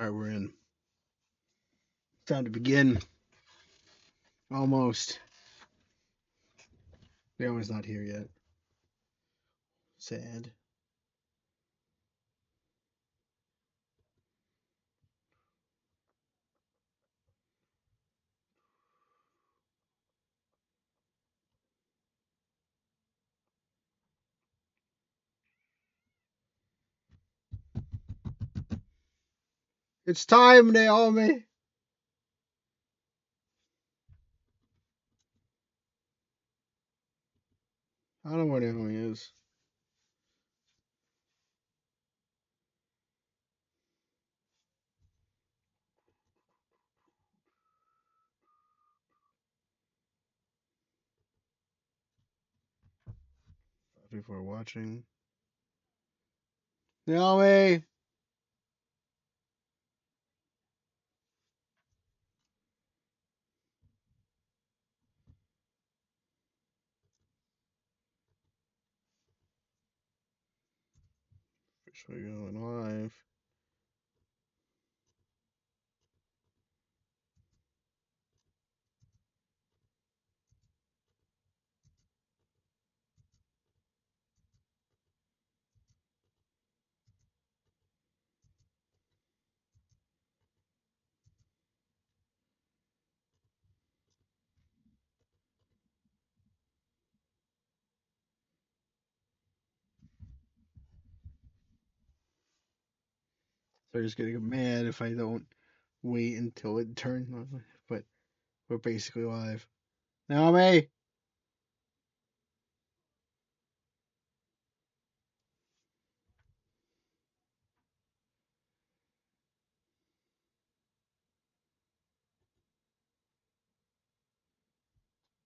Alright, we're in. Time to begin. Almost. Grandma's not here yet. Sad. It's time, Naomi! I don't know where Naomi is. People are watching. Naomi! Officially going live. They're just gonna get mad if I don't wait until it turns on. But we're basically live. Naomi!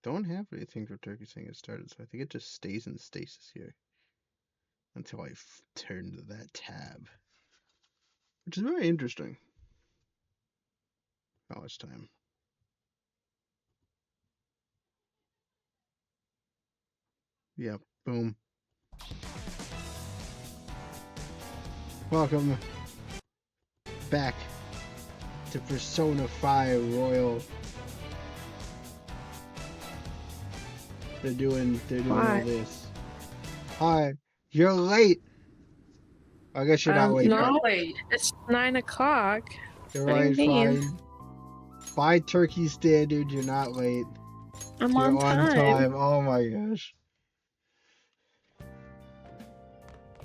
Don't have anything for Turkey saying it started, so I think it just stays in stasis here until I turn to that tab, which is very interesting. Oh, it's time. Yeah, boom. Welcome back to Persona 5 Royal. They're doing all this. Hi, you're late. I guess you're not late. No, it's 9 o'clock. You're What do you right, mean? fine. By Turkey standard, you're not late. I'm You're on time. Oh my gosh.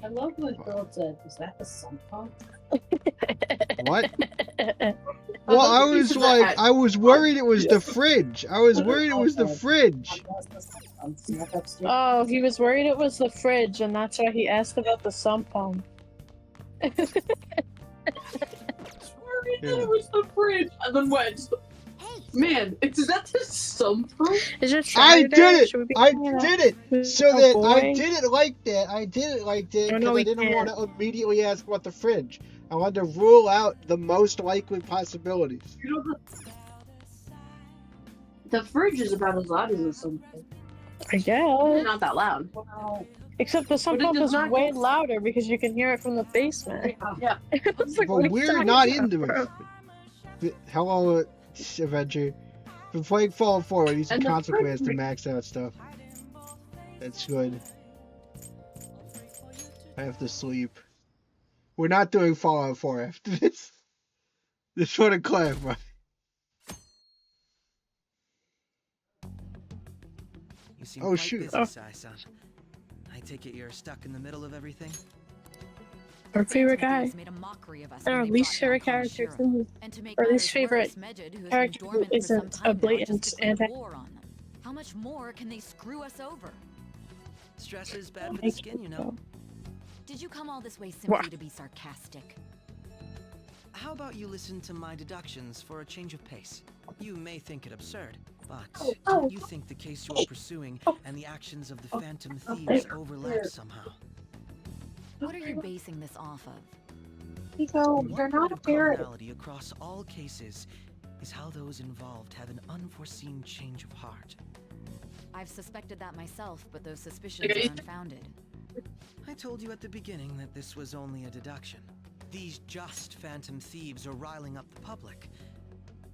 I love what girl said. Is that the sump pump? What? Well, I was like, I was worried it was the fridge. I was worried it was the fridge. Oh, he was worried it was the fridge, and that's why he asked about the sump pump. Worried that it was the fridge, and then went. Man, is that the sump pump? Is it I Saturday? did it. Should we be I hanging out did it. with So our that boy? I did it like that. I did it like that Oh, because no, I we didn't want can't. to immediately ask about the fridge. I wanted to rule out the most likely possibilities. You know the fridge is about as loud as the sump pump. I It's guess. not that loud. Wow. Except the sump But it pump does is not way go- louder because you can hear it from the basement. Yeah. It's like, But what are you we're talking not about, in the bro? Hello, Adventure. Been playing Fallout 4 with these And the consequences to fridge- max out stuff. That's good. I have to sleep. We're not doing Fallout 4 after this. Just want to clarify. You seem Oh, quite shoot. busy, Sai-san. I take it you're stuck in the middle of everything? Our favorite guy. Made a mockery of us And our when they least brought favorite down character Kaneshiro. too. And to make Or least matters favorite worse, Medjed, who has character been who dormant for some isn't a time now, blatant just declared anti- war on them. How much more can they screw us over? Stress is bad for the skin, you know. Did you come all this way simply What? to be sarcastic? How about you listen to my deductions for a change of pace? You may think it absurd, but don't you think the case you are pursuing and the actions of the Phantom Thieves overlap somehow? What are you basing this off of? Nico, you're One not point a of parrot. commonality across all cases is how those involved have an unforeseen change of heart. I've suspected that myself, but those suspicions are unfounded. I told you at the beginning that this was only a deduction. These just phantom thieves are riling up the public.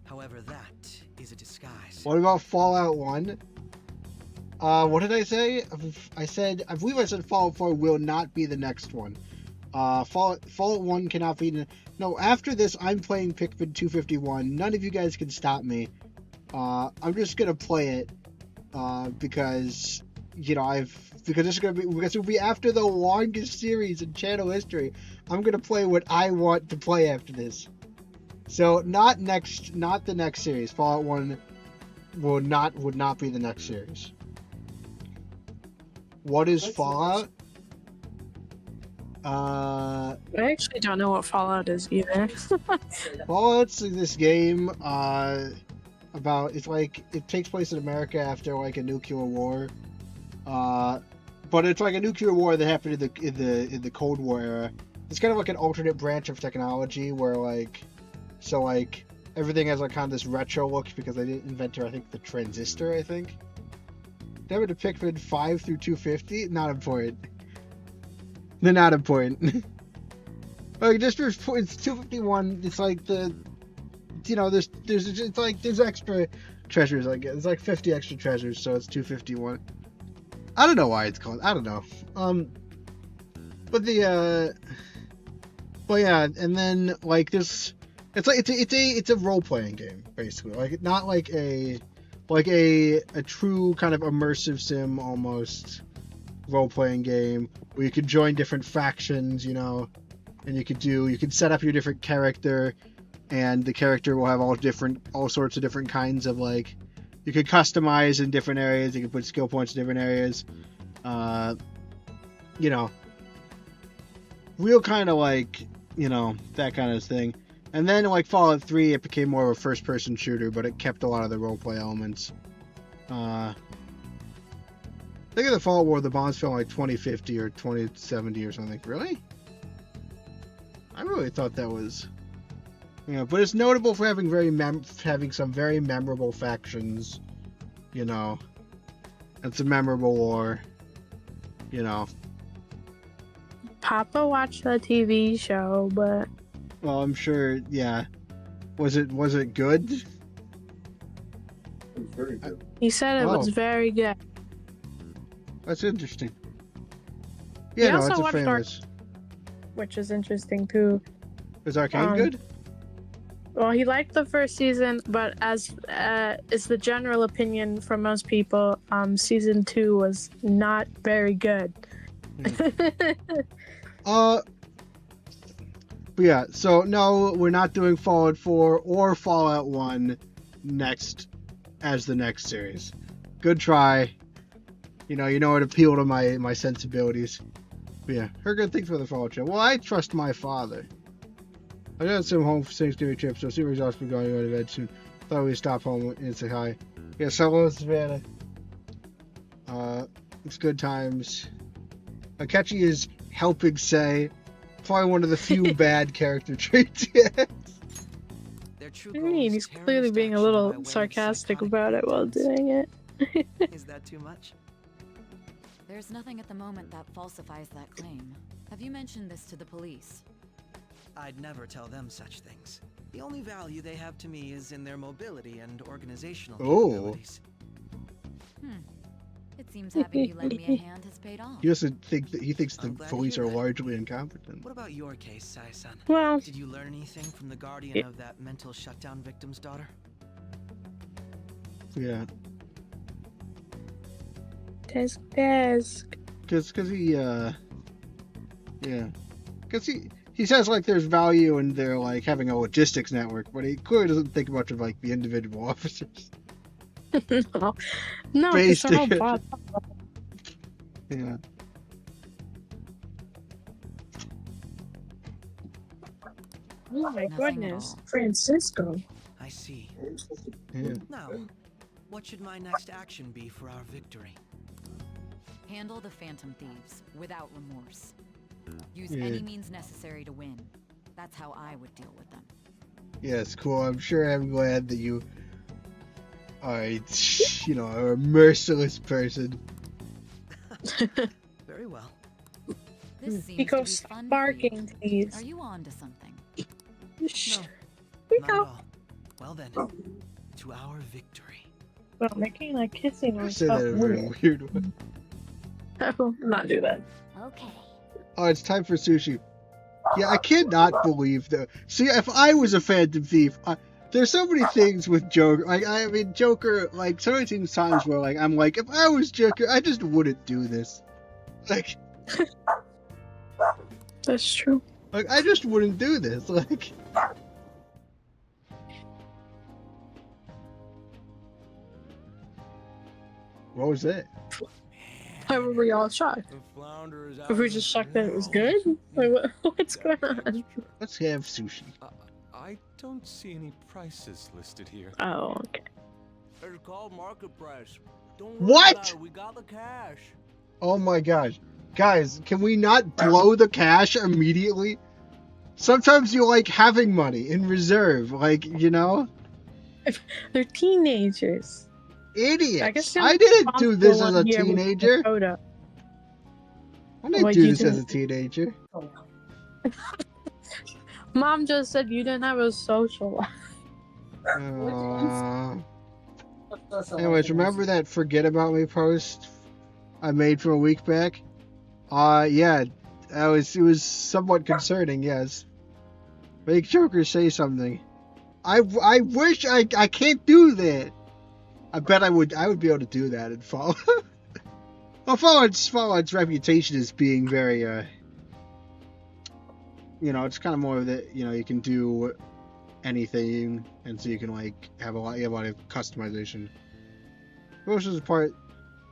However, that is a disguise. What about Fallout 1? What did I say? I believe I said Fallout 4 will not be the next one. Fallout 1 cannot be... No, after this, I'm playing Pikmin 251. None of you guys can stop me. I'm just gonna play it, because, you know, because it'll be after the longest series in channel history. I'm gonna play what I want to play after this. So, not the next series. Fallout 1 would not be the next series. What is Fallout? I actually don't know what Fallout is either. Fallout's this game about it takes place in America after like a nuclear war. But it's like a nuclear war that happened in the Cold War era. It's kind of like an alternate branch of technology where everything has like kind of this retro look because they didn't invent, I think, the transistor, I think. Never to Pikmin 5 through 250? Not important. They're not important. Like, just for it's 251, it's like there's extra treasures, I guess. It's like 50 extra treasures, so it's 251. I don't know why it's called. I don't know. But yeah, and then like this, it's a role playing game basically. Like not like a true kind of immersive sim almost role playing game where you could join different factions, you know, and you could set up your different character, and the character will have all sorts of different kinds of like. You could customize in different areas. You can put skill points in different areas. You know, real kind of like, you know, that kind of thing. And then like Fallout 3, it became more of a first-person shooter, but it kept a lot of the roleplay elements. Think of the Fallout War, the bombs fell like 2050 or 2070 or something. Really? I really thought that was... Yeah, but it's notable for having having some very memorable factions, you know. It's a memorable war, you know. Papa watched the TV show, but Well, I'm sure. Yeah, was it good? Very good. he said it was very good. That's interesting. He Yeah, no, also it's a watched famous. Which is interesting too. Is Arcane good? Well, he liked the first season, but as is the general opinion from most people, season 2 was not very good. But yeah, so no, we're not doing Fallout 4 or Fallout 1 next as the next series. Good try. You know it appealed to my sensibilities. But yeah, heard good things for the Fallout show. Well, I trust my father. I got some home for Thanksgiving trip, so super exhausted for going to bed soon. Thought we'd stop home and say hi. Yeah, hello, Savannah. It's good times. Akechi is helping say. Probably one of the few bad character traits he has. I mean, he's clearly being a little sarcastic about it while doing it. Is that too much? There's nothing at the moment that falsifies that claim. Have you mentioned this to the police? I'd never tell them such things. The only value they have to me is in their mobility and organizational capabilities. It seems having you lend me a hand has paid off. He doesn't think that he thinks the I'm glad to police hear are that. largely incompetent. What about your case, Sai-san? Well, Did you learn anything from the guardian of that mental shutdown victim's daughter? Yeah, desk. because he says like there's value in their like having a logistics network, but he clearly doesn't think much of like the individual officers. No, it's a whole bot. Yeah. Oh my Nothing at goodness, all. Francisco. I see. Yeah. Now, what should my next action be for our victory? Handle the phantom thieves without remorse. Use Yeah. any means necessary to win. That's how I would deal with them. Yes, cool. I'm sure I'm glad that you are, are a merciless person. Very well. This seems He to be goes fun for you. sparking tease. Are you on to something? Shh. No, not at all. Well then, to our victory. Well, making like kissing I was said so that in a very weird. weird way. I will not do that. Okay. Oh, it's time for sushi. Yeah, I cannot believe that. See, if I was a Phantom Thief, there's so many things with Joker. Like, I mean, Joker, like, so many times where, like, I'm like, if I was Joker, I just wouldn't do this. Like, That's true. I just wouldn't do this. Like, what was that? Why were we all shocked? The flounder is out Were we of just the shocked that it was grill. good? Like, what's going on? Let's have sushi. I don't see any prices listed here. Oh, okay. It's called market price. Don't What? about it. We got the cash. Oh my gosh. Guys, can we not blow the cash immediately? Sometimes you like having money in reserve, like, you know? They're teenagers. Idiots. I guess I didn't do this as a teenager. Dakota. I didn't Well, do you this as a didn't. teenager. Mom just said you didn't have a social life. Anyways, remember that forget about me post I made from a week back? Yeah, it was somewhat concerning, yes. Make Joker say something. I wish I can't do that. I bet I would be able to do that and Fallout. Well, Fallout's reputation as being very you know, it's kind of more of that, you know, you can do anything, and so you can like have a lot of customization. Which is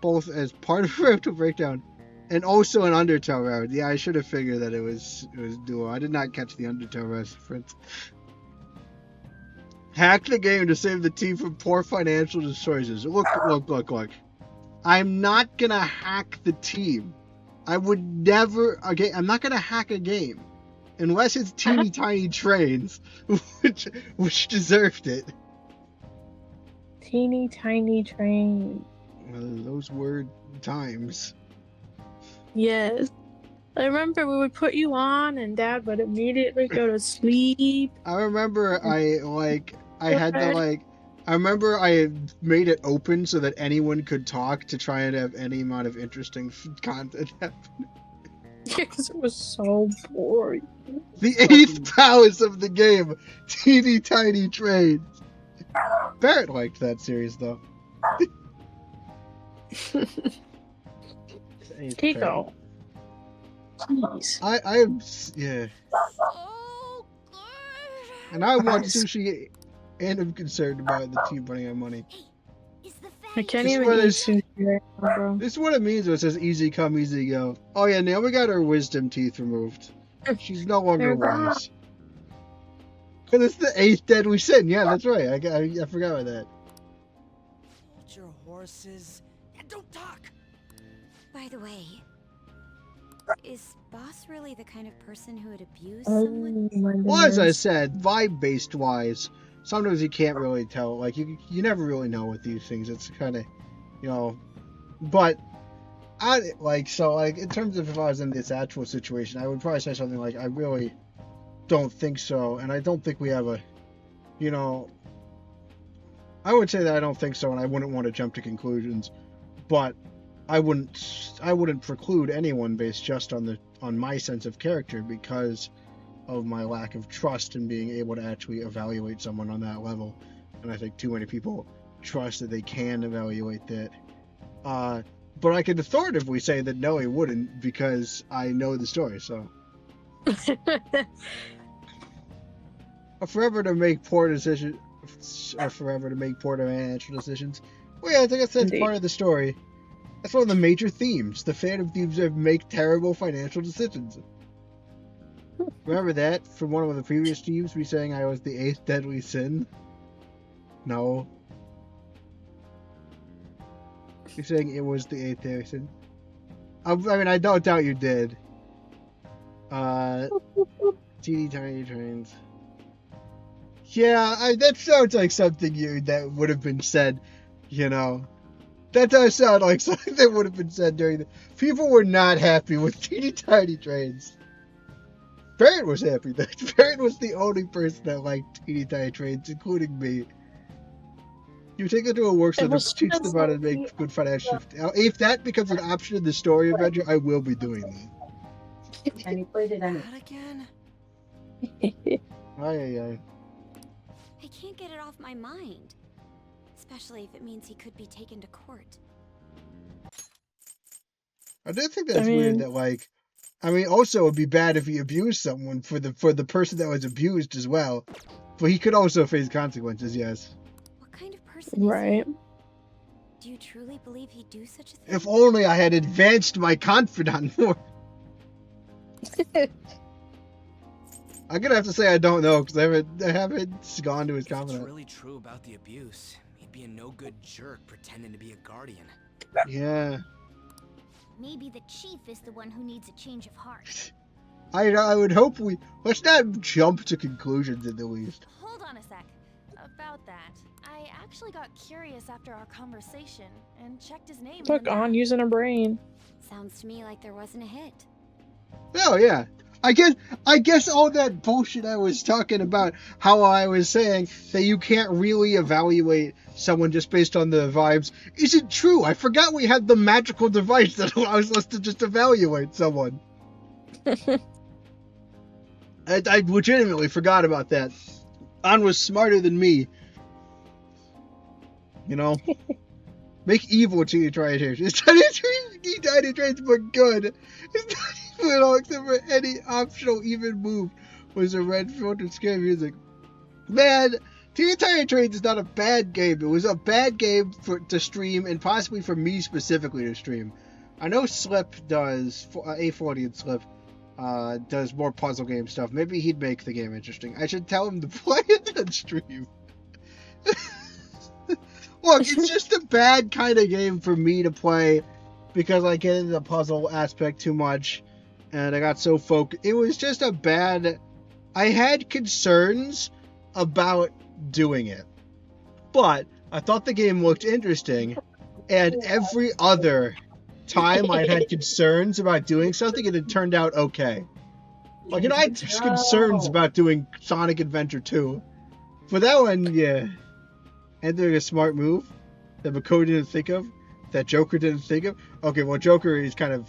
both as part of Rental Breakdown and also an Undertale route. Yeah, I should have figured that it was dual. I did not catch the Undertale reference. Hack the game to save the team from poor financial choices. Look. I'm not gonna hack the team. I would never. Okay, I'm not gonna hack a game unless it's teeny tiny trains, which deserved it. Teeny tiny train. Those were times. Yes. I remember we would put you on and Dad would immediately go to sleep. I remember I remember I made it open so that anyone could talk to try and have any amount of interesting content happen. Yeah, because it was so boring. The 8th powers of the game, teeny tiny trains. Barrett liked that series though. Kiko. Jeez. Yeah. Oh, God. And I want sushi, and I'm concerned about the team running out of money. Is the I can't This is even where eat there's- sushi right now, bro. This is what it means when it says easy come, easy go. Oh yeah, Naomi got her wisdom teeth removed. She's no longer They're gone. wise. Because it's the 8th deadly sin. Yeah, that's right. I forgot about that. Hold your horses and don't talk. By the way, is Boss really the kind of person who would abuse Oh someone? my Well, as I goodness. said, vibe-based wise, sometimes you can't really tell. Like, you never really know with these things. It's kind of, you know, but in terms of if I was in this actual situation, I would probably say something like, I really don't think so, and I don't think we have a, you know, I would say that I don't think so, and I wouldn't want to jump to conclusions, but I wouldn't preclude anyone based just on my sense of character because of my lack of trust in being able to actually evaluate someone on that level. And I think too many people trust that they can evaluate that. But I could authoritatively say that no, he wouldn't because I know the story. So forever to make poor decisions, or forever to make poor financial decisions. Well, yeah, I think that's Indeed. part of the story. That's one of the major themes. The Phantom Thieves make terrible financial decisions. Remember that from one of the previous teams? We saying I was the 8th deadly sin? No. You're saying it was the 8th deadly sin? I mean, I don't doubt you did. Teeny tiny trains. Yeah, that sounds like something that would have been said, you know. That does sound like something that would have been said during the... People were not happy with teeny tiny trains. Barrett was happy though. Barrett was the only person that liked teeny tiny trains, including me. You take it to a workshop and teach them how to make good financial... If that becomes an option in the story adventure, I will be doing that. And you played it anyway. That again? Aye. I can't get it off my mind. Especially if it means he could be taken to court. I do think that's weird that, like... I mean, also, it would be bad if he abused someone for the person that was abused as well. But he could also face consequences, yes. What kind of person is Right. he? Do you truly believe he'd do such a thing? If only I had advanced my confidant more. I'm gonna have to say I don't know, because I haven't gone to his If it's confidant. really true about the abuse, he'd be a no-good jerk pretending to be a guardian. Yeah. Maybe the chief is the one who needs a change of heart. I would hope we... Let's not jump to conclusions at the least. Hold on a sec. About that, I actually got curious after our conversation and checked his name. Look, on using a brain. Sounds to me like there wasn't a hit. Oh, yeah. I guess all that bullshit I was talking about, how I was saying that you can't really evaluate someone just based on the vibes, isn't true. I forgot we had the magical device that allows us to just evaluate someone. I legitimately forgot about that. An was smarter than me. You know? Make evil teeny tiny trains. It's tiny trains, but good. It's not evil at all, except for any optional even move was a red filtered scare music. Man, Teeny Tiny Trains is not a bad game. It was a bad game to stream, and possibly for me specifically to stream. I know Slip does, A40 and Slip does more puzzle game stuff. Maybe he'd make the game interesting. I should tell him to play it on stream. Look, it's just a bad kind of game for me to play because I get into the puzzle aspect too much and I got so focused. It was just a bad... I had concerns about doing it, but I thought the game looked interesting, and every other time I had concerns about doing something and it turned out okay. Like, you know, I had concerns about doing Sonic Adventure 2. For that one, yeah. Entering a smart move that Mako didn't think of, that Joker didn't think of. Okay, well, Joker is kind of...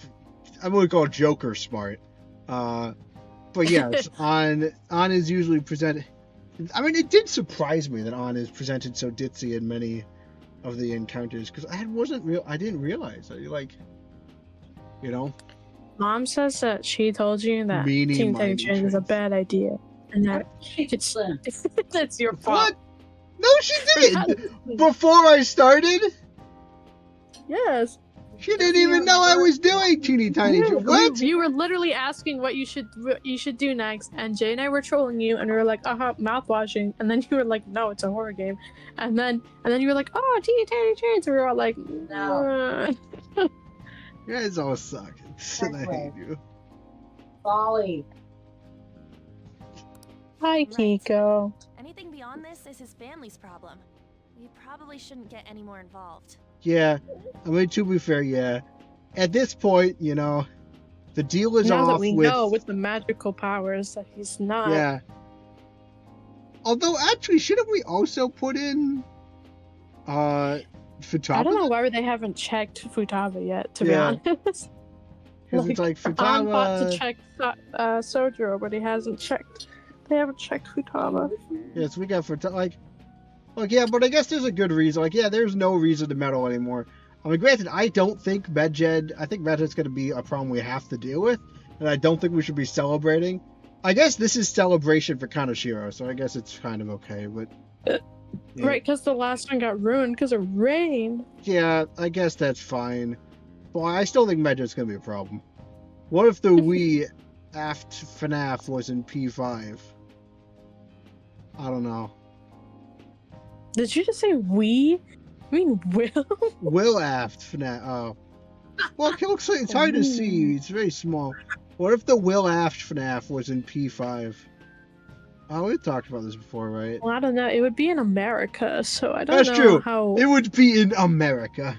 I'm going to call Joker smart. But yes, An is usually presented... I mean, it did surprise me that An is presented so ditzy in many of the encounters, because I didn't realize. Like, you know? Mom says that she told you that Meanie Teeny Tiny miny Trains is a trains. bad idea. And that it's that's your fault. What? No, she didn't! Before I started? Yes. She didn't even know I was doing Teeny Tiny Trains. What? You were literally asking what you should do next, and Jay and I were trolling you, and we were like, mouthwashing, and then you were like, no, it's a horror game, and then you were like, oh, Teeny Tiny Trains, and we were all like, no. You guys all suck. I hate you. Folly. Hi, Kiko. Anything beyond this is his family's problem. We probably shouldn't get any more involved. Yeah, I mean, to be fair, yeah. At this point, you know, the deal is Now off that we with... know with the magical powers that he's not. Yeah. Although, actually, shouldn't we also put in Futaba? I don't know why they haven't checked Futaba yet, to Yeah. be honest. Because it's like Han thought to Futaba... check Sojiro, but he hasn't checked. They haven't checked Futaba. Yes, we got Futaba, like, yeah, but I guess there's a good reason. Like, yeah, there's no reason to meddle anymore. I mean, granted, I don't think Medjed... I think Medjed's going to be a problem we have to deal with, and I don't think we should be celebrating. I guess this is celebration for Kaneshiro, so I guess it's kind of okay, but... Yeah. Right, because the last one got ruined because of rain. Yeah, I guess that's fine. But I still think Medjed's going to be a problem. What if the Wii aft FNAF was in P5? I don't know. Did you just say we? I mean Will? Will aft FNAF. Oh. Well, it looks like it's hard to see. It's very small. What if the Will aft FNAF was in P5? Oh, we talked about this before, right? Well, I don't know. It would be in America, so I don't That's know true. how... It would be in America.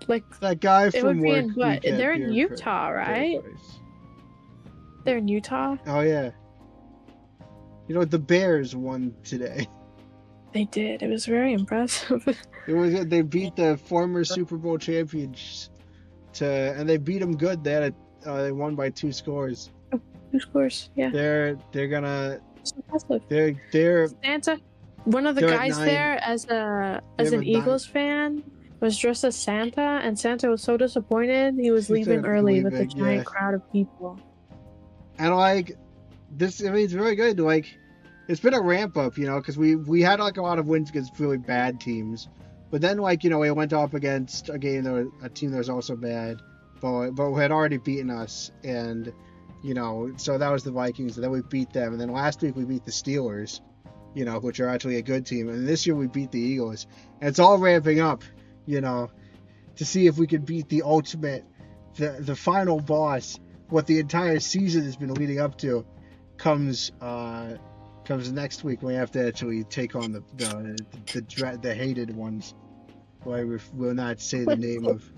Like That guy it from would be work. in we what? can't They're be in our Utah, right? price. They're in Utah. Oh yeah. You know the Bears won today. They did. It was very impressive. They beat the former Super Bowl champions and they beat them good. They won by 2 scores. 2 scores. Yeah. They're gonna. It's impressive. They're Santa. One of the they're at guys 9. there, as They're an at Eagles fan, was dressed as Santa, and Santa was so disappointed he was leaving early with a giant crowd of people. And like this, I mean, it's very good. Like, it's been a ramp up, you know, because we had like a lot of wins against really bad teams, but then like, you know, we went up against a team that was also bad, but had already beaten us, and you know, so that was the Vikings, and then we beat them, and then last week we beat the Steelers, you know, which are actually a good team, and this year we beat the Eagles, and it's all ramping up, you know, to see if we can beat the ultimate, the final boss, what the entire season has been leading up to, comes next week when we have to actually take on the hated ones. Why we will not say the name of.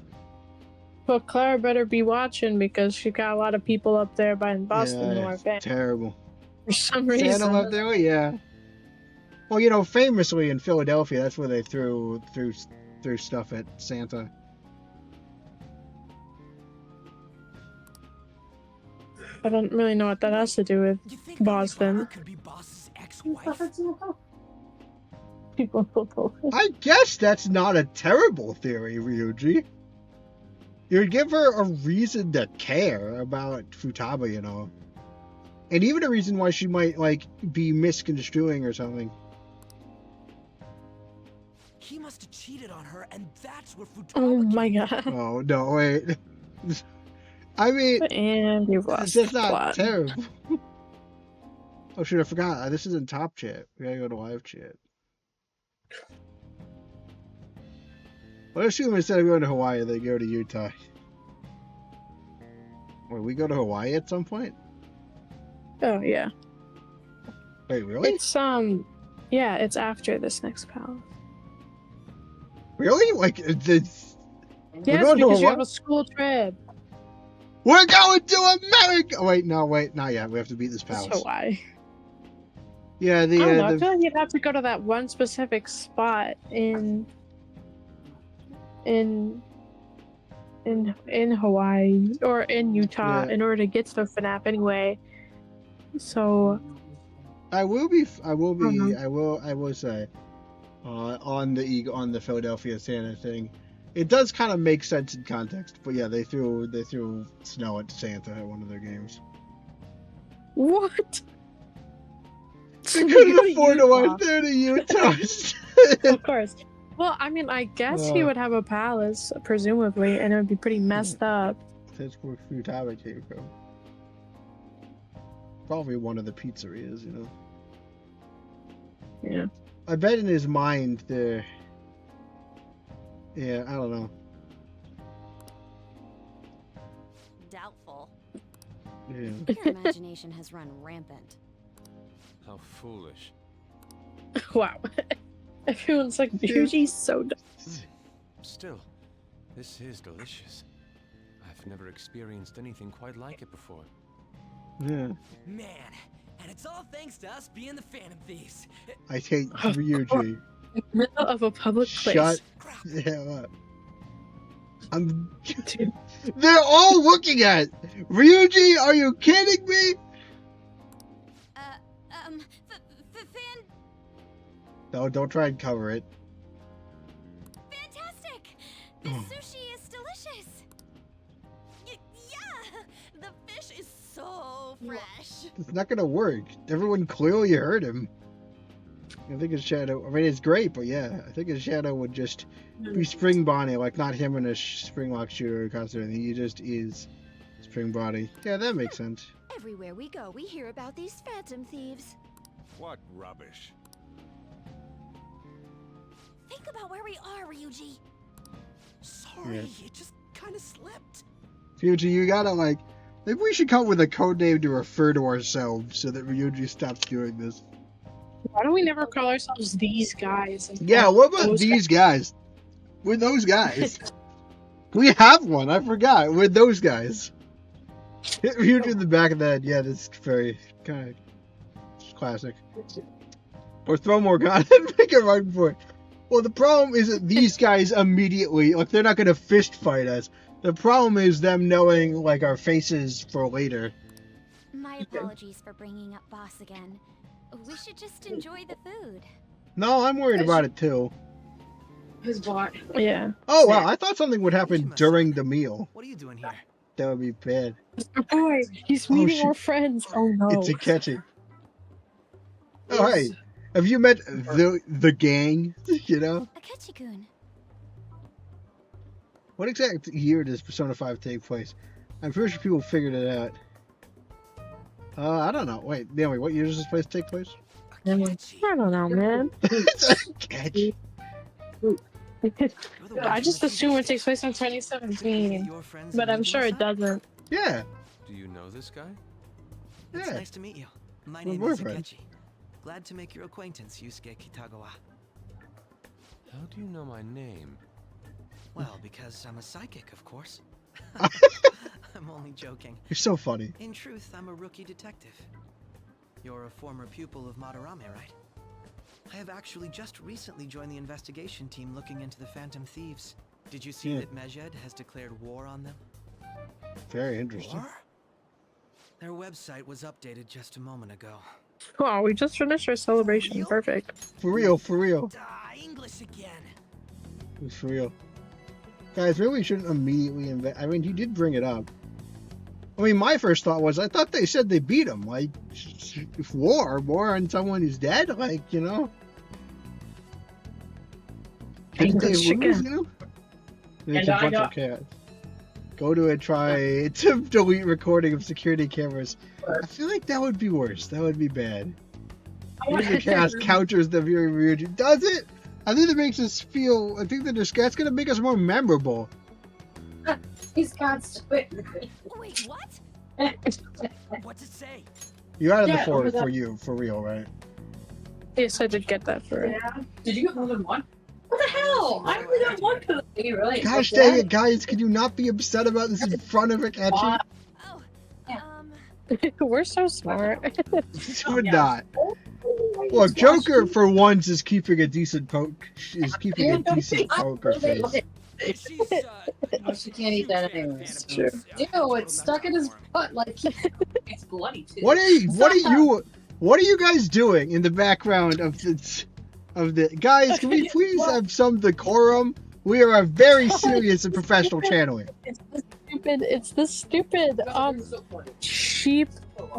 Well, Clara better be watching because she got a lot of people up there by Boston who are fans. Terrible. For some reason. Santa up there, yeah. Well, you know, famously in Philadelphia, that's where they threw stuff at Santa. I don't really know what that has to do with Boston. Could be Boss's ex-wife. People. I guess that's not a terrible theory, Ryuji. You would give her a reason to care about Futaba, you know. And even a reason why she might, like, be misconstruing or something. He must have cheated on her, and that's where Futaba Oh my god. Oh, no, wait. I mean, and you've lost it's just not plot. terrible. Oh, shoot, I forgot. This is in top chat. We gotta go to live chat. Let's assume instead of going to Hawaii, they go to Utah. Wait, we go to Hawaii at some point? Oh yeah. Wait, really? It's yeah, it's after this next palace. Really? Like, this? Yes, because you have a school trip. We're going to America! Oh, wait, not yet. We have to beat this palace. So why? Yeah, I don't know. I feel like you'd have to go to that one specific spot in Hawaii or in Utah in order to get to the FNAF anyway. So I will say on the Philadelphia Santa thing, it does kind of make sense in context. But yeah, they threw snow at Santa at one of their games. What? They couldn't afford to watch there to Utah. Of course. Well, I mean, I guess he would have a palace, presumably, and it would be pretty messed up. That's where Futaba came from. Probably one of the pizzerias, you know. Yeah. I bet in his mind there. Yeah, I don't know. Doubtful. Yeah. Your imagination has run rampant. How foolish. Wow. Everyone's like, Ryuji's so dumb. Still, this is delicious. I've never experienced anything quite like it before. Yeah. Man, and it's all thanks to us being the Phantom Thieves. I hate Ryuji. Middle of a public place. Shut the hell up. They're all looking at Ryuji. Are you kidding me? No, don't try and cover it. Fantastic! This sushi is delicious. Yeah, the fish is so fresh. It's not gonna work. Everyone clearly heard him. I think his shadow. I mean, it's great, but yeah, I think his shadow would just be Spring Bonnie, like not him in a Spring Lock shooter costume. He just is Spring Bonnie. Yeah, that makes sense. Everywhere we go, we hear about these phantom thieves. What rubbish. Think about where we are, Ryuji. Sorry, it just kind of slipped. Ryuji, you gotta maybe we should come up with a code name to refer to ourselves so that Ryuji stops doing this. Why don't we never call ourselves these guys? Yeah, what about these guys? We're those guys. We have one. I forgot. We're those guys. Hit huge in the back of the head. Yeah, that's very kind of classic. Or throw more gun and make it right before it. Well, the problem is that these guys immediately, like, they're not going to fist fight us. The problem is them knowing, like, our faces for later. My apologies for bringing up Boss again. We should just enjoy the food. No, I'm worried about it too. His bot. Yeah. Oh, wow. I thought something would happen during the meal. What are you doing here? That would be bad. Boy, he's meeting shit. our friends. Oh no. It's Akechi. Oh, hey. Have you met the gang? You know? Akechi-kun. What exact year does Persona 5 take place? I'm pretty sure people figured it out. I don't know. Wait, Naomi, what year does this place take place? I don't know, man. It's Akechi. I just assume it takes place in 2017, but I'm sure it doesn't. Yeah. Do you know this guy? It's Yeah. nice to meet you. My My name boyfriend. is Akechi. Glad to make your acquaintance, Yusuke Kitagawa. How do you know my name? Well, because I'm a psychic, of course. I'm only joking. You're so funny. In truth, I'm a rookie detective. You're a former pupil of Madarame, right? I have actually just recently joined the investigation team looking into the Phantom Thieves. Did you see that Mejed has declared war on them? Very interesting. War? Their website was updated just a moment ago. Oh, we just finished our celebration. Perfect. For real, for real. English again. It's for real. Guys, maybe we shouldn't immediately invest. I mean, he did bring it up. I mean, my first thought was, I thought they said they beat him. Like, if war on someone who's dead, like, you know? Didn't they lose, you know? There's a bunch of chaos. Go to it, try to delete recording of security cameras. I feel like that would be worse. That would be bad. Maybe the chaos counters the very weird. Does it? I think it makes us feel. I think that that's going to make us more memorable. He's got Wait, what? What's it say? You added Yeah, the over for that. you, for real, right? Yes, I did get that for it. Yeah. Did you get more than one? What the hell? I only got one because you really. Gosh dang it, guys! Can you not be upset about this in front of Akechi? Oh, We're so smart. Would not. Look, Joker for once is keeping a decent poker face. She can't eat that anyways. True. Ew, it's stuck in his butt like it's bloody too. What are you guys doing in the background of the guys? Can we please have some decorum? We are a very serious and professional channel here. It's this stupid sheep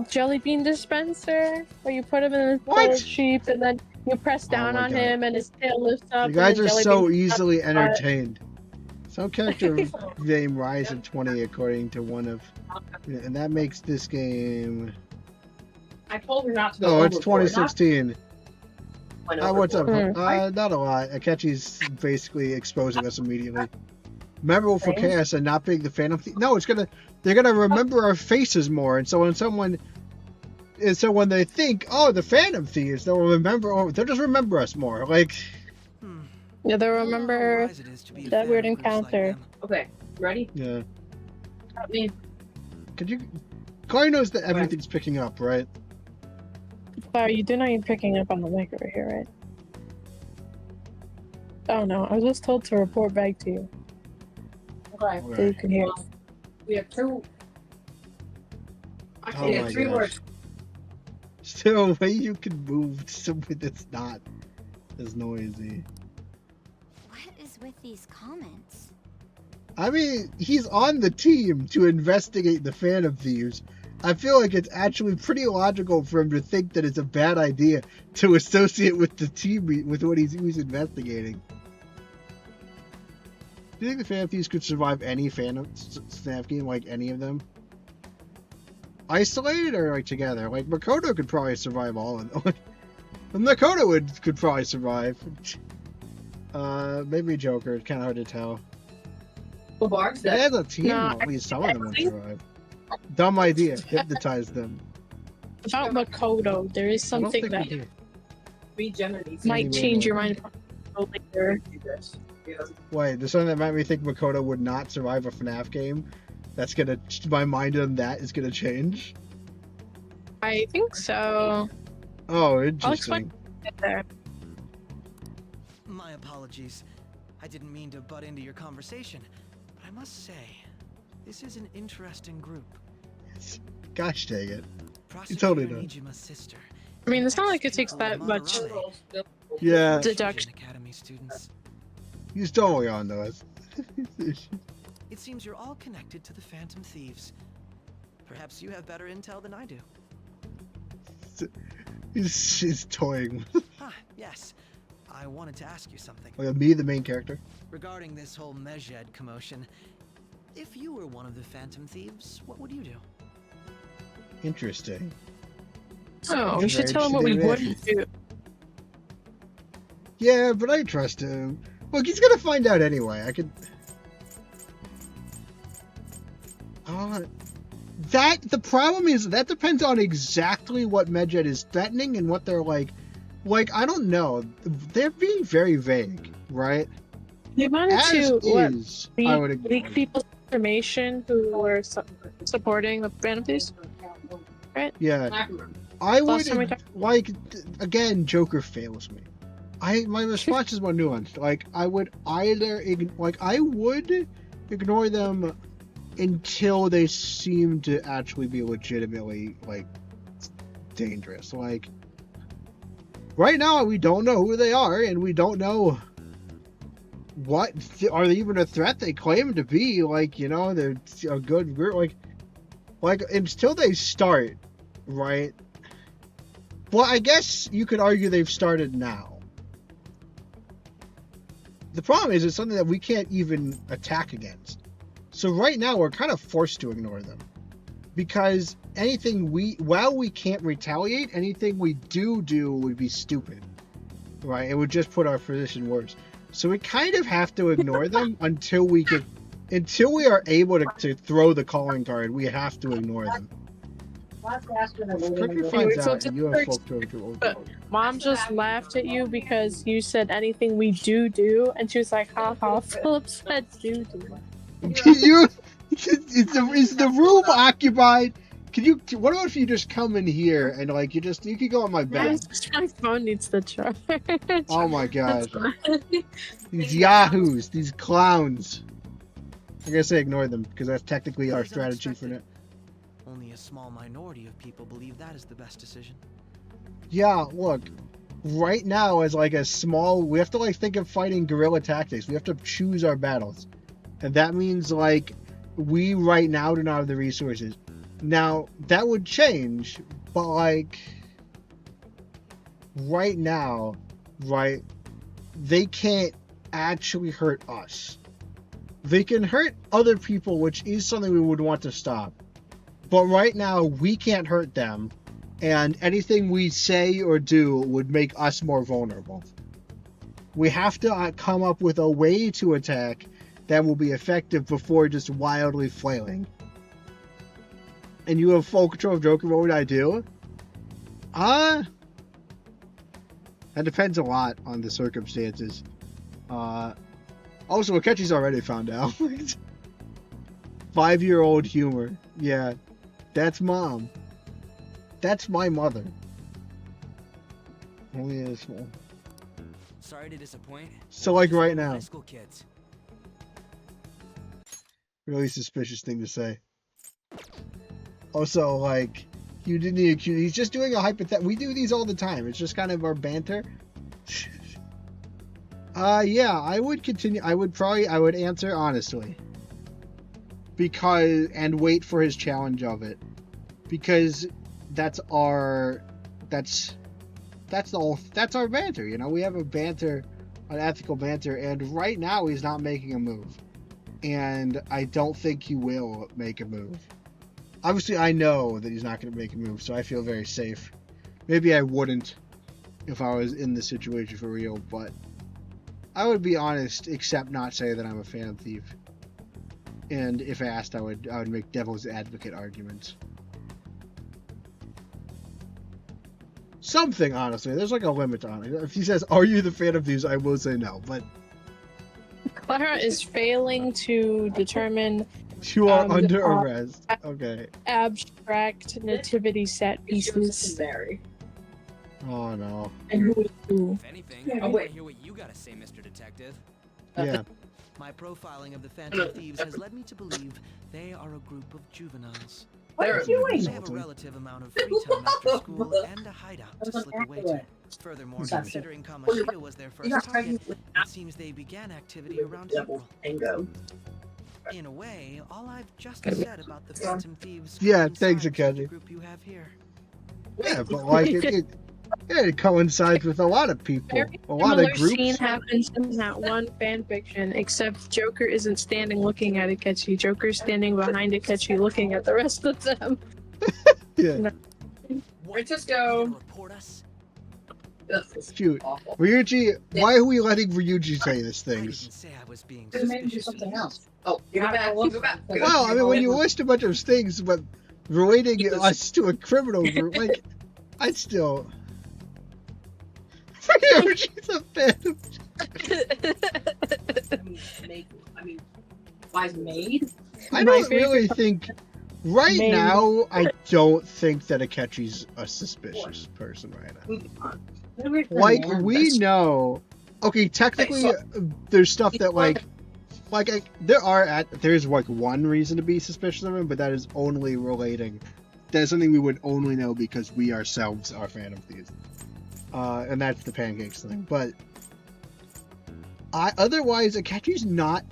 jelly bean dispenser where you put him in this bowl of sheep and then you press down my on God. him and his tail lifts up. You guys and are then so jelly beans easily come apart. entertained. Some character name Ryzen 20 according to one of, and that makes this game. I told her not to go Oh, it's overboard, 2016. not What's up? overboard. Not a lot. Akechi's basically exposing us immediately. Memorable for chaos and not being the Phantom Thief. No, they're gonna remember our faces more, and so when they think, oh, the Phantom Thieves, they'll just remember us more. Like, Yeah, they'll remember that weird encounter. Okay, ready? yeah. I mean, Could you? Chloe knows that everything's picking up, right? Sorry, you do know you're picking up on the mic over here, right? Oh no, I was just told to report back to you. okay. So you can hear. Well, we have two. Oh Actually, we my have three gosh. words. Still, a way you can move something that's not as noisy. what is with these comments? I mean, he's on the team to investigate the Phantom Thieves. I feel like it's actually pretty logical for him to think that it's a bad idea to associate with the team with what he's investigating. Do you think the Phantom Thieves could survive any Phantom Snap game, like any of them? Isolated or like together? Like Makoto could probably survive all of them. Makoto could probably survive. Maybe Joker. It's kind of hard to tell. Well, Barb's If they had a team, No, at least some of them would survive. Dumb idea. Hypnotize them. About Makoto, there is something that regenerate. might change your mind later. Wait, there's something that made me think Makoto would not survive a FNAF game. That's gonna, my mind on that is gonna change. I think so. Oh, I'll interesting. explain it there. My apologies. I didn't mean to butt into your conversation, but I must say, this is an interesting group. Gosh dang it. Prosecutor totally does. Nijima's sister. I mean, it's not like it takes that much Yeah, deduction. Academy students. he's totally on to us. It seems you're all connected to the Phantom Thieves. Perhaps you have better intel than I do. He's toying. Ah, yes. I wanted to ask you something. Like me, the main character. Regarding this whole Mejed commotion, if you were one of the Phantom Thieves, what would you do? Interesting. Oh, we should tell him what we wouldn't do. Yeah, but I trust him. Look, he's gonna find out anyway. I could. The problem is that depends on exactly what Medjed is threatening and what they're like. Like, I don't know. They're being very vague, right? They wanted As to is, I would agree. leak people's information who were supporting the Phantom Thieves, right? Yeah. I would, time we talked- like, again, Joker fails me. My response is more nuanced. Like, I would ignore them until they seem to actually be legitimately, like, dangerous. Like, right now, we don't know who they are, and we don't know what, are they even a threat they claim to be. Like, you know, they're a good group. Like, until they start, right? Well, I guess you could argue they've started now. The problem is it's something that we can't even attack against. So right now we're kind of forced to ignore them. Because while we can't retaliate, anything we do would be stupid. Right? It would just put our position worse. So we kind of have to ignore them until we are able to throw the calling card. We have to ignore them. Cookie finds out and you have folk to Mom just laughed at you because you said anything we do, and she was like, "Ha ha." Philip said do. Is the room occupied? What about if you just come in here and like you could go on my bed? My phone needs the charge. Oh my god. These yahoos, these clowns. I guess I ignore them because that's technically our strategy for now. Only a small minority of people believe that is the best decision. Yeah, look. Right now as like we have to like think of fighting guerrilla tactics. We have to choose our battles. And that means like we right now do not have the resources. Now, that would change, but like right now, right, they can't actually hurt us. They can hurt other people, which is something we would want to stop. But right now, we can't hurt them, and anything we say or do would make us more vulnerable. We have to come up with a way to attack that will be effective before just wildly flailing. And you have full control of Joker, what would I do? That depends a lot on the circumstances. Also, Akechi's already found out. 5-year-old humor. Yeah. That's Mom. That's my mother. Only a small. Sorry to disappoint. So, like, right now. High school kids. Really suspicious thing to say. Also, like, you didn't need accuse. He's just doing a hypothetical. We do these all the time. It's just kind of our banter. Yeah, I would continue. I would answer honestly. And wait for his challenge of it. Because that's our banter, you know? We have a banter, an ethical banter, and right now he's not making a move. And I don't think he will make a move. Obviously, I know that he's not going to make a move, so I feel very safe. Maybe I wouldn't if I was in this situation for real, but I would be honest, except not say that I'm a Phantom Thief. And if asked, I would make devil's advocate arguments. Something, honestly. There's like a limit on it. If he says, "Are you the Phantom Thieves?" I will say no, but Clara is failing to determine You are under the arrest. Okay. abstract nativity set pieces. Very. Oh no. And who is who? If anything, Yeah, I want wait. to hear what you gotta say, Mr. Detective. Yeah. My profiling of the Phantom Thieves has led me to believe they are a group of juveniles. What are you doing? They have a relative amount of free time after school and a hideout to slip away to. Furthermore, considering Kamoshida was their first target, it seems they began activity around April. In a way, all I've just said about the Phantom Thieves Yeah, thanks, coincides with the Akechi. group you have here. Yeah, but like it coincides with a lot of people, Very a lot similar of groups. scene happens in that one fan fiction, except Joker isn't standing looking at Akechi. Joker's standing behind Akechi looking at the rest of them. Yeah. Let's just go. Report us? Shoot. Ryuji, why are we letting Ryuji say these I didn't things? say I was being Maybe do suspicious. something else. Oh, give it back. Give it back. Well, I mean, when you list a bunch of things, but relating us to a criminal group, like, I'd still. Ryuji's a phantom. I mean, why made? I don't really think. Right Main. now, I don't think that Akechi's a suspicious person right now. Like, we know. Okay, technically, there's stuff that, there's, like, one reason to be suspicious of him, but that is only relating. That's something we would only know because we ourselves are Phantom Thieves. And that's the pancakes thing. But, otherwise, Akechi's not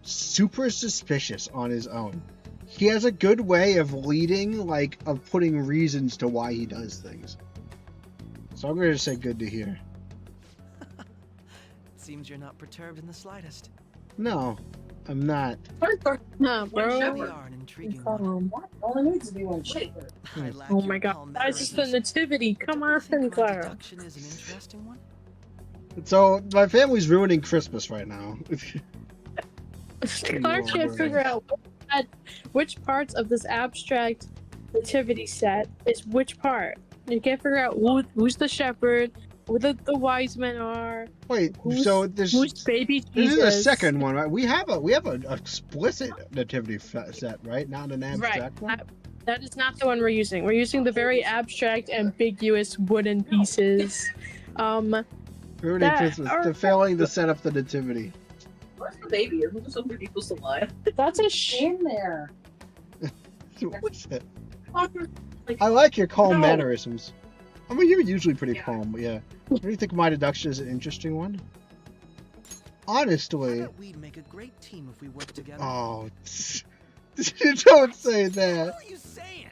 super suspicious on his own. He has a good way of leading, like, of putting reasons to why he does things. So I'm going to say good to hear. Seems you're not perturbed in the slightest. No, I'm not. Nah, We bro. are an intriguing one. All it needs to be one shaper. I lack Oh your my god. calm That's just the mannerisms. nativity. Come I on, think my Clara. deduction is an interesting one. So, my family's ruining Christmas right now. Clara can't figure out which parts of this abstract nativity set is which part. You can't figure out who's the shepherd, who the wise men are, Wait, who's, so this who's baby this Jesus. is the second one, right? We have an explicit nativity set, right? Not an abstract one. That is not the one we're using. We're using the very abstract, ambiguous wooden pieces. Ruining that Christmas. are- They're failing to set up the nativity. Where's the baby? Isn't there something people still lie? That's a In there. What's that? I like your calm mannerisms. I mean, you're usually pretty calm, but yeah. What do you think my deduction is an interesting one? I Honestly. bet we'd make a great team if we worked together. Oh. Don't say that. What are you saying?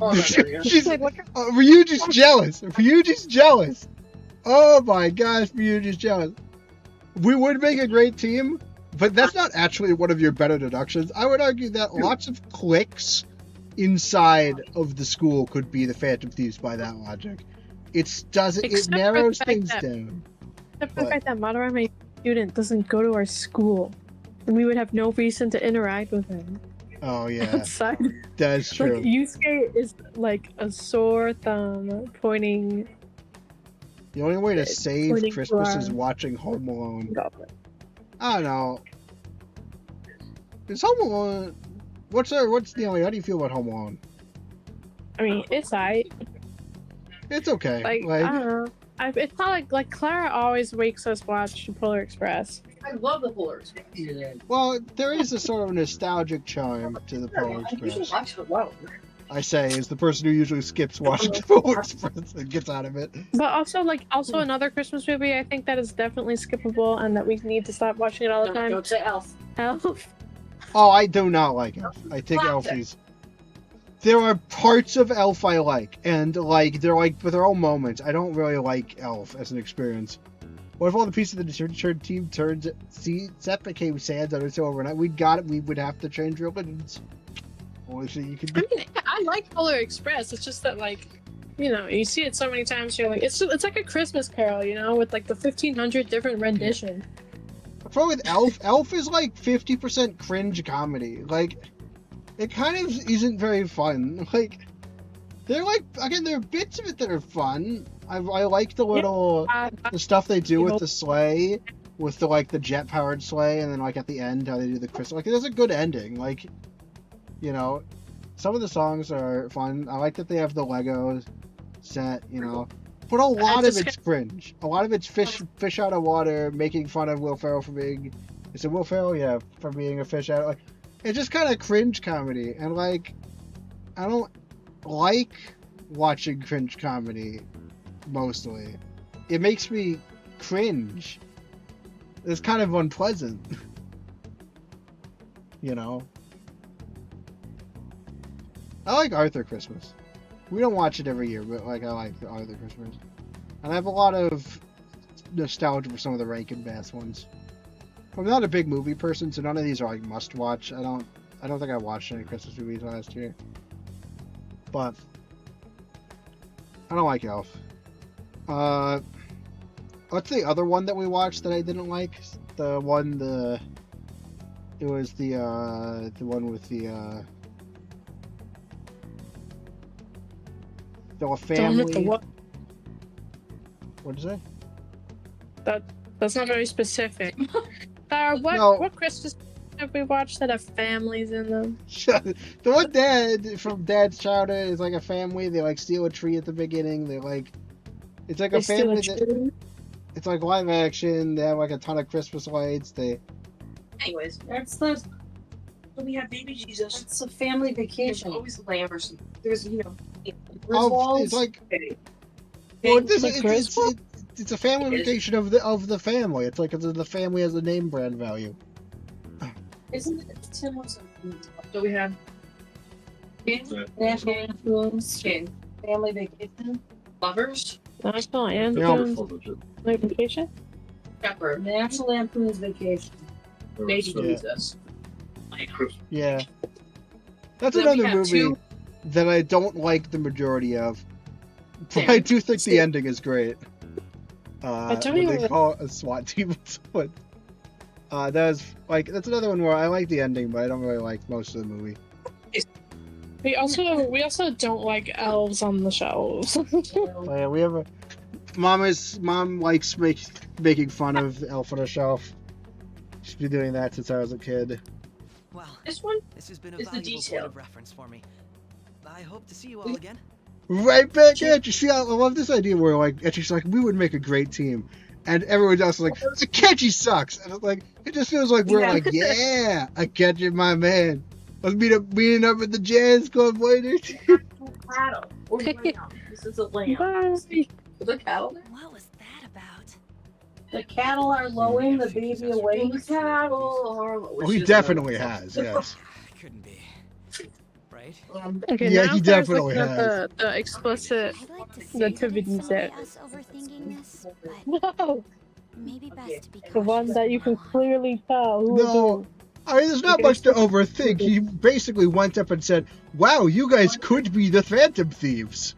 Oh, there we go. She's, Ryuji's jealous. Ryuji's jealous. Oh my gosh, Ryuji's jealous. We would make a great team, but that's not actually one of your better deductions. I would argue that lots of cliques inside of the school could be the Phantom Thieves by that logic. It Except for narrows the fact things that- down. Except for the fact that Madarame student doesn't go to our school, and we would have no reason to interact with him Oh yeah, outside. that's Like true. Yusuke is like a sore thumb pointing. The only way to save pointing to Christmas our- is watching Home Alone. I don't know. Is Home Alone? What's the only? How do you feel about Home Alone? I mean, it's alright. It's okay. Like, I don't know. It's not like Clara always makes us watch Polar Express. I love the Polar Express. Yeah. Well, there is a sort of nostalgic charm to the Polar I usually Express. watch it alone. I say, as the person who usually skips watching the Polar Express and gets out of it. But also another Christmas movie I think that is definitely skippable and that we need to stop watching it all the time. Don't say Elf. Elf. Oh, I do not like Elf. I think Elf is. There are parts of Elf I like, and they're like, but they're all moments. I don't really like Elf as an experience. What if all the pieces of the team set became sands on it so overnight? We would have to change religions. Only thing you could do. I mean, I like Polar Express. It's just that you see it so many times. You're like, it's like a Christmas Carol, with like the 1,500 different rendition. The problem with Elf is like 50% cringe comedy. Like, it kind of isn't very fun. Like, they're like, again, there are bits of it that are fun. I like the little the stuff they do with the sleigh, with the like the jet powered sleigh, and then like at the end how they do the Christmas. Like there's a good ending. Like, you know, some of the songs are fun. I like that they have the Lego set. You know, but a lot of it's cringe. A lot of it's fish out of water, making fun of Will Ferrell for being. Is it Will Ferrell? Yeah, for being a fish out. Like, it's just kind of cringe comedy, and like, I don't like watching cringe comedy. Mostly, it makes me cringe. It's kind of unpleasant. You know? I like Arthur Christmas. We don't watch it every year, but like I like Arthur Christmas. And I have a lot of nostalgia for some of the Rankin Bass ones. I'm not a big movie person, so none of these are like must watch. I don't think I watched any Christmas movies last year. But I don't like Elf. What's the other one that we watched that I didn't like? It was the one with the family. What? What'd you say? That's not very specific. What Christmas have we watched that have families in them? The one from Dad's Childhood is like a family. They like steal a tree at the beginning. It's like a family that. It's like live action. They have like a ton of Christmas lights. Anyways, we have baby Jesus. It's a family vacation. There's always lamb or something. There's It's like. Well, it's a family vacation of the family. It's like the family has a name brand value. Isn't it Tim? So we have National Lampoon's Family Vacation, Lovers, National Lampoon's Vacation, Shepherd, National Lampoon's Vacation, Baby Jesus. Yeah, that's another movie that I don't like the majority of, but I do think the ending is great. When they call it a SWAT team, but that's another one where I like the ending, but I don't really like most of the movie. We also don't like elves on the shelves. Oh, yeah, we have a mom likes making fun of Elf on a Shelf. She's been doing that since I was a kid. Well, this has been a valuable point of reference for me. I hope to see you all again. Right back at you. See, I love this idea where she's like, we would make a great team, and everyone else is like, Akechi sucks, and it's like, it just feels like we're like, yeah, Akechi, my man. Let's meeting up at the Jazz Club later. Cattle or lamb. This is a lamb. The cattle there? What was that about? The cattle are lowing the baby away. The cattle are lowing. Oh, he definitely has, yes. Couldn't be. Right? Okay, yeah, now he definitely has. The explicit nativities there. No! Maybe best to be The one that you can clearly tell. No. I mean, there's not much to overthink. He basically went up and said, wow, you guys could be the Phantom Thieves.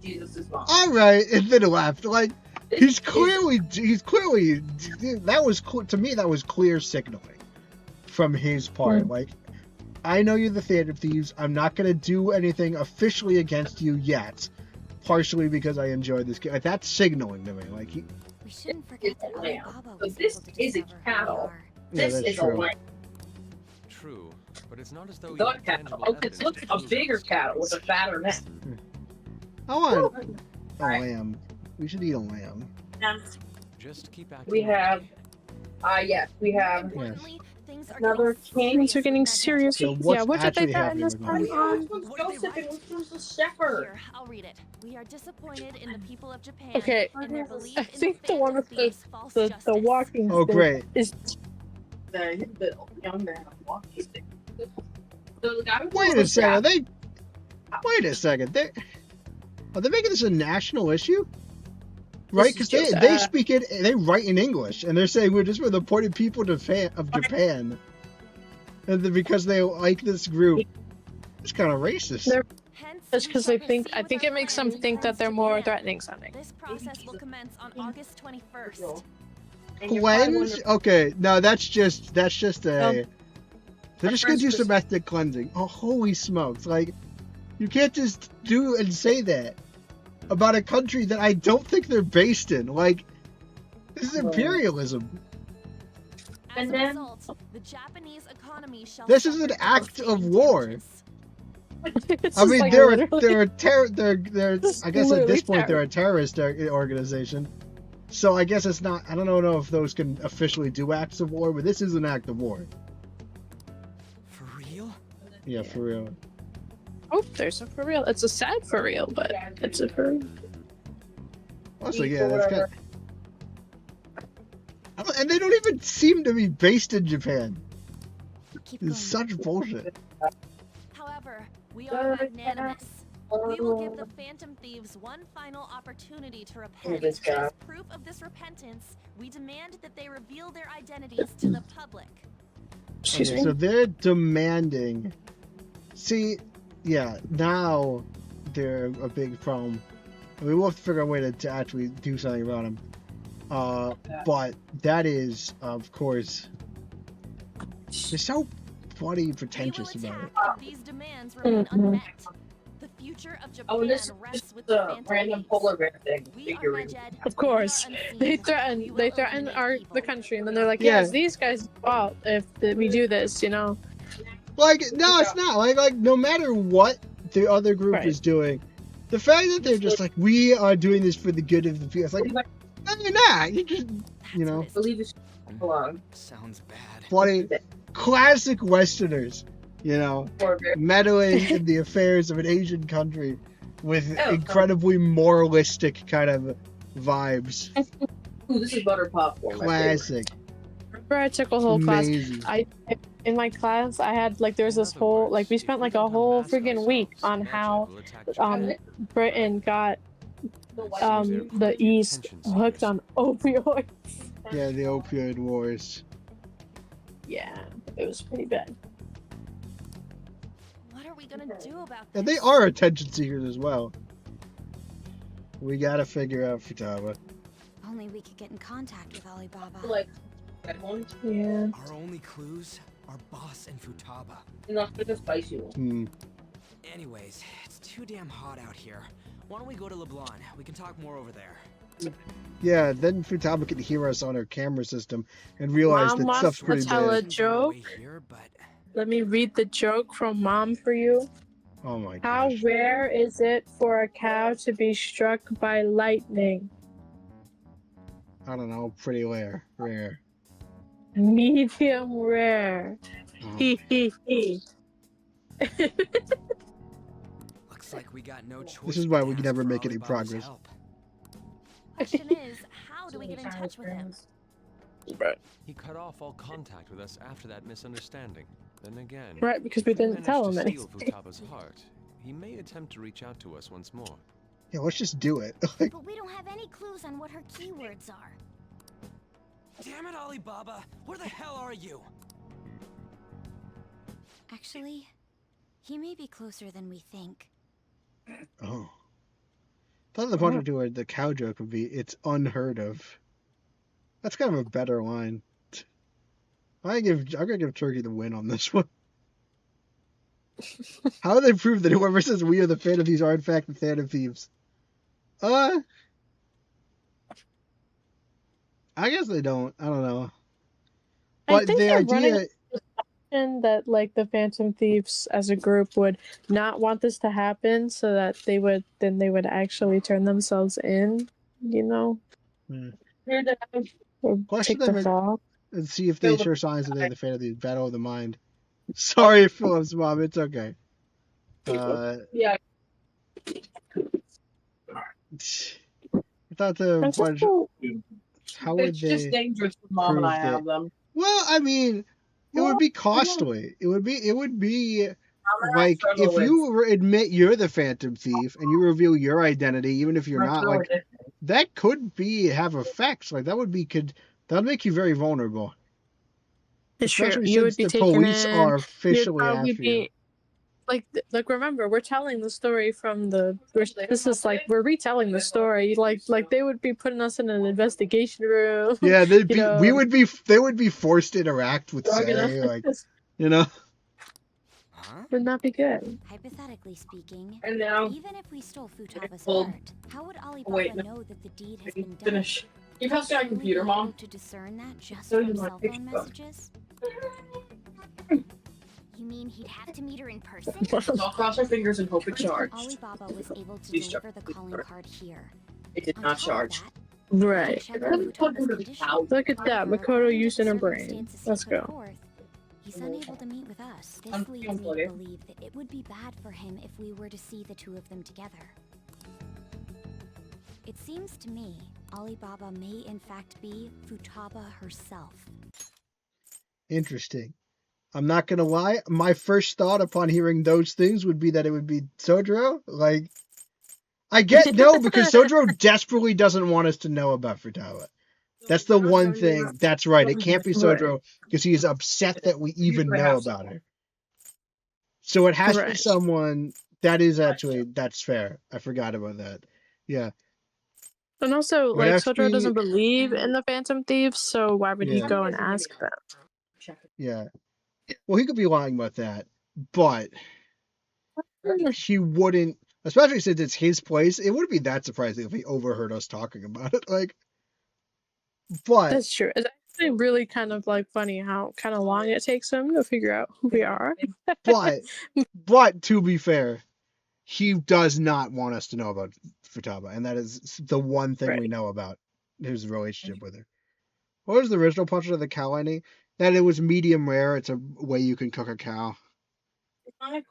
Jesus is mom. All right, and then left. Like, he's clearly, that was, to me, that was clear signaling from his part. Like, I know you're the Phantom Thieves. I'm not going to do anything officially against you yet. Partially because I enjoyed this game. Like, that's signaling to me. Like, we shouldn't forget that Alibaba was this able to is a discover cattle. Yeah, This that's is true. a lamb. True, but it's not as though Dog cattle. Oh, it's a bigger cattle with a fatter neck. I want a lamb. We should eat a lamb. Just keep acting. We have, yes, we have another king. Things are getting serious. So what's yeah, what did they actually got in this happening time? with This one's Joseph and this one's the shepherd. Here, I'll read it. We are disappointed in the people of Japan Okay, and their belief I in think the one with Thieves' false the justice. walking Oh, stick great. is The young man walking stick. So the guy Wait a second. Wait a second. Are they making this a national issue? Right? Because they speak it, they write in English, and they're saying we're just for the important people of Japan. And then because they like this group, it's kind of racist. It's because I think it makes them think that they're more threatening sounding. This process will commence on August 21st. Cleanse? Okay, no, that's just a. They're just gonna do some ethnic cleansing. Oh, holy smokes! Like, you can't just do and say that about a country that I don't think they're based in. Like, This is imperialism. As And a then- result, the Japanese economy shall This is suffer an act of devastating war. damages. It's I just, mean, like, they're literally- they're. Just I guess at literally this point they're a terrorist organization. So I guess it's not. I don't know if those can officially do acts of war, but this is an act of war. For real? Yeah, for real. Oh, there's a for real. It's a sad for real, but it's a for real. Also, yeah, that's kind. And they don't even seem to be based in Japan. Keep going. It's such bullshit. However, we are magnanimous. We will give the Phantom Thieves one final opportunity to repent. this guy. As proof of this repentance, we demand that they reveal their identities to the public. Excuse Okay, me. so they're demanding. See, yeah, now they're a big problem. I mean, we'll have to figure out a way to actually do something about them. But that is, of course, they're so bloody pretentious We will about it. attack if these demands remain unmet. The future of Japan Oh, this rests is with the the Phantom random Thieves. polar bear thing. We are Figurine. Medjed, Of course. we are unseen. They We threaten will the eliminate country, and then evil. they're like, Yeah. yeah, it's these guys' fault if we do this, you know. Like, no, it's not. Like no matter what the other group Right. is doing, the fact that they're just like, we are doing this for the good of the people. It's like, no, you're not. You just, you know, That's I believe it's belong. Sounds bad. bloody classic Westerners, you know, Polar bear. meddling in the affairs of an Asian country with Oh, incredibly moralistic kind of vibes. Ooh, this is butter popcorn. my favorite. Classic. Remember, I took a whole class. Amazing. In my class, I had like there was this whole like we spent like a whole freaking week on how Britain got the East hooked on opioids. Yeah, the opioid wars. Yeah, it was pretty bad. What are we gonna do about And this? they are attention seekers as well. We gotta figure out Futaba. Only we could get in contact with Alibaba. Like, that one. Yeah. Our only clues are Boss and Futaba. Enough for the spicy one. Anyways, it's too damn hot out here. Why don't we go to Leblon? We can talk more over there. Yeah, then Futaba can hear us on her camera system and realize Mom that wants stuff's to pretty tell bad. a joke. Here, but Let me read the joke from Mom for you. Oh my How gosh. rare is it for a cow to be struck by lightning? I don't know, pretty rare. Medium rare. Oh. He he he. looks like we got no choice. This is why but we to can ask never for make any Alibaba's progress. help. Question is, how do we get in touch with him? He cut off all contact with us after that misunderstanding. Then again, Right, because we if he didn't tell him managed to anything. steal Futaba's heart, he may attempt to reach out to us once more. Yeah, let's just do it. Like, But we don't have any clues on what her keywords are. Damn it, Alibaba! Where the hell are you? Actually, he may be closer than we think. oh. Thought the punch to the cow joke would be, it's unheard of. That's kind of a better line. I'm gonna give Turkey the win on this one. How do they prove that whoever says we are the Phantom Thieves are in fact the Phantom Thieves? I guess they don't. I don't know. I But think the they're running idea, that like the Phantom Thieves as a group would not want this to happen, so that they would actually turn themselves in, you know, or Question take the them fall. and see if they show signs that they're the Phantom Thieves. Battle of the Mind. Sorry, Philip's mom. It's okay. Yeah. I thought the bunch. How would It's just they? dangerous for Mom and I prove have them. Well, I mean, it would be costly. It would be like struggle if you admit you're the Phantom Thief and you reveal your identity, even if you're not, like that could have effects. Like that would make you very vulnerable. It's true. Especially You would since be the taken police in. are You'd officially probably after you. be like remember we're telling the story from the. This is like we're retelling the story. Like they would be putting us in an investigation room. Yeah, they'd be. you know, They would be forced to interact with Say, like you know. Huh? would not be good. Hypothetically speaking, And now, even if we stole Futaba's Hold. heart, how would Alibaba Wait, know that the deed has I been done? finish. You passed my computer, Mom. To discern that just So from you cell want phone picture. messages? You mean he'd have to meet her in person? I'll cross our fingers and hope it charged. Alibaba was able to Please deliver charge. the calling card here. It did On not top of charge. that, Right. check on Futaba's condition. Look at that. However, Makoto according to using the her brain. circumstances Let's he put go. forth, he's unable to meet with us. This I'm leads me to unplugging. believe that it would be bad for him if we were to see the two of them together. It seems to me Alibaba may in fact be Futaba herself. Interesting. I'm not gonna lie. My first thought upon hearing those things would be that it would be Sojiro. Like, I get no, because Sojiro desperately doesn't want us to know about Futaba. That's the one thing. That's right. It can't be Sojiro because he is upset that we even know about her. So it has to be someone that is actually, that's fair. I forgot about that. Yeah. And also, It would like, have to Sojiro be- doesn't believe in the Phantom Thieves, so why would he Yeah. go and ask them? Yeah. Well, he could be lying about that, but he wouldn't, especially since it's his place. It wouldn't be that surprising if he overheard us talking about it. Like, but That's true. It's actually really kind of like funny how kind of long it takes him to figure out who we are. but to be fair, he does not want us to know about Futaba, and that is the one thing we know about his relationship with her. What was the original punchline of the cow ending? That it was medium rare. It's a way you can cook a cow.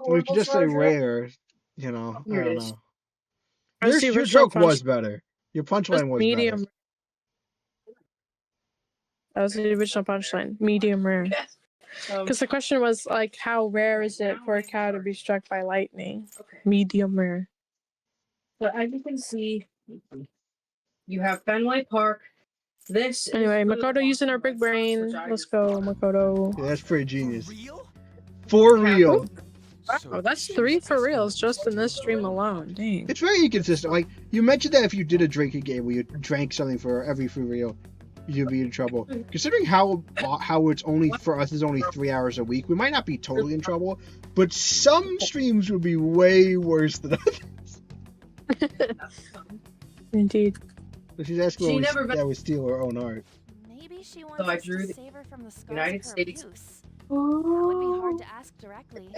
We could just say rare, you know. I don't know. Your joke was better. Your punchline was medium. better. That was the original punchline. Medium rare. Because the question was like, how rare is it for a cow to be struck by lightning? Medium rare. But as you can see, you have Fenway Park. This anyway, Makoto using her big brain. Let's go, Makoto. Yeah, that's pretty genius. For real. Wow, that's 3 for reals just in this stream alone. Dang. It's very inconsistent. Like, you mentioned that if you did a drinking game where you drank something for every for real, you'd be in trouble. Considering how it's only for us is only 3 hours a week, we might not be totally in trouble, but some streams would be way worse than others. Indeed. So she's asking that we steal her own art. Maybe she So I wants drew us to the save her from the scars United of her States. abuse. That would be hard to ask directly.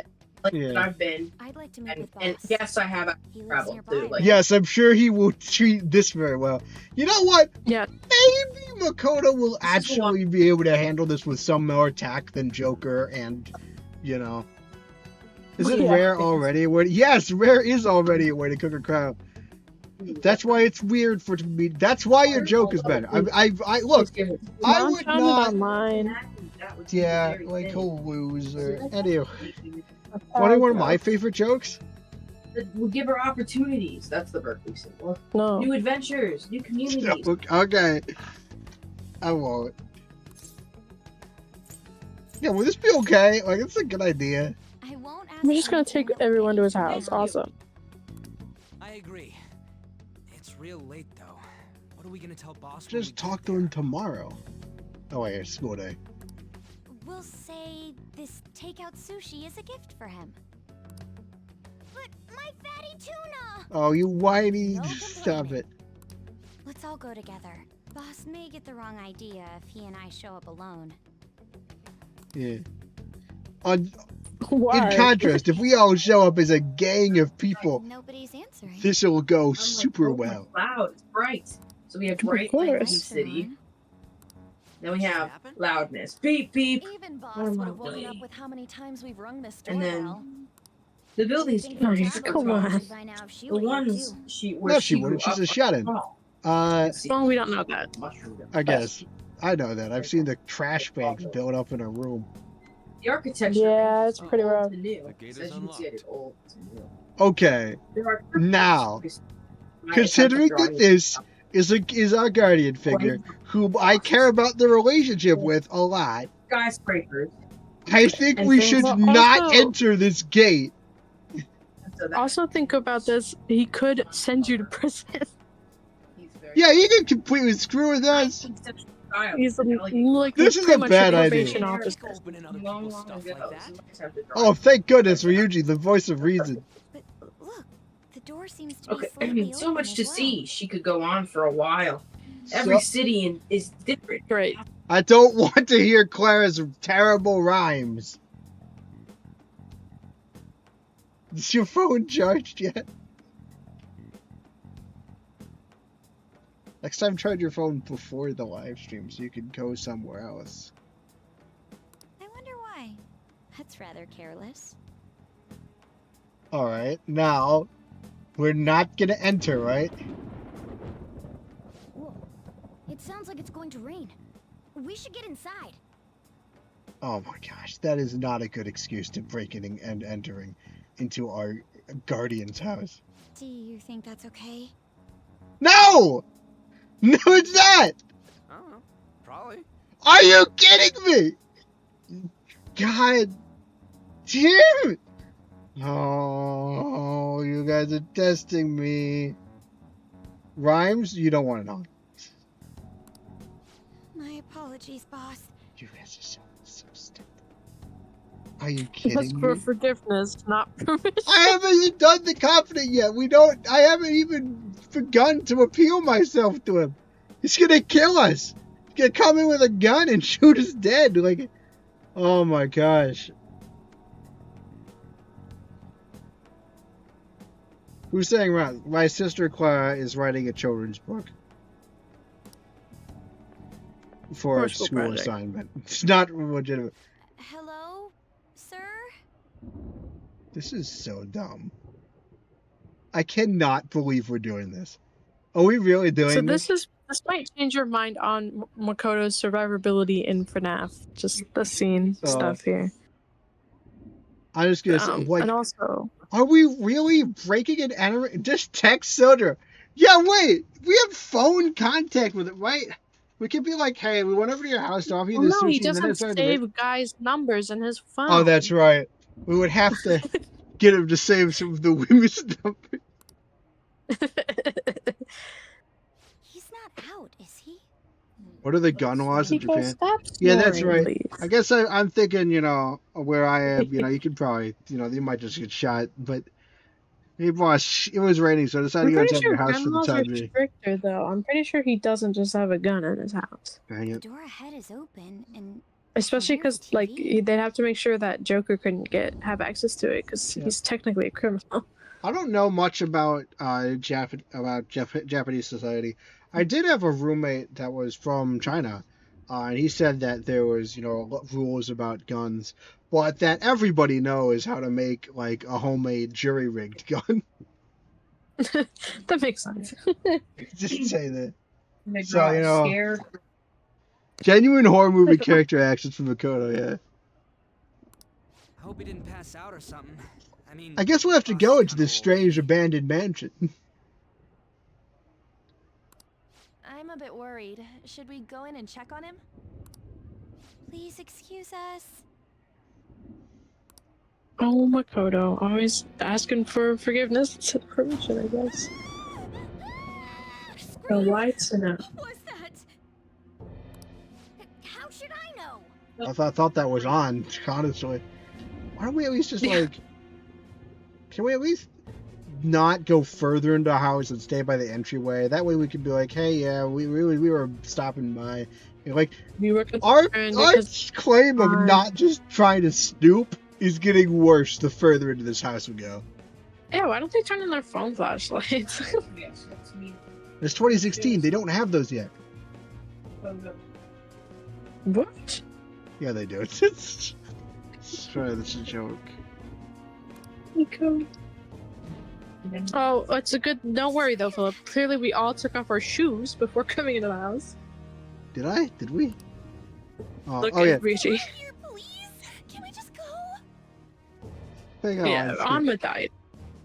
I've been. I'd like to meet with And Boss. yes, I have traveled too. Like, Yes, I'm sure he will treat this very well. You know what? Yeah. Maybe Makoto will actually be able to handle this with some more tact than Joker and, you know. Is it rare already? Yes, rare is already a way to cook a cow. That's why it's weird for it to be. That's why your joke is better. I look. I would not. Mine. Yeah, like a loser. Anyway, one of my favorite jokes. We'll give her opportunities. That's the Berkeley symbol. No. New adventures, new communities. Okay. I won't. Yeah, will this be okay? Like, it's a good idea. I won't ask. We're just gonna take everyone to his house. Awesome. I agree. It's real late though. What are we gonna tell Boss? Just talk to him tomorrow. Oh wait, it's school day. We'll say this takeout sushi is a gift for him. But my fatty tuna! Oh, you whiny! No Stop it. Let's all go together. Boss may get the wrong idea if he and I show up alone. Yeah. Why? In contrast, if we all show up as a gang of people, Nobody's answering. this will go super well. Loud, it's bright. So we have bright light in the city. Then we have loudness. Beep beep. Even Boss would have woken up with how many times we've rung this And then doorbell. the buildings. Come on. The ones she No, she wouldn't. She's a shut-in. Well, we don't know that. I guess. I know that. I've seen the trash bags built up in her room. The architecture. Yeah, it's pretty rough. The gate is unlocked. Okay. Now, considering that this is our guardian figure, whom I care about the relationship with a lot, Skyscrapers. I think we should not enter this gate. Also, think about this. He could send you to prison. Yeah, he could completely screw with us. He's like This is pretty a much bad a idea. probation officer. Oh, thank goodness for Yuji, the voice of reason. Look, the door seems to be Okay, slightly so open much as to well. see. She could go on for a while. Every city is different. Great. I don't want to hear Clara's terrible rhymes. Is your phone charged yet? Next time, charge your phone before the live stream so you can go somewhere else. I wonder why. That's rather careless. Alright, now, we're not gonna enter, right? Whoa. It sounds like it's going to rain. We should get inside. Oh my gosh, that is not a good excuse to break in and entering into our guardian's house. Do you think that's okay? No! No, it's not! I don't know. Probably. Are you kidding me? God damn it! Oh, you guys are testing me. Rhymes? You don't want to know. My apologies, boss. You guys are so stupid. Are you kidding That's me? for forgiveness, not permission. I haven't even done the confident yet. I haven't even begun to appeal myself to him. He's gonna kill us. He's gonna come in with a gun and shoot us dead. Like, oh my gosh. Who's saying right? My sister Clara is writing a children's book for a school project. assignment. It's not legitimate. Hello, sir? This is so dumb. I cannot believe we're doing this. Are we really doing this? So this might change your mind on Makoto's survivability in FNAF. Just the scene stuff here. I'm just gonna say, like, and also, are we really breaking and entering? Just text Soder. Yeah, wait. We have phone contact with it, right? We could be like, hey, we went over to your house to offer you this no, he sushi, and then doesn't it's already save guys' numbers in his phone. Oh, that's right. We would have to get him to save some of the women's numbers. He's not out, is he? What are the gun laws in People, Japan? stop Yeah, that's snoring, right. please. I guess I'm thinking, where I am, you could probably, you might just get shot, but hey, boss, it was raining, so I decided to I'm go pretty inside sure your house gun for the laws are time being. stricter, though. I'm pretty sure he doesn't just have a gun in his house. Dang The it. door ahead is open, and Especially there's because, a like, TV. they'd have to make sure that Joker couldn't have access to it, because Yeah. he's technically a criminal. I don't know much about Japanese society. I did have a roommate that was from China, and he said that there was, rules about guns, but that everybody knows how to make, like, a homemade jury-rigged gun. That makes sense. Just say that. They So, draw scared. Genuine horror movie character actions from Makoto, yeah. I hope he didn't pass out or something. I mean, I guess we'll have to boss go is into kinda this old. strange abandoned mansion. I'm a bit worried. Should we go in and check on him? Please excuse us. Oh, Makoto, always asking for forgiveness instead of permission, I guess. The lights are out. What's that? How should I know? I thought that was on, honestly. Why don't we at least just, like... Can we at least not go further into the house and stay by the entryway? That way we could be like, hey, yeah, we were stopping by. Like, We were our concerned because claim of not just trying to snoop is getting worse the further into this house we go. yeah, why don't they turn on their phone flashlights? Yes, that's me. It's 2016. They don't have those yet. What? Yeah, they do. It's sorry, that's a joke. Nico. Oh, it's a good. Don't worry though, Philip. Clearly, we all took off our shoes before coming into the house. Did I? Did we? Look oh yeah. at Richie. Here, please. Can we just go? Hang on. Yeah, Anma died.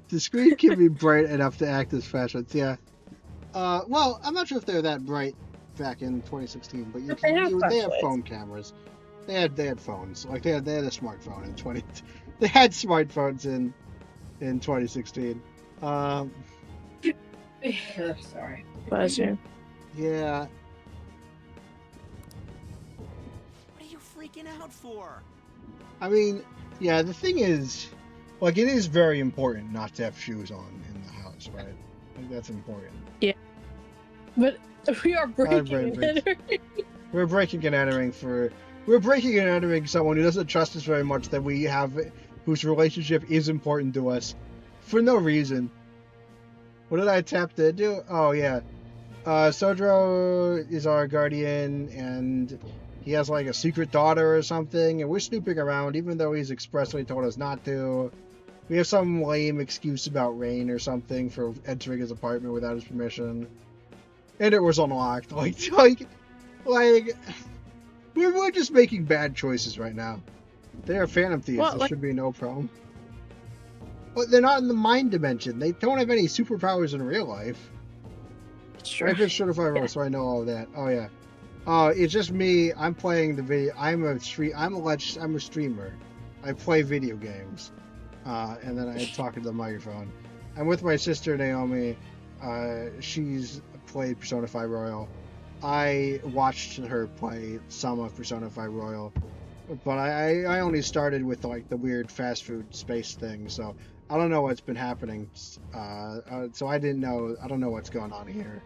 The screen can be bright enough to act as flashlights, yeah. Well, I'm not sure if they were that bright back in 2016, but But they have they have flashlights. phone cameras. They had phones. Like they had a smartphone in 20. They had smartphones in 2016. Sorry. Bless you. Yeah. What are you freaking out for? I mean, yeah. The thing is, like, it is very important not to have shoes on in the house, right? Like that's important. Yeah. But we are breaking brain and breaks. entering. We're breaking and entering we're breaking and entering someone who doesn't trust us very much, that we have, whose relationship is important to us, for no reason. What did I tap to do? Oh yeah, Sodro is our guardian, and he has like a secret daughter or something, and we're snooping around, even though he's expressly told us not to. We have some lame excuse about Rain or something for entering his apartment without his permission, and it was unlocked. Like. We're just making bad choices right now. They are Phantom Thieves. Well, There like- should be no problem. But they're not in the mind dimension. They don't have any superpowers in real life. Sure. I've been certified role, so I know all that. Oh yeah. It's just me. I'm playing the video. I'm a streamer. I play video games, and then I talk into the microphone. I'm with my sister Naomi. She's played Persona 5 Royal. I watched her play some of Persona 5 Royal, but I only started with like the weird fast food space thing, so I don't know what's been happening. So I don't know what's going on here.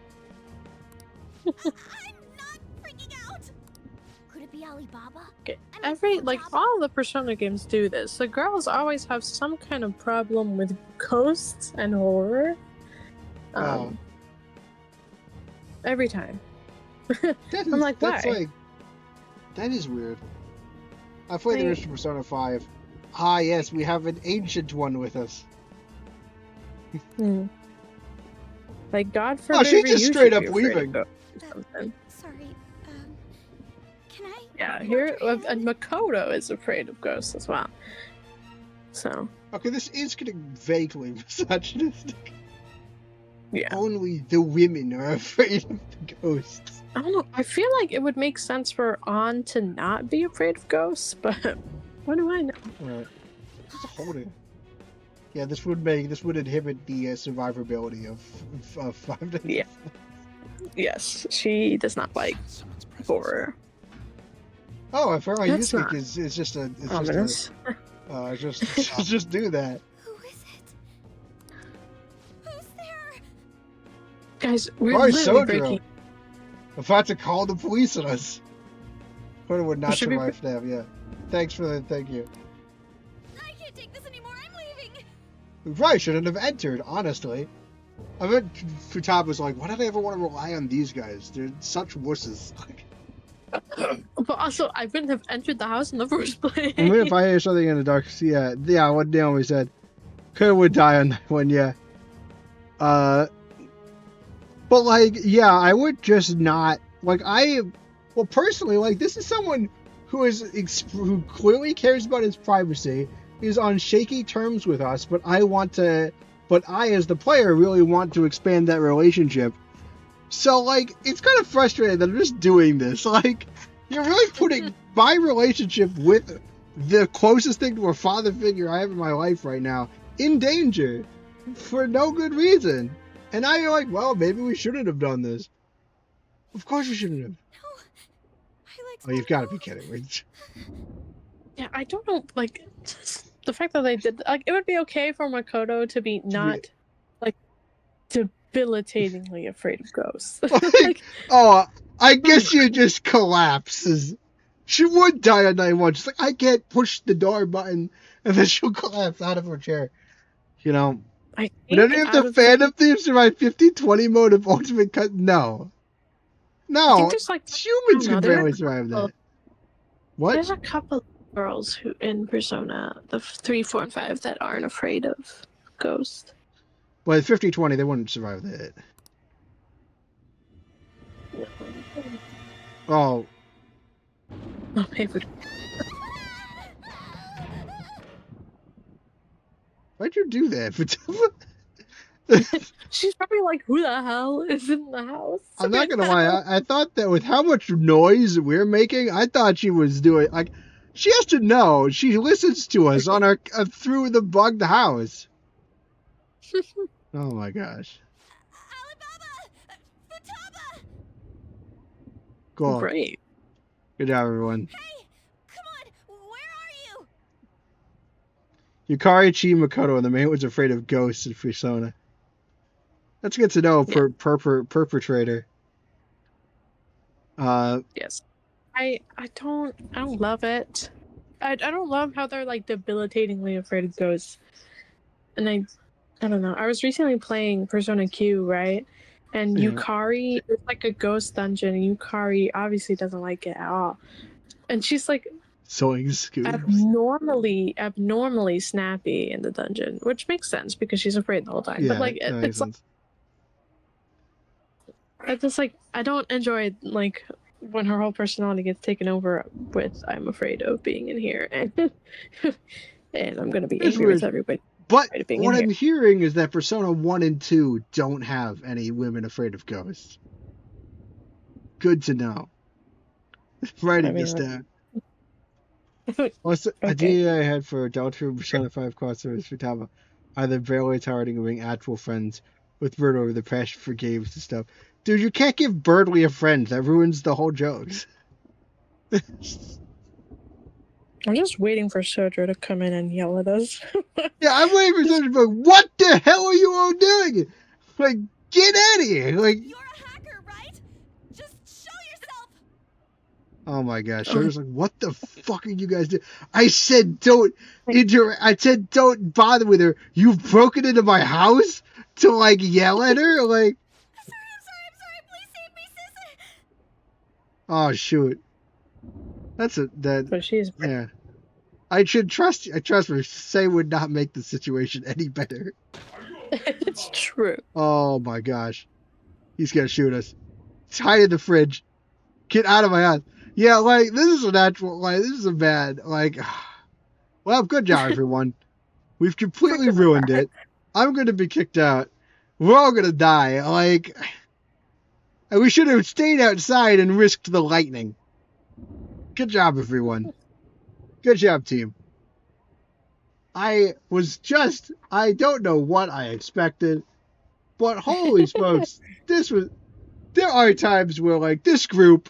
I'm not freaking out. Could it be Alibaba? Okay. All the Persona games do this. The girls always have some kind of problem with ghosts and horror. Every time. I'm like, why? That is weird. I played the original Persona 5. Ah, yes, we have an ancient one with us. Like, God forbid. Oh, she's just straight up leaving. Sorry. Can I? Yeah, here and Makoto is afraid of ghosts as well. So. Okay, this is getting vaguely misogynistic. Yeah. Only the women are afraid of the ghosts. I don't know. I feel like it would make sense for An to not be afraid of ghosts, but what do I know? Alright. Just hold it. Yeah, this would inhibit the survivability of 5 days. Yeah. Yes, she does not like horror. Oh, apparently That's Yusuke not is just a ominous. just do that. Who is it? Who's there? Guys, we're Why literally Sodro? breaking. I'm about to call the police on us. Porter would not Should we survive them, yeah. Thank you. I can't take this anymore. I'm leaving. We probably shouldn't have entered, honestly. I bet Futaba was like, why did I ever want to rely on these guys? They're such wusses. But also, I wouldn't have entered the house in the first place. Even if I hear something in the dark, yeah, what Naomi said. Could would die on that one, yeah. But like, yeah, I would just not personally, like, this is someone who clearly cares about his privacy, is on shaky terms with us, but I, as the player, really want to expand that relationship. So, like, it's kind of frustrating that I'm just doing this. Like, you're really putting my relationship with the closest thing to a father figure I have in my life right now in danger for no good reason. And now you're like, well, maybe we shouldn't have done this. Of course you shouldn't have. No. Oh, you've got to be kidding me. Yeah, I don't know, like, the fact that they did, like, it would be okay for Makoto to be not, like, debilitatingly afraid of ghosts. I guess you just collapses. She would die on night one. She's like, I can't push the door button, and then she'll collapse out of her chair. You know? Would any of the Phantom Thieves survive 50-20 mode of Ultimate Cut? No. I think there's, like, humans can barely survive that. What? There's a couple of girls who in Persona, the 3, 4, and 5, that aren't afraid of ghosts. Well, at 50-20, they wouldn't survive that. Oh. Oh, maybe. Why'd you do that? She's probably like, who the hell is in the house? I'm not gonna lie, I thought that with how much noise we're making, I thought she was doing, like, she has to know, she listens to us on our, through the bugged house. Oh my gosh. Cool. Great. Good job, everyone. Hey, come on. Where are you? Yukari Chi Makoto, and the man was afraid of ghosts in Persona. That's good to know, perpetrator. Yes. I don't love it. I don't love how they're like debilitatingly afraid of ghosts. And I don't know. I was recently playing Persona Q, right? And Yeah. Yukari is like a ghost dungeon, and Yukari obviously doesn't like it at all. And she's like Sewing scooters. abnormally snappy in the dungeon, which makes sense because she's afraid the whole time. Yeah, but like that makes sense. It's just like I don't enjoy like when her whole personality gets taken over with "I'm afraid of being in here," and and I'm gonna be It's angry weird. with everybody. But afraid of being what in I'm here. hearing is that Persona 1 and 2 don't have any women afraid of ghosts. Good to know. Writing this down. What's the idea I had for adultery Persona 5 crossovers for Tama? Either barely tolerating or being actual friends with Bird over the passion for games and stuff. Dude, you can't give Birdly a friend. That ruins the whole jokes. I'm just waiting for Sojo to come in and yell at us. Yeah, I'm waiting for Sojo to be like, what the hell are you all doing? Like, get out of here. Like, You're a hacker, right? Just show yourself. oh my gosh. Sojo's like, what the fuck are you guys doing? I said don't I said don't bother with her. You've broken into my house to like yell at her? Like, I'm sorry. Please save me, sis. oh shoot. But she's yeah. I should trust you. Trust me. Say would not make the situation any better. It's true. Oh my gosh. He's gonna shoot us. It's hide in the fridge. Get out of my house. Yeah, like this is a natural. Like this is a bad. Like, well, good job, everyone. We've completely ruined it. I'm gonna be kicked out. We're all gonna die. Like, and we should have stayed outside and risked the lightning. Good job, everyone. Good job, team. I don't know what I expected, but holy smokes, there are times where, like, this group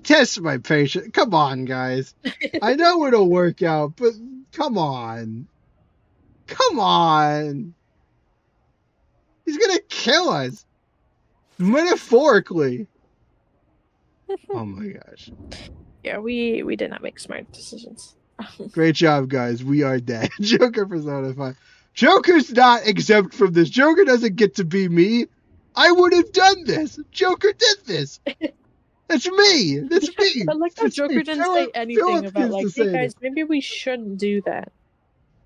tests my patience. Come on, guys. I know it'll work out, but come on. Come on. He's gonna kill us. Metaphorically. Oh my gosh. Yeah, we did not make smart decisions. Great job, guys. We are dead. Joker Persona 5. Joker's not exempt from this. Joker doesn't get to be me. I would have done this. Joker did this. That's me. That's me. I like how Joker didn't say anything about like, hey guys, maybe we shouldn't do that.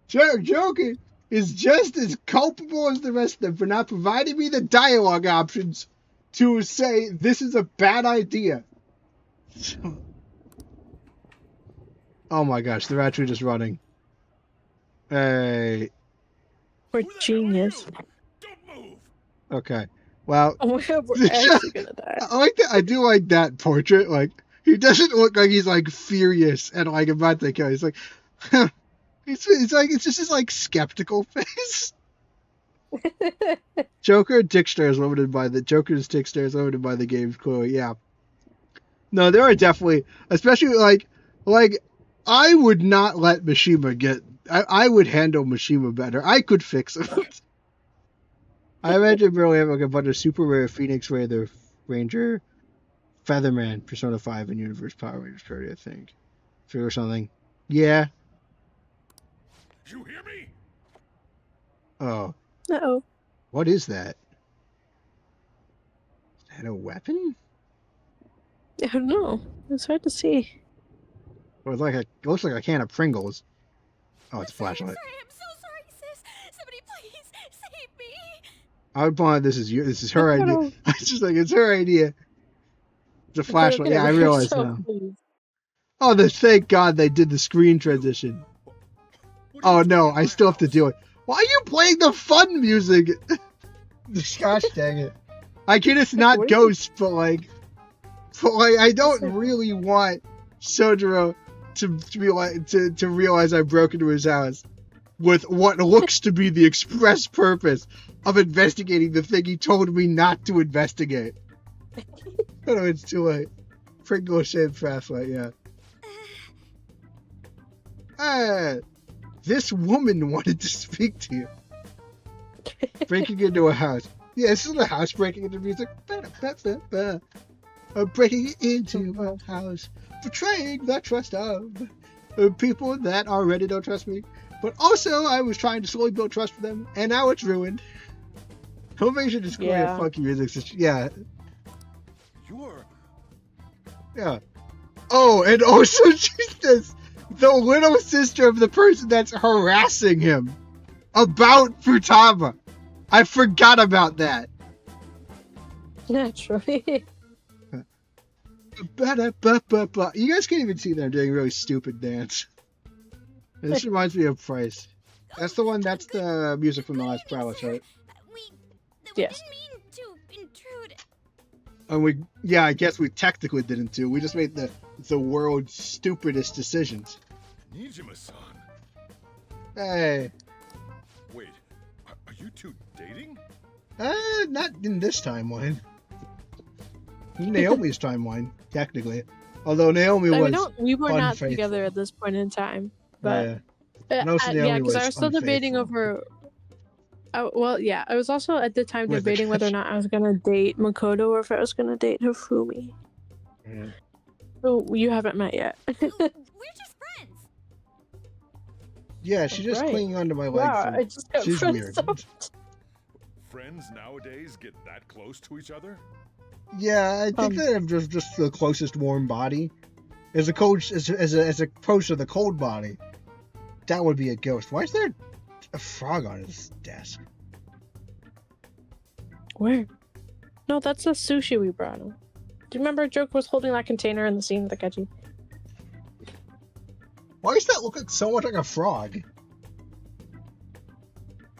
Joker is just as culpable as the rest of them for not providing me the dialogue options to say this is a bad idea. Oh my gosh, they're actually just running. Hey. We're genius. Okay. Well, oh my God, we're actually gonna die. I like that. I do like that portrait. Like, he doesn't look like he's like furious and like about to kill. He's like, it's like it's just his like skeptical face. Joker's dick stare is limited by the game's clearly. Yeah. No, there are definitely, especially like I would not let Mishima get. I would handle Mishima better. I could fix him. I imagine really having like a bunch of super rare Phoenix Ranger, Featherman, Persona 5, and Universe Power Rangers party, I think. Or something. Yeah. You hear me? Oh. Uh-oh. What is that? Is that a weapon? I don't know. It's hard to see. Or it looks like a can of Pringles. Oh, it's a flashlight. I'm so sorry, sis. Somebody please save me. I would point out this is her idea. I was just like, it's her idea. It's a flashlight. Okay, yeah, I realize now. Oh, thank God they did the screen transition. Oh no, I still have to do it. Why are you playing the fun music? Gosh dang it. I get it's not Ghost, but like I don't really want Sojiro to realize I broke into his house with what looks to be the express purpose of investigating the thing he told me not to investigate. Oh no, it's too late. Pringle shaped flashlight, yeah. This woman wanted to speak to you. Breaking into a house. Yeah, this is a house breaking into music. breaking into my house, betraying the trust of people that already don't trust me. But also, I was trying to slowly build trust with them, and now it's ruined. Maybe should just play a funky music. Yeah. You're... Yeah. Oh, and also she's the little sister of the person that's harassing him about Futaba. I forgot about that. Naturally. You guys can't even see that I'm doing a really stupid dance. This reminds me of Price. That's the one, that's the music from the last Prowess, right? Yes. Didn't mean to intrude. And I guess we technically didn't do. We just made the world's stupidest decisions. Nijima-san. Hey. Wait, are you two dating? Not in this timeline. In Naomi's timeline, technically. Although Naomi we were not unfaithful. together at this point in time. But yeah, because I was still debating over. Well, yeah, I was also at the time debating whether or not I was gonna date Makoto or if I was gonna date Hifumi. Yeah. Who you haven't met yet. We're just friends. Yeah, she's just clinging onto my leg. Wow, I just got She's weird. Friends nowadays get that close to each other? Yeah, I think that I'm just the closest warm body. As opposed to the cold body, that would be a ghost. Why is there a frog on his desk? Where? No, that's the sushi we brought him. Do you remember Joke was holding that container in the scene with the Keiji? Why does that look like so much like a frog?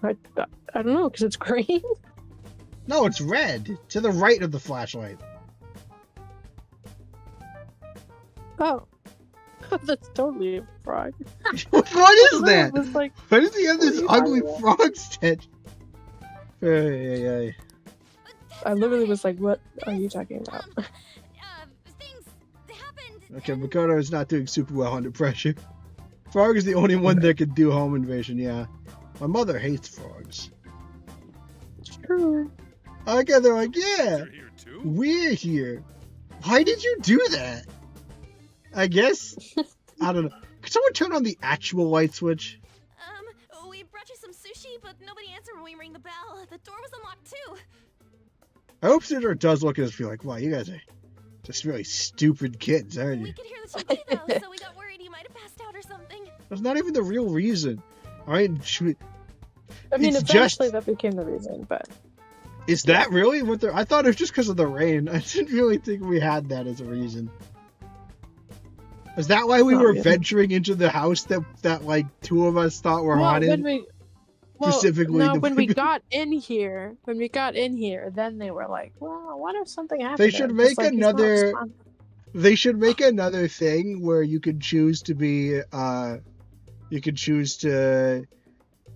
I don't know, because it's green? No, it's red. To the right of the flashlight. Oh. That's totally a frog. What is that? Like, why does he have this ugly frog stitch? I literally was like, what are you talking about? Things happened. Okay, Makoto is not doing super well under pressure. Frog is the only one that can do home invasion, yeah. My mother hates frogs. It's true. Okay, they're like, yeah, You're here too? we're here. Why did you do that? I guess, I don't know. Could someone turn on the actual light switch? We brought you some sushi, but nobody answered when we rang the bell. The door was unlocked too. I hope Sidor does look at us and be like, wow, you guys are just really stupid kids, aren't you? We could hear the TV though, so we got worried you might have passed out or something. That's not even the real reason. Alright, I mean, it's eventually that became the reason, but... Is that really what I thought it was just because of the rain. I didn't really think we had that as a reason. Is that why we were venturing into the house that like two of us thought were haunted? Specifically, no, when we got in here, then they were like, "Well, what if something happened?" They should make another. They should make another thing where you could choose to be. You could choose to.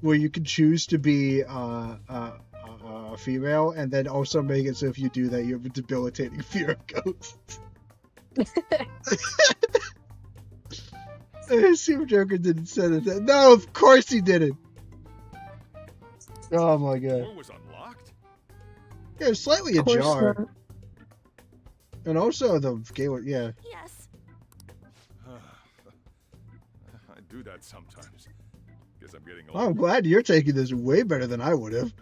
Where you could choose to be a female, and then also make it so if you do that, you have a debilitating fear of ghosts. I assume Joker didn't say that. No, of course he didn't. Oh my god. The door was unlocked? Yeah, it's slightly ajar. Not. And also the game, yeah. Yes. I do that sometimes. Guess I'm getting old. Well, I'm glad you're taking this way better than I would have.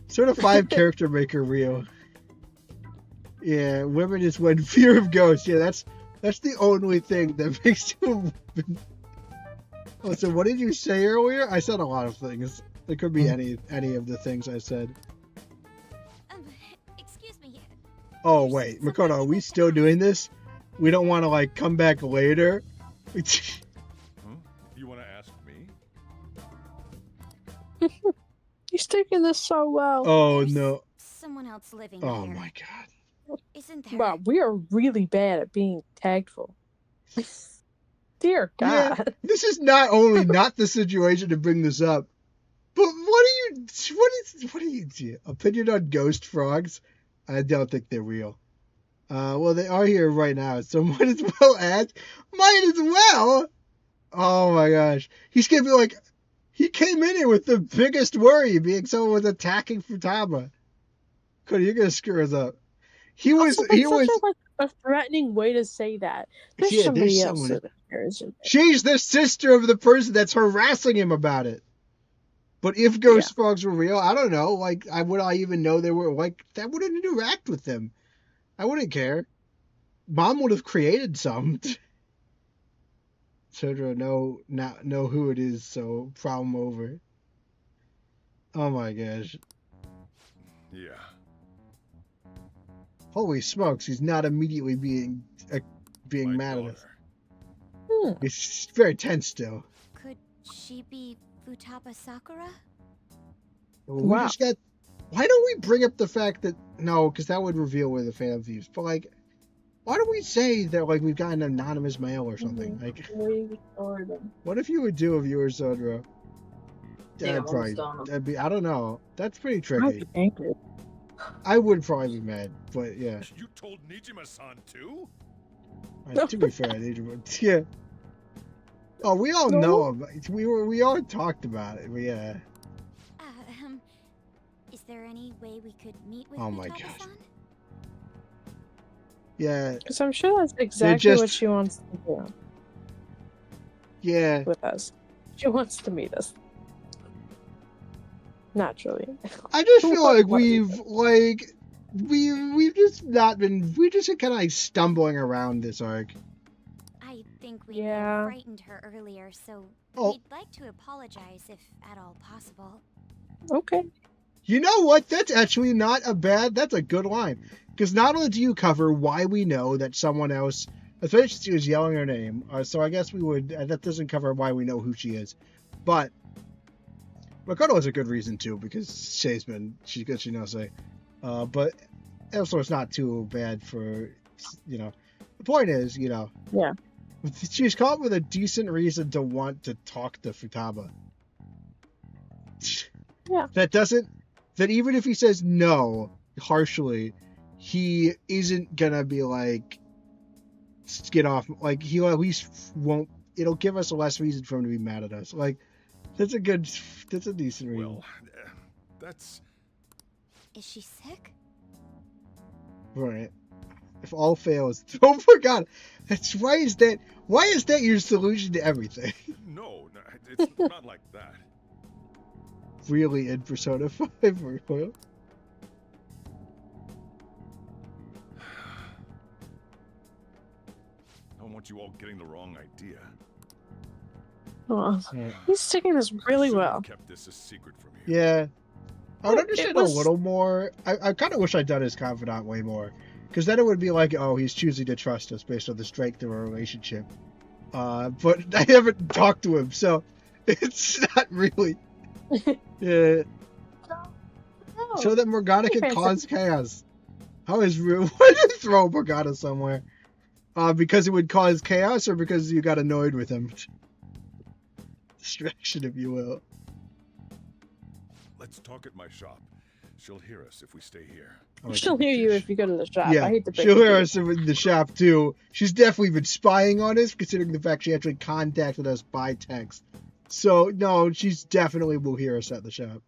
Certified character maker Rio. Yeah, women is when fear of ghosts. Yeah, that's the only thing that makes you a woman. Oh, so what did you say earlier? I said a lot of things. It could be any of the things I said. Excuse me. Oh wait, Makoto, are we still doing this? We don't want to like come back later. Huh? You want to ask me? He's taking this so well. Oh There's no. Someone else living Oh here. my god. Isn't there? Wow, we are really bad at being tactful. Dear God. Yeah, this is not only not the situation to bring this up, but what do you do? Opinion on ghost frogs? I don't think they're real. Well, they are here right now, so might as well. Oh my gosh. He's gonna be like, he came in here with the biggest worry, being someone was attacking Futaba. Cody, you're gonna screw us up. he was Also, he that's was. such a threatening way to say that. There's Yeah, somebody there's else someone. that cares. She's the sister of the person that's harassing him about it. But if ghost frogs were real, I don't know. Like, would I even know they were like that? Wouldn't interact with them. I wouldn't care. Mom would have created some. Sodra know who it is, so problem over. Oh my gosh. Yeah. Holy smokes, he's not immediately being mad at us. It's very tense still. Could she be Futaba Sakura? We just got. Why don't we bring up the fact that no, because that would reveal where the Phantom Thieves. But like, why don't we say that like we've got an anonymous mail or something? Like, what if you would do a viewer Sodra? That'd be. I don't know. That's pretty tricky. I'd be angry. I would probably be mad, but yeah. You told Nijima-san too? To be fair, Nijima, yeah. Oh, we all know about it. We all talked about it. But yeah. Is there any way we could meet with Oh my Futaba-san? gosh. Yeah. Because I'm sure that's exactly what she wants to do. Yeah. With us. She wants to meet us. Naturally. I just feel like we've just not been. We just kind of like stumbling around this arc. I think we may have frightened her earlier, so we'd like to apologize if at all possible. Okay. You know what? That's actually not a bad. That's a good line. Because not only do you cover why we know that someone else, especially since she was yelling her name, so I guess we would. That doesn't cover why we know who she is, but Makoto has a good reason too, because she's good. She knows say, but also it's not too bad for The point is, yeah, she's come up with a decent reason to want to talk to Futaba. Yeah. That even if he says no harshly, he isn't gonna be like get off. Like he'll at least won't. It'll give us a less reason for him to be mad at us. Like that's a decent reason. Well, that's. Is she sick? Right. If all fails, oh my god, why is that your solution to everything? No, it's not like that. Really in Persona 5 or what? I don't want you all getting the wrong idea. Oh, he's taking this really well. Kept this a secret from you. Yeah. I would understand a little more. I kind of wish I'd done his confidant way more. Because then it would be like, oh, he's choosing to trust us based on the strength of our relationship. But I haven't talked to him, so it's not really. Yeah. No. So that Morgana can cause chaos. How is real? Why did you throw Morgana somewhere? Because it would cause chaos, or because you got annoyed with him? Distraction, if you will. Let's talk at my shop. She'll hear us if we stay here. She'll hear you if you go to the shop. Yeah, I hate to break she'll it hear to us in the shop too. She's definitely been spying on us, considering the fact she actually contacted us by text. So no, she's definitely will hear us at the shop.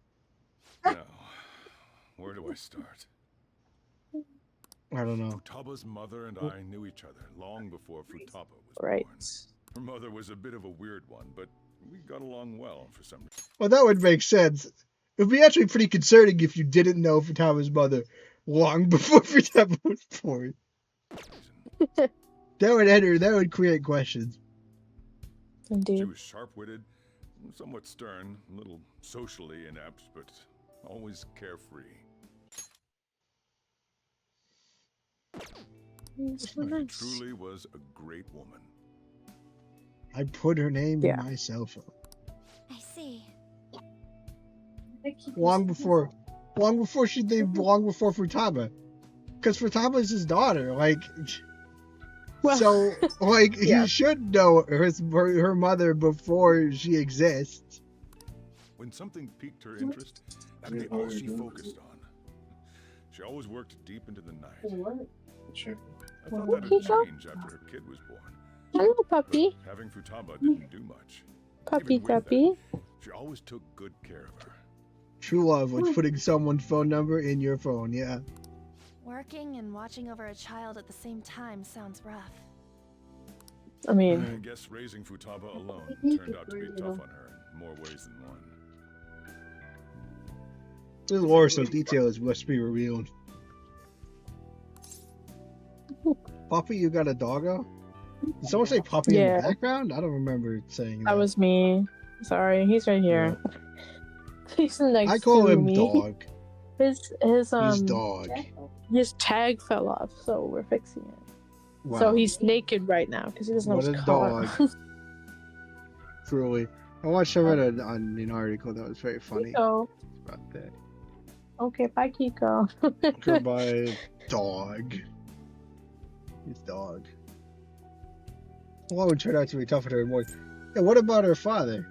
Now, where do I start? I don't know. Futaba's mother and I knew each other long before Futaba was right. born. Her mother was a bit of a weird one, but we got along well for some reason. Well, that would make sense. It would be actually pretty concerning if you didn't know Futaba's mother long before Futaba was born. That would create questions. Indeed. She was sharp-witted, somewhat stern, a little socially inept, but always carefree. So nice. She truly was a great woman. I put her name in my cell phone. I see. Long before Futaba. Because Futaba is his daughter. Like, so, like, he should know her mother before she exists. When something piqued her interest, that'd be all she focused on. She always worked deep into the night. I thought that'd change after her kid was born. Hello, puppy. But having Futaba didn't do much. Puppy. She always took good care of her. True love was putting someone's phone number in your phone, yeah. Working and watching over a child at the same time sounds rough. I mean, I guess raising Futaba alone turned out to be tough on her in more ways than one. There's more some details must be revealed. Puppy, you got a doggo? Did someone say puppy in the background? I don't remember saying that. That was me. Sorry, he's right here. Yeah. He's next I call to him me. dog. His dog. His tag fell off, so we're fixing it. Wow. So he's naked right now because he doesn't know his collar. Truly. I watched him on an article that was very funny. Kiko. About that. Okay, bye, Kiko. Goodbye, dog. His dog. Well, it would turn out to be tougher to her more. Yeah, what about her father?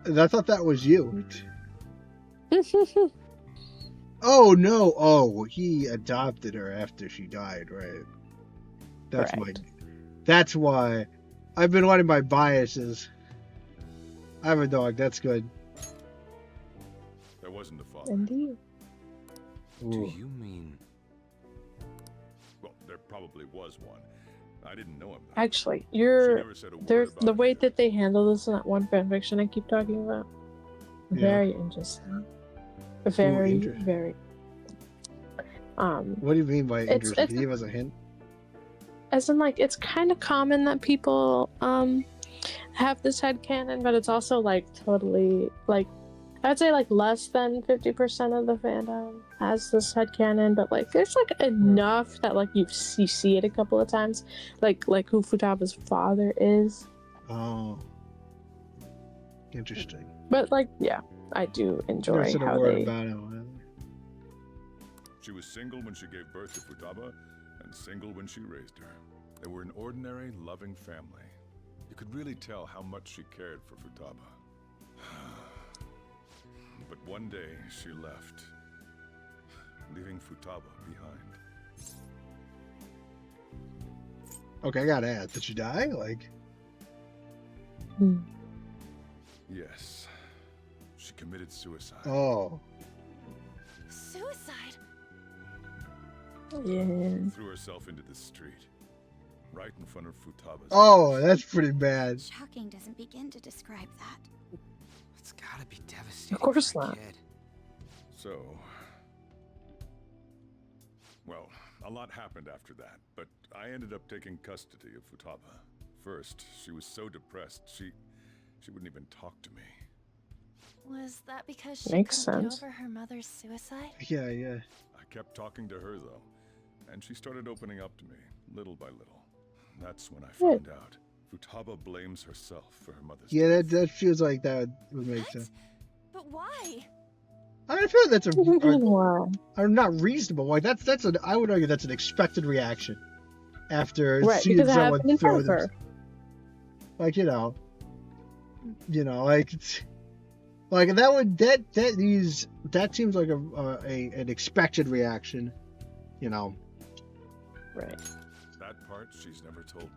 I thought that was you. Oh no! Oh, he adopted her after she died, right? That's correct. That's why I've been letting my biases. I have a dog. That's good. There wasn't a father. Indeed. Do you mean? Well, there probably was one. I didn't know him. Actually, the way that they handle this in that one fanfiction I keep talking about. Very interesting. Very, very. What do you mean by interesting? Can you give us a hint? As in, like, it's kind of common that people have this headcanon, but it's also like totally like I'd say like less than 50% of the fandom has this headcanon, but like there's like enough that like you see it a couple of times, like who Futaba's father is. Oh, interesting. But like, yeah, I do enjoy how they. About it. She was single when she gave birth to Futaba, and single when she raised her. They were an ordinary, loving family. You could really tell how much she cared for Futaba. But one day, she left, leaving Futaba behind. Okay, I gotta ask, did she die? Like... Yes. She committed suicide. Oh. Suicide? Yeah. Threw herself into the street. Right in front of Futaba's house. That's pretty bad. Shocking doesn't begin to describe that. It's gotta be devastating. Of course not. So, well, a lot happened after that, but I ended up taking custody of Futaba. First, she was so depressed, she wouldn't even talk to me. Was that because she Makes couldn't sense. get over her mother's suicide? Yeah. I kept talking to her, though, and she started opening up to me, little by little. That's when I found out. Futaba blames herself for her mother's death. That feels like that would make sense. But why? I feel like that's not reasonable. Like I would argue that's an expected reaction after seeing someone throw them. Like like that seems like an expected reaction, Right. That part she's never told me.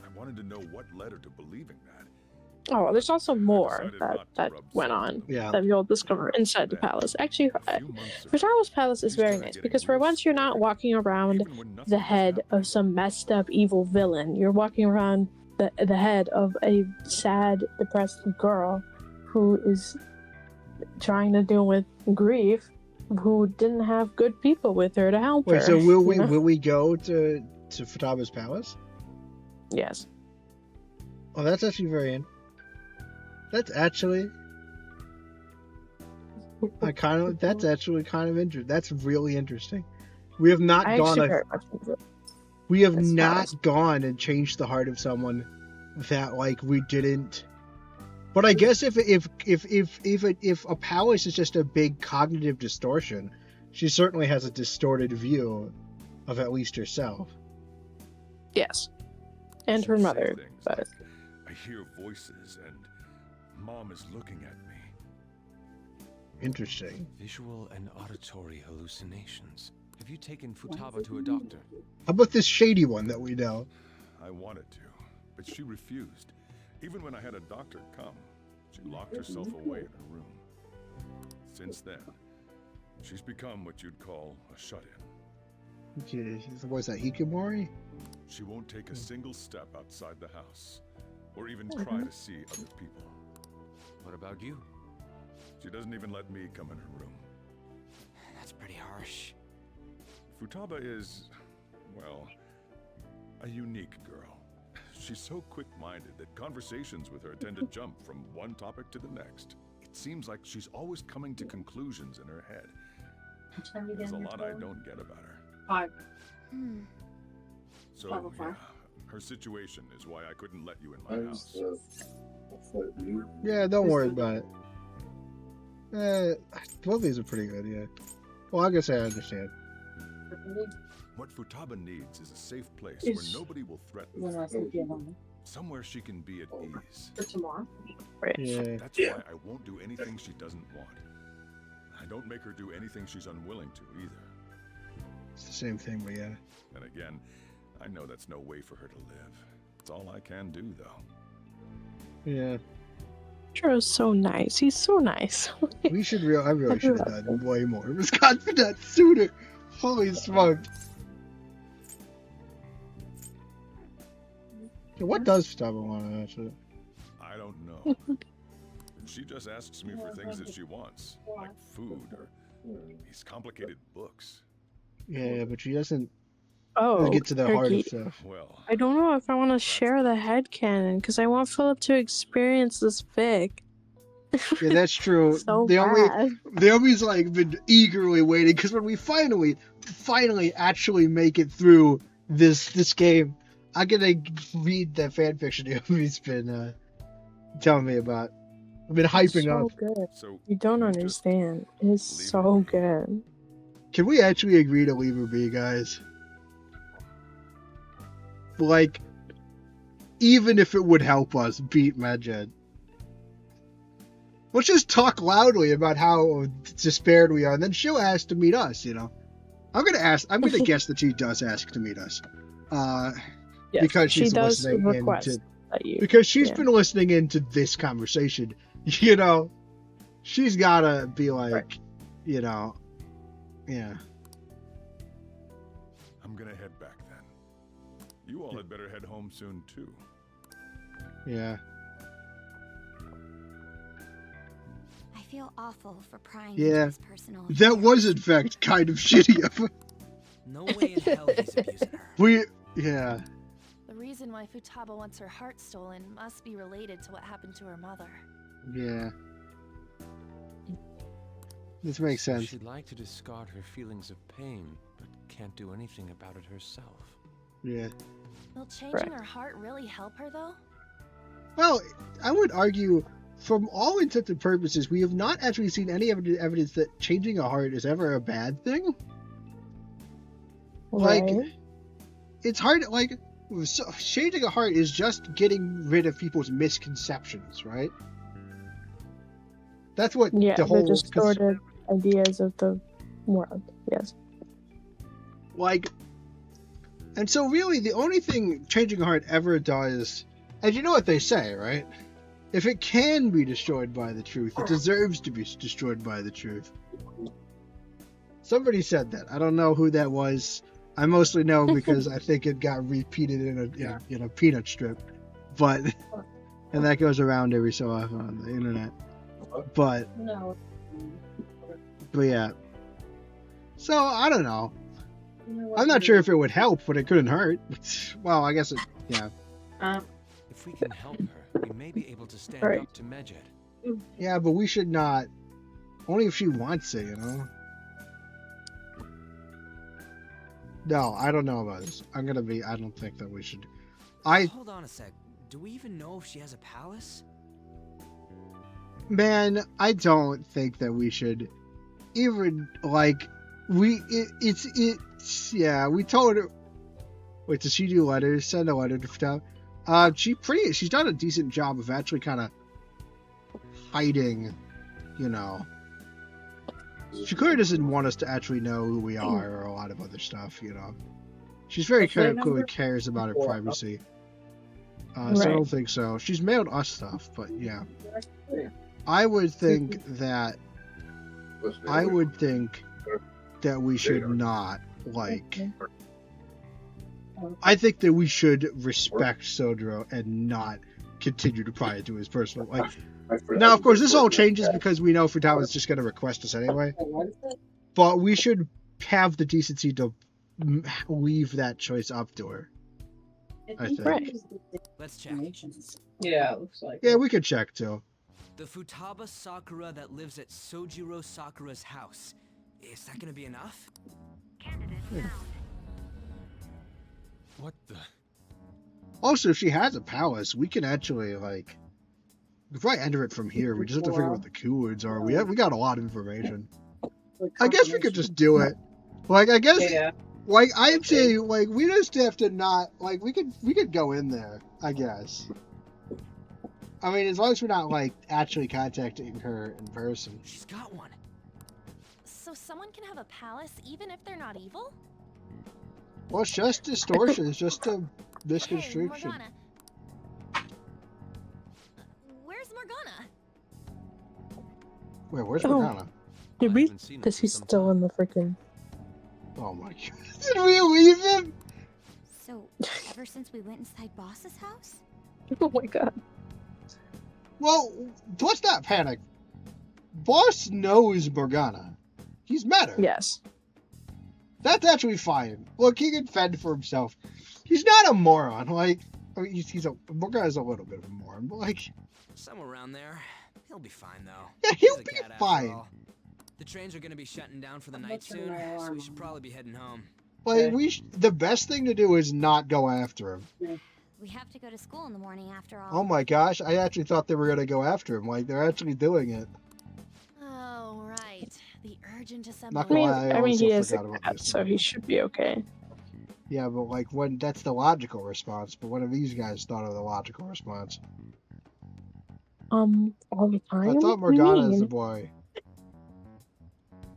I wanted to know what led her to believing that. Oh, there's also more that went on that you'll discover inside the palace. Actually, Futaba's palace is very nice because for once you're not walking around the head of some messed up evil villain. You're walking around the head of a sad, depressed girl who is trying to deal with grief, who didn't have good people with her to help her. Wait, so will we go to Futaba's palace? Yes. Oh, that's actually that's actually kind of interesting. That's really interesting. We have not we have not gone and changed the heart of someone that like we didn't. But I guess if a palace is just a big cognitive distortion, she certainly has a distorted view of at least herself. Yes. And her mother, but I hear voices and Mom is looking at me. Interesting. Visual and auditory hallucinations. Have you taken Futaba to a doctor? How about this shady one that we know? I wanted to, but she refused. Even when I had a doctor come, she locked herself away in her room. Since then, she's become what you'd call a shut-in. Was that Hikikomori? She won't take a single step outside the house, or even try to see other people. What about you? She doesn't even let me come in her room. That's pretty harsh. Futaba is, well, a unique girl. She's so quick-minded that conversations with her tend to jump from one topic to the next. It seems like she's always coming to conclusions in her head. There's a lot I don't get about her. 5. So, yeah, her situation is why I couldn't let you in my house. Yeah, don't worry about it. Both of these are pretty good, yeah. Well, I guess I understand. What Futaba needs is a safe place where nobody will threaten her. Somewhere she can be at ease. For tomorrow? Yeah. That's why I won't do anything she doesn't want. I don't make her do anything she's unwilling to either. It's the same thing, but yeah. And again, I know that's no way for her to live. It's all I can do, though. Yeah. Joe's so nice. He's so nice. I really should have done way more. It was confident sooner. Holy smokes. What does Futaba want to answer? I don't know. She just asks me for things that she wants, like food or these complicated books. Yeah, but she doesn't Oh, get to the heart of Turkey. stuff. Well, I don't know if I want to share the headcanon because I want Philip to experience this fic. Yeah, that's true. So Naomi's like been eagerly waiting because when we finally actually make it through this game, I'm gonna read the fanfiction Naomi's been telling me about. I've been hyping so up. Good. So you don't understand. It's so good. Can we actually agree to leave her be, guys? Like, even if it would help us beat Medjed. Let's just talk loudly about how despaired we are, and then she'll ask to meet us, you know? I'm gonna guess that she does ask to meet us. Yes, because she's listening because she's been listening into this conversation, you know? She's gotta be like, you know, yeah. I'm gonna head back then. You all had better head home soon, too. Yeah. I feel awful for prying Yeah. into his personal That was, in fact, kind of shitty of her. No way in hell he's abusing her. Yeah. The reason why Futaba wants her heart stolen must be related to what happened to her mother. Yeah. This makes sense. She'd like to discard her feelings of pain, but can't do anything about it herself. Yeah. Will changing her heart really help her, though? Well, I would argue, from all intents and purposes, we have not actually seen any evidence that changing a heart is ever a bad thing. Like, it's hard, like, so changing a heart is just getting rid of people's misconceptions, right? That's what the whole... the distorted ideas of the world, yes. Like, and so really the only thing changing a heart ever does, and you know what they say, right? If it can be destroyed by the truth, it deserves to be destroyed by the truth. Somebody said that. I don't know who that was. I mostly know because I think it got repeated in a peanut strip. But, and that goes around every so often on the internet. But yeah. So, I don't know. I'm not sure if it would help, but it couldn't hurt. Well, I guess it, yeah. If we can help her, we may be able to stand up to Medjed. Yeah, but we should not. Only if she wants it, you know? No, I don't know about this. I don't think that we should. Hold on a sec. Do we even know if she has a palace? Man, I don't think that we should even, like, we told her. Wait, does she do letters? Send a letter to Futaba. She's done a decent job of actually kind of hiding, you know. She clearly doesn't want us to actually know who we are or a lot of other stuff, you know. She's very clearly cares about her privacy. So I don't think so. She's mailed us stuff, but yeah. I would think that we should not like, I think that we should respect Sojiro and not continue to pry into his personal, like. Now, of course, this all changes because we know Futama's just going to request us anyway. But we should have the decency to leave that choice up to her. I think. Right. Let's check. Yeah, it looks like. Yeah, we could check too. The Futaba Sakura that lives at Sojiro Sakura's house. Is that gonna be enough? What the? Also, if she has a palace, we can actually, like... We probably enter it from here. We just have to figure out what the keywords are. We got a lot of information. I guess we could just do it. Like, I guess... Yeah. Like, I'd say, like, we just have to not... Like, we could go in there, I guess. I mean, as long as we're not, like, actually contacting her in person. She's got one. So someone can have a palace even if they're not evil? Well, it's just distortion. It's just a misconstruction. Hey, Morgana. Where's Morgana? Where's Morgana? Did we? Does he still in the freaking? Oh my god! Did we leave him? So, ever since we went inside Boss's house? Oh my god. Well, let's not panic. Boss knows Morgana. He's met her. Yes. That's actually fine. Look, he can fend for himself. He's not a moron. Like, I mean, Morgana's a little bit of a moron, but like... Somewhere around there. He'll be fine, though. Yeah, he'll be fine. The trains are gonna be shutting down for the night soon, so we should probably be heading home. Like, the best thing to do is not go after him. We have to go to school in the morning after all. Oh my gosh, I actually thought they were going to go after him. Like, they're actually doing it. Oh, right. The urgent assembly. Not gonna lie, I mean, he also is a forgot about cat, this so he should be okay. Yeah, but like, that's the logical response, but one of these guys thought of the logical response. All the time? I thought What do you Morgana is mean? the boy.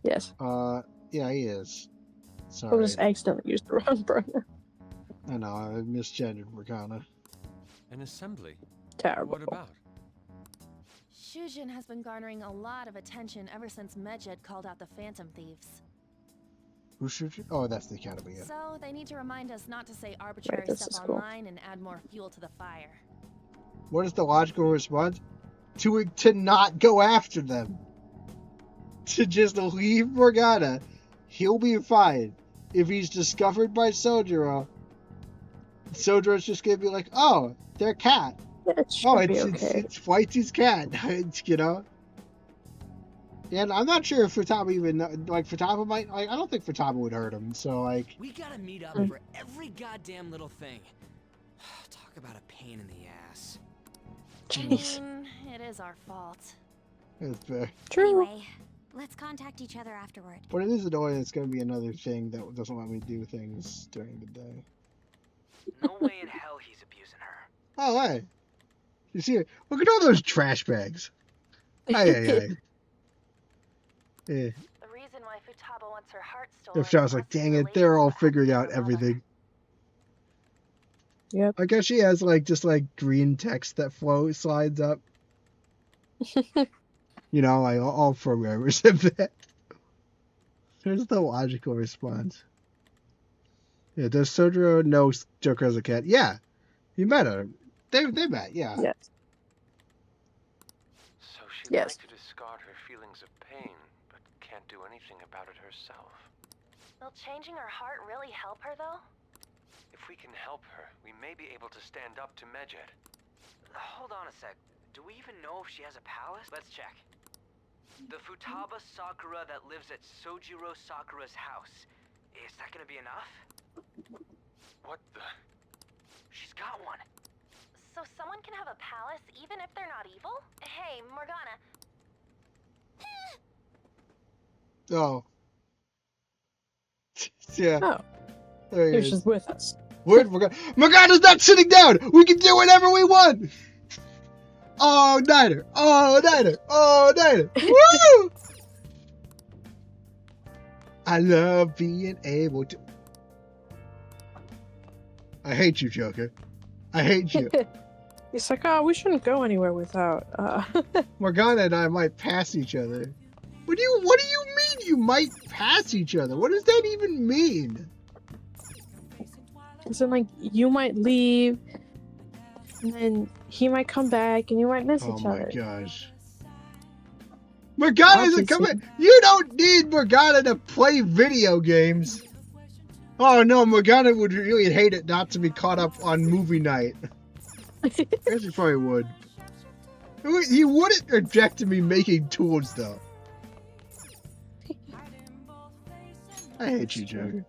Yes. Yeah, he is. I Sorry. just accidentally used the wrong pronoun. I know, I misgendered Morgana. An assembly? Terrible. What about? Shujin has been garnering a lot of attention ever since Medjed called out the Phantom Thieves. Who should you? Oh, that's the Academy. Yeah. So they need to remind us not to say arbitrary this is stuff cool. online and add more fuel to the fire. What is the logical response? To not go after them. To just leave Morgana. He'll be fine. If he's discovered by Sojiro, Sojiro's just gonna be like, oh, they're cat. Oh, it's Flightsy's cat. You know? And I'm not sure if Futaba even, like, Futaba might, like, I don't think Futaba would hurt him, so, like... We gotta meet up for every goddamn little thing. Talk about a pain in the ass. Jeez. It is our fault. It's fair. True. Anyway, let's contact each other afterward. But it is annoying it's gonna be another thing that doesn't let me do things during the day. No way in hell he's abusing her. Oh, hey. You see it? Look at all those trash bags. Hey. Yeah. The reason why Futaba wants her heart stolen. If I was like, dang it, they're all figuring out everything. Yep. I guess she has like just like green text that slides up. You know, like all programmers have that. There's the logical response. Yeah, does Sojiro know Joker as a cat? Yeah, he met her. They met, yeah. Yes. So she'd like to discard her feelings of pain, but can't do anything about it herself. Will changing her heart really help her, though? If we can help her, we may be able to stand up to Medjed. Hold on a sec. Do we even know if she has a palace? Let's check. The Futaba Sakura that lives at Sojiro Sakura's house. Is that gonna be enough? What the? She's got one. So someone can have a palace even if they're not evil? Hey, Morgana. Oh. Yeah. Oh. There he He's is. just with us. Where'd Morgana's not sitting down! We can do whatever we want! Oh, Niner! Oh, Niner! Oh, Niner! Woo! I love being able to... I hate you, Joker. I hate you. He's like, oh, we shouldn't go anywhere without, Morgana and I might pass each other. What do you mean you might pass each other? What does that even mean? So like you might leave, and then he might come back, and you might miss each other. Oh my gosh. Morgana isn't coming. You don't need Morgana to play video games. Oh no, Morgana would really hate it not to be caught up on movie night. I guess he probably would. He wouldn't object to me making tools though. I hate you, Joker.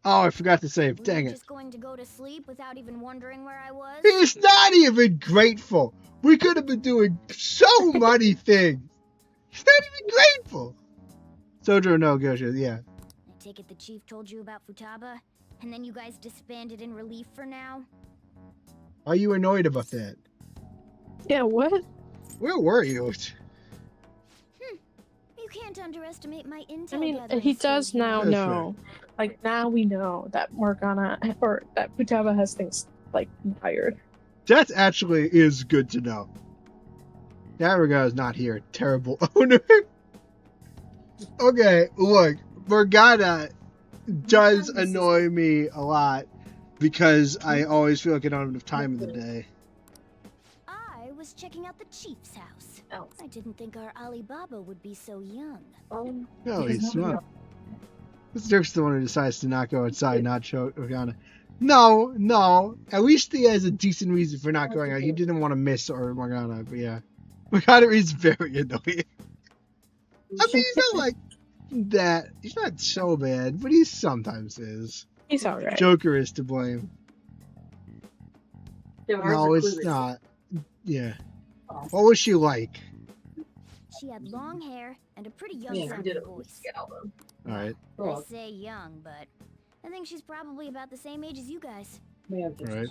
Oh, I forgot to save. Dang it. Just going to go to sleep without even wondering where I was? He's not even grateful. We could have been doing so many things. He's not even grateful. Sojo no Gosha, yeah. I take it the chief told you about Futaba, and then you guys disbanded in relief for now? Are you annoyed about that? Yeah, what? Where were you? You can't underestimate my intel. I mean, gathering he does skills, now you know. Like, now we know that Morgana, or that Futaba has things, like, wired. That actually is good to know. Morgana's not here. Terrible owner. Okay, look. Morgana does annoy me a lot because I always feel like I don't have enough time in the day. I was checking out the chief's house. I didn't think our Alibaba would be so young. No, he's not. This Dirk's the one who decides to not go inside, not show Morgana. No. At least he has a decent reason for not going out. He didn't want to miss Morgana, but yeah. Morgana is very annoying. I mean, he's not like that. He's not so bad, but he sometimes is. He's alright. Joker is to blame. No, it's not. Yeah. What was she like? She had long hair and a pretty young voice. Alright. I say young, but I think she's probably about the same age as you guys. Right.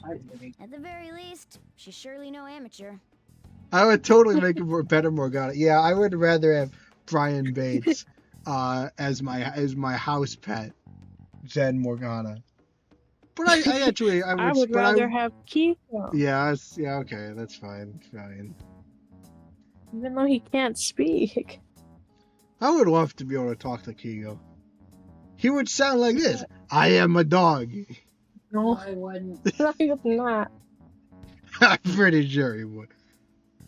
At the very least, she's surely no amateur. I would totally make a better Morgana. Yeah, I would rather have Brian Bates as my house pet than Morgana. But I actually I would rather have Kiko. Yeah, okay, that's fine. Even though he can't speak. I would love to be able to talk to Kigo. He would sound like this. I am a dog. No, I wouldn't. No, he would not. I'm pretty sure he would.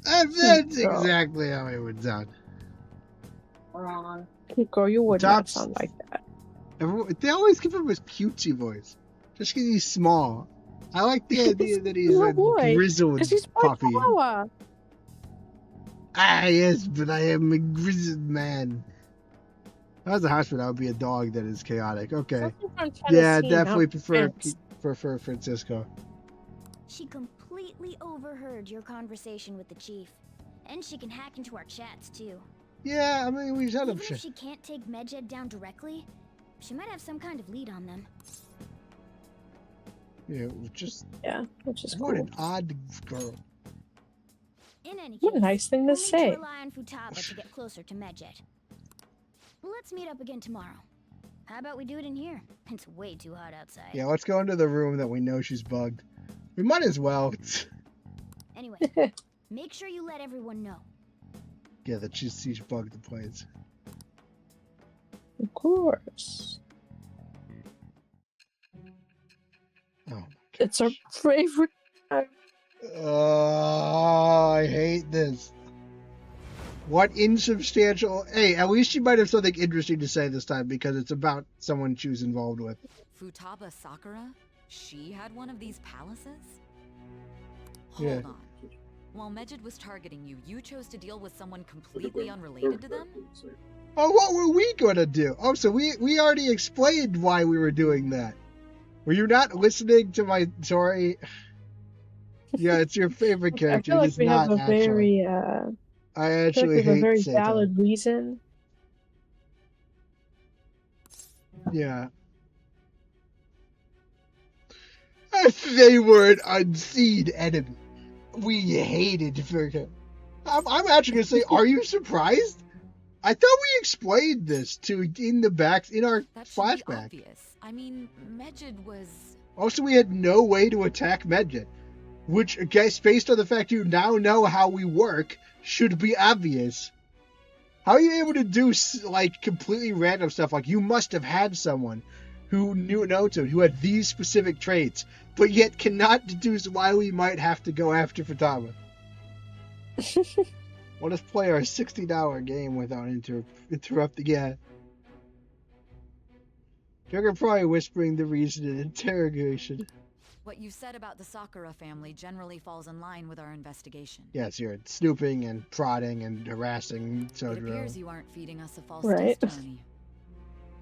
That's exactly how he would sound. Wrong. Kiko, you would not sound like that. They always give him his cutesy voice. Just because he's small. I like the idea that he's a grizzled puppy. Ah, yes, but I am a grizzled man. If I was a hospital, I would be a dog that is chaotic. Okay. Yeah, definitely prefer Francisco. She completely overheard your conversation with the chief. And she can hack into our chats, too. Yeah, I mean, we've had Even if she can't take Medjed down directly, she might have some kind of lead on them. Yeah, which is cool. What an odd girl. In any case, what a nice thing to say. Rely on Futaba to get closer to Medjed. Let's meet up again tomorrow. How about we do it in here? It's way too hot outside. Yeah, let's go into the room that we know she's bugged. We might as well. Anyway, make sure you let everyone know. Yeah, that she's bugged the place. Of course. Oh, it's our favorite time. Oh, I hate this. What insubstantial... Hey, at least she might have something interesting to say this time because it's about someone she was involved with. Futaba Sakura? She had one of these palaces? Yeah. Hold on. While Medjed was targeting you, you chose to deal with someone completely unrelated to them? Oh, what were we gonna do? Oh, so we already explained why we were doing that. Were you not listening to my story? Yeah, it's your favorite character. I feel like He's we not have a very, I actually have a hate very Sato. valid reason. Yeah. They were an unseen enemy. We hated Virgo. I'm actually gonna say, are you surprised? I thought we explained this in our flashback. Obvious. I mean, Medjed was... Also, we had no way to attack Medjed, which, I guess, based on the fact you now know how we work, should be obvious. How are you able to do like completely random stuff? Like you must have had someone who knows him, who had these specific traits, but yet cannot deduce why we might have to go after Futaba. Let us play our $60 game without interrupting. Yeah. You're probably whispering the reason in interrogation. What you said about the Sakura family generally falls in line with our investigation. Yes, you're snooping and prodding and harassing Sojiro. It appears you aren't feeding us a false Right. testimony.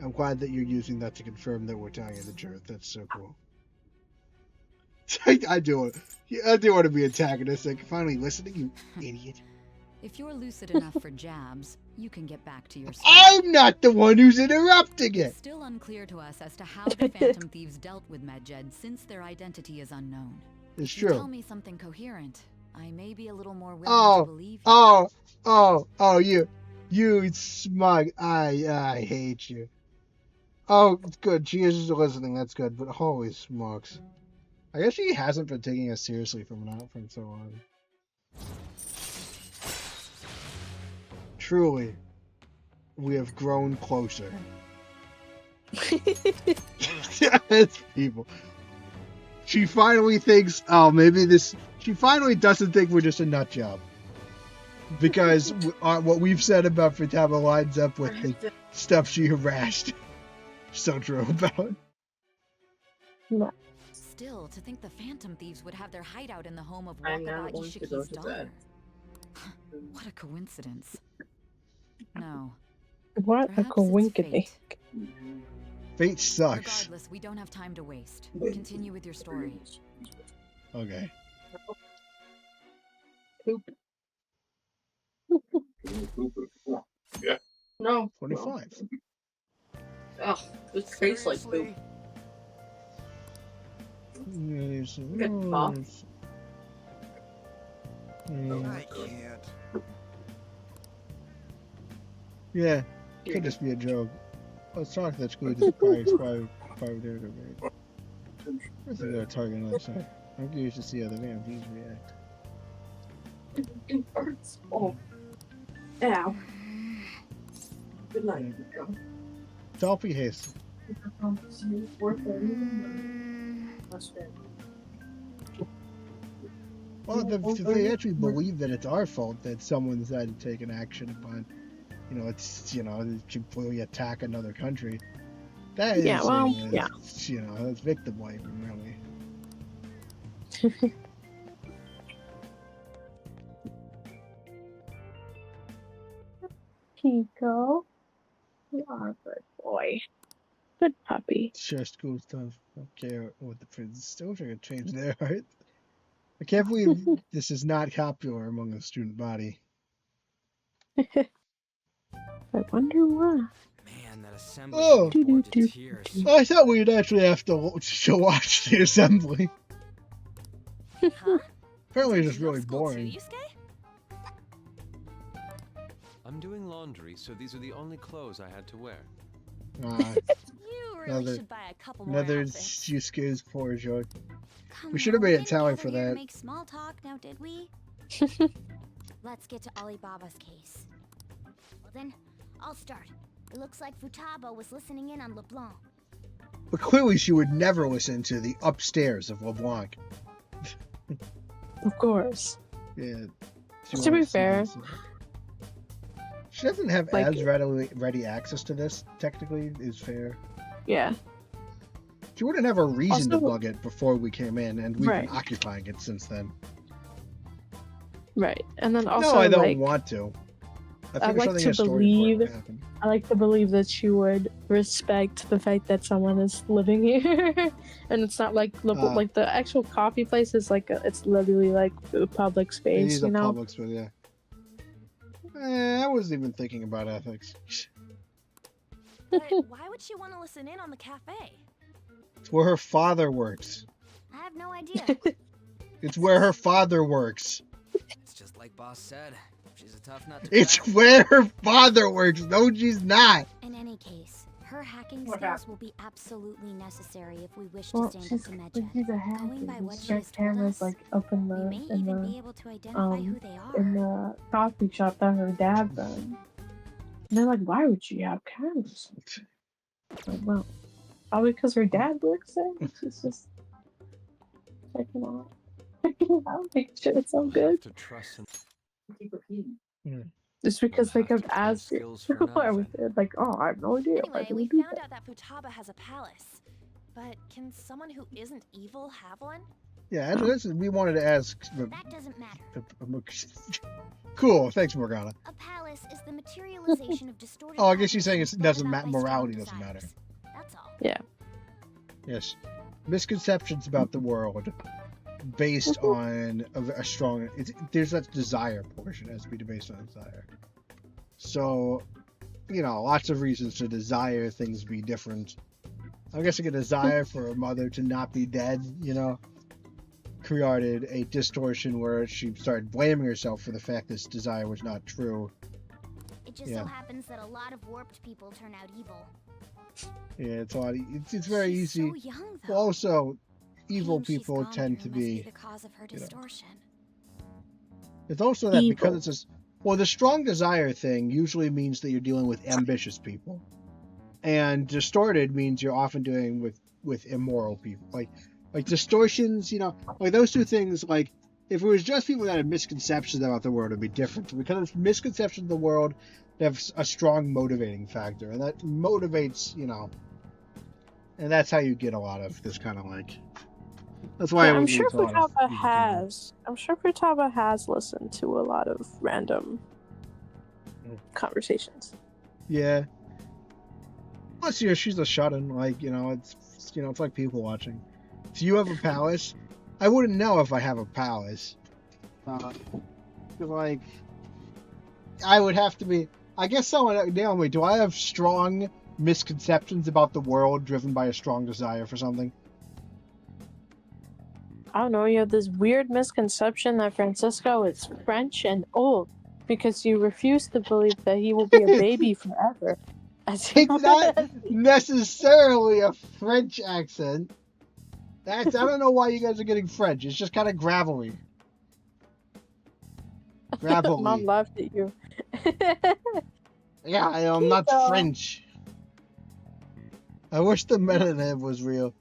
I'm glad that you're using that to confirm that we're telling you the truth. That's so cool. I do want to be antagonistic. Finally listening, you idiot. If you're lucid enough for jabs, you can get back to your story. I'm not the one who's interrupting it. It's still unclear to us as to how the Phantom Thieves dealt with Medjed since their identity is unknown. It's If you true. tell me something coherent, I may be a little more willing to believe you. You smug. I hate you. Oh, good. She is just listening. That's good. But holy smokes. I guess she hasn't been taking us seriously from so long. Truly, we have grown closer. It's people. She finally thinks, she finally doesn't think we're just a nut job. Because what we've said about Futaba lines up with the stuff she harassed Sojiro about. No. Still, to think the Phantom Thieves would have their hideout in the home of I'm now Wakaba going to go Ishiki's to daughter. bed. What a coincidence. No. What a Perhaps it's coinkity. fate. Fate sucks. Regardless, we don't have time to waste. Continue with your story. Okay. Poop. No. 25. Ugh, it tastes like poop. Good pop. I can't. Yeah, could just be a joke. Let's talk to that school. Just probably there to be. I think they're targeting on the side. I'm curious to see how the damn thieves react. It hurts. Oh. Ow. Good night. Dolphy haste. Well, if they actually believe that it's our fault that someone decided to take an action upon, completely attack another country, that is, that's victim blaming, really. Pico, you are a good boy. Good puppy. Sure, school stuff. I don't care what the friends still trying to change their heart. I can't believe this is not popular among the student body. I wonder why. Man, that assembly bored to tears. I thought we'd actually have to watch the assembly. Huh? Apparently, it's just really boring. I'm doing laundry, so these are the only clothes I had to wear. You really should buy a couple more outfits. Yusuke's poor joke. Come We should have on, made we a didn't tally gather for here to that. Make small talk now, did we? Let's get to Alibaba's case. Well then, I'll start. It looks like Futaba was listening in on LeBlanc. But clearly, she would never listen to the upstairs of LeBlanc. Of course. Yeah. To be fair, she doesn't have as ready access to this. Technically, is fair. Yeah. She wouldn't have a reason to bug it before we came in, and we've been occupying it since then. Right, and then also no, I don't want to. I like to believe. I like to believe that she would respect the fact that someone is living here, and it's not like like the actual coffee place is like it's literally like a public space. It is a public space, yeah. I wasn't even thinking about ethics. But why would she want to listen in on the cafe? It's where her father works. I have no idea. It's where her father works. It's just like Boss said. She's a tough nut to It's where her father works. No, she's not. In any case, her hacking skills will be absolutely necessary if we wish to stand up to Medjed. She's a hacker. Going by what she There's has told cameras us, like up in we the may even be able to identify who they are. in the coffee shop that her dad runs. And they're like, why would she have cameras? Like, well, probably because her dad works there. She's just checking out. Making sure it's all good. To trust and Keep repeating. Just because they kept plan asking. skills for Why another we thing. did, like, oh, I have no idea. Why Anyway, do we do found that? out that Futaba has a palace. But can someone who isn't evil have one? Yeah, we wanted to ask. That doesn't matter. Cool, thanks, Morgana. A palace is the materialization of distorted. Oh, I guess she's saying it cognition doesn't brought matter. about by Morality strong doesn't matter. desires. That's all. Yeah. Yes, misconceptions about the world based on a strong. There's that desire portion has to be based on desire. So, lots of reasons to desire things be different. I'm guessing a desire for a mother to not be dead, created a distortion where she started blaming herself for the fact this desire was not true. It just so happens that a lot of warped people turn out evil. Yeah, it's very She's easy. so young, Well, though. also, evil Pain she's people gone tend through to must be. the cause of her distortion. It's also that because Evil. it's the strong desire thing usually means that you're dealing with ambitious people, and distorted means you're often dealing with immoral people. Like distortions, like those two things. Like if it was just people that had misconceptions about the world, it'd be different. Because it's misconceptions of the world, they have a strong motivating factor, and that motivates, and that's how you get a lot of this kind of like. That's why I'm sure Futaba has. I'm sure Futaba has listened to a lot of random conversations. Yeah. Plus, she's a shut-in. Like, it's like people watching. Do you have a palace? I wouldn't know if I have a palace. Like, I would have to be. I guess someone nail me. Do I have strong misconceptions about the world driven by a strong desire for something? I don't know, you have this weird misconception that Francisco is French and old because you refuse to believe that he will be a baby forever. It's not necessarily a French accent. I don't know why you guys are getting French. It's just kind of gravelly. Gravelly. Mom laughed at you. Yeah, I'm not French. I wish the metanev was real.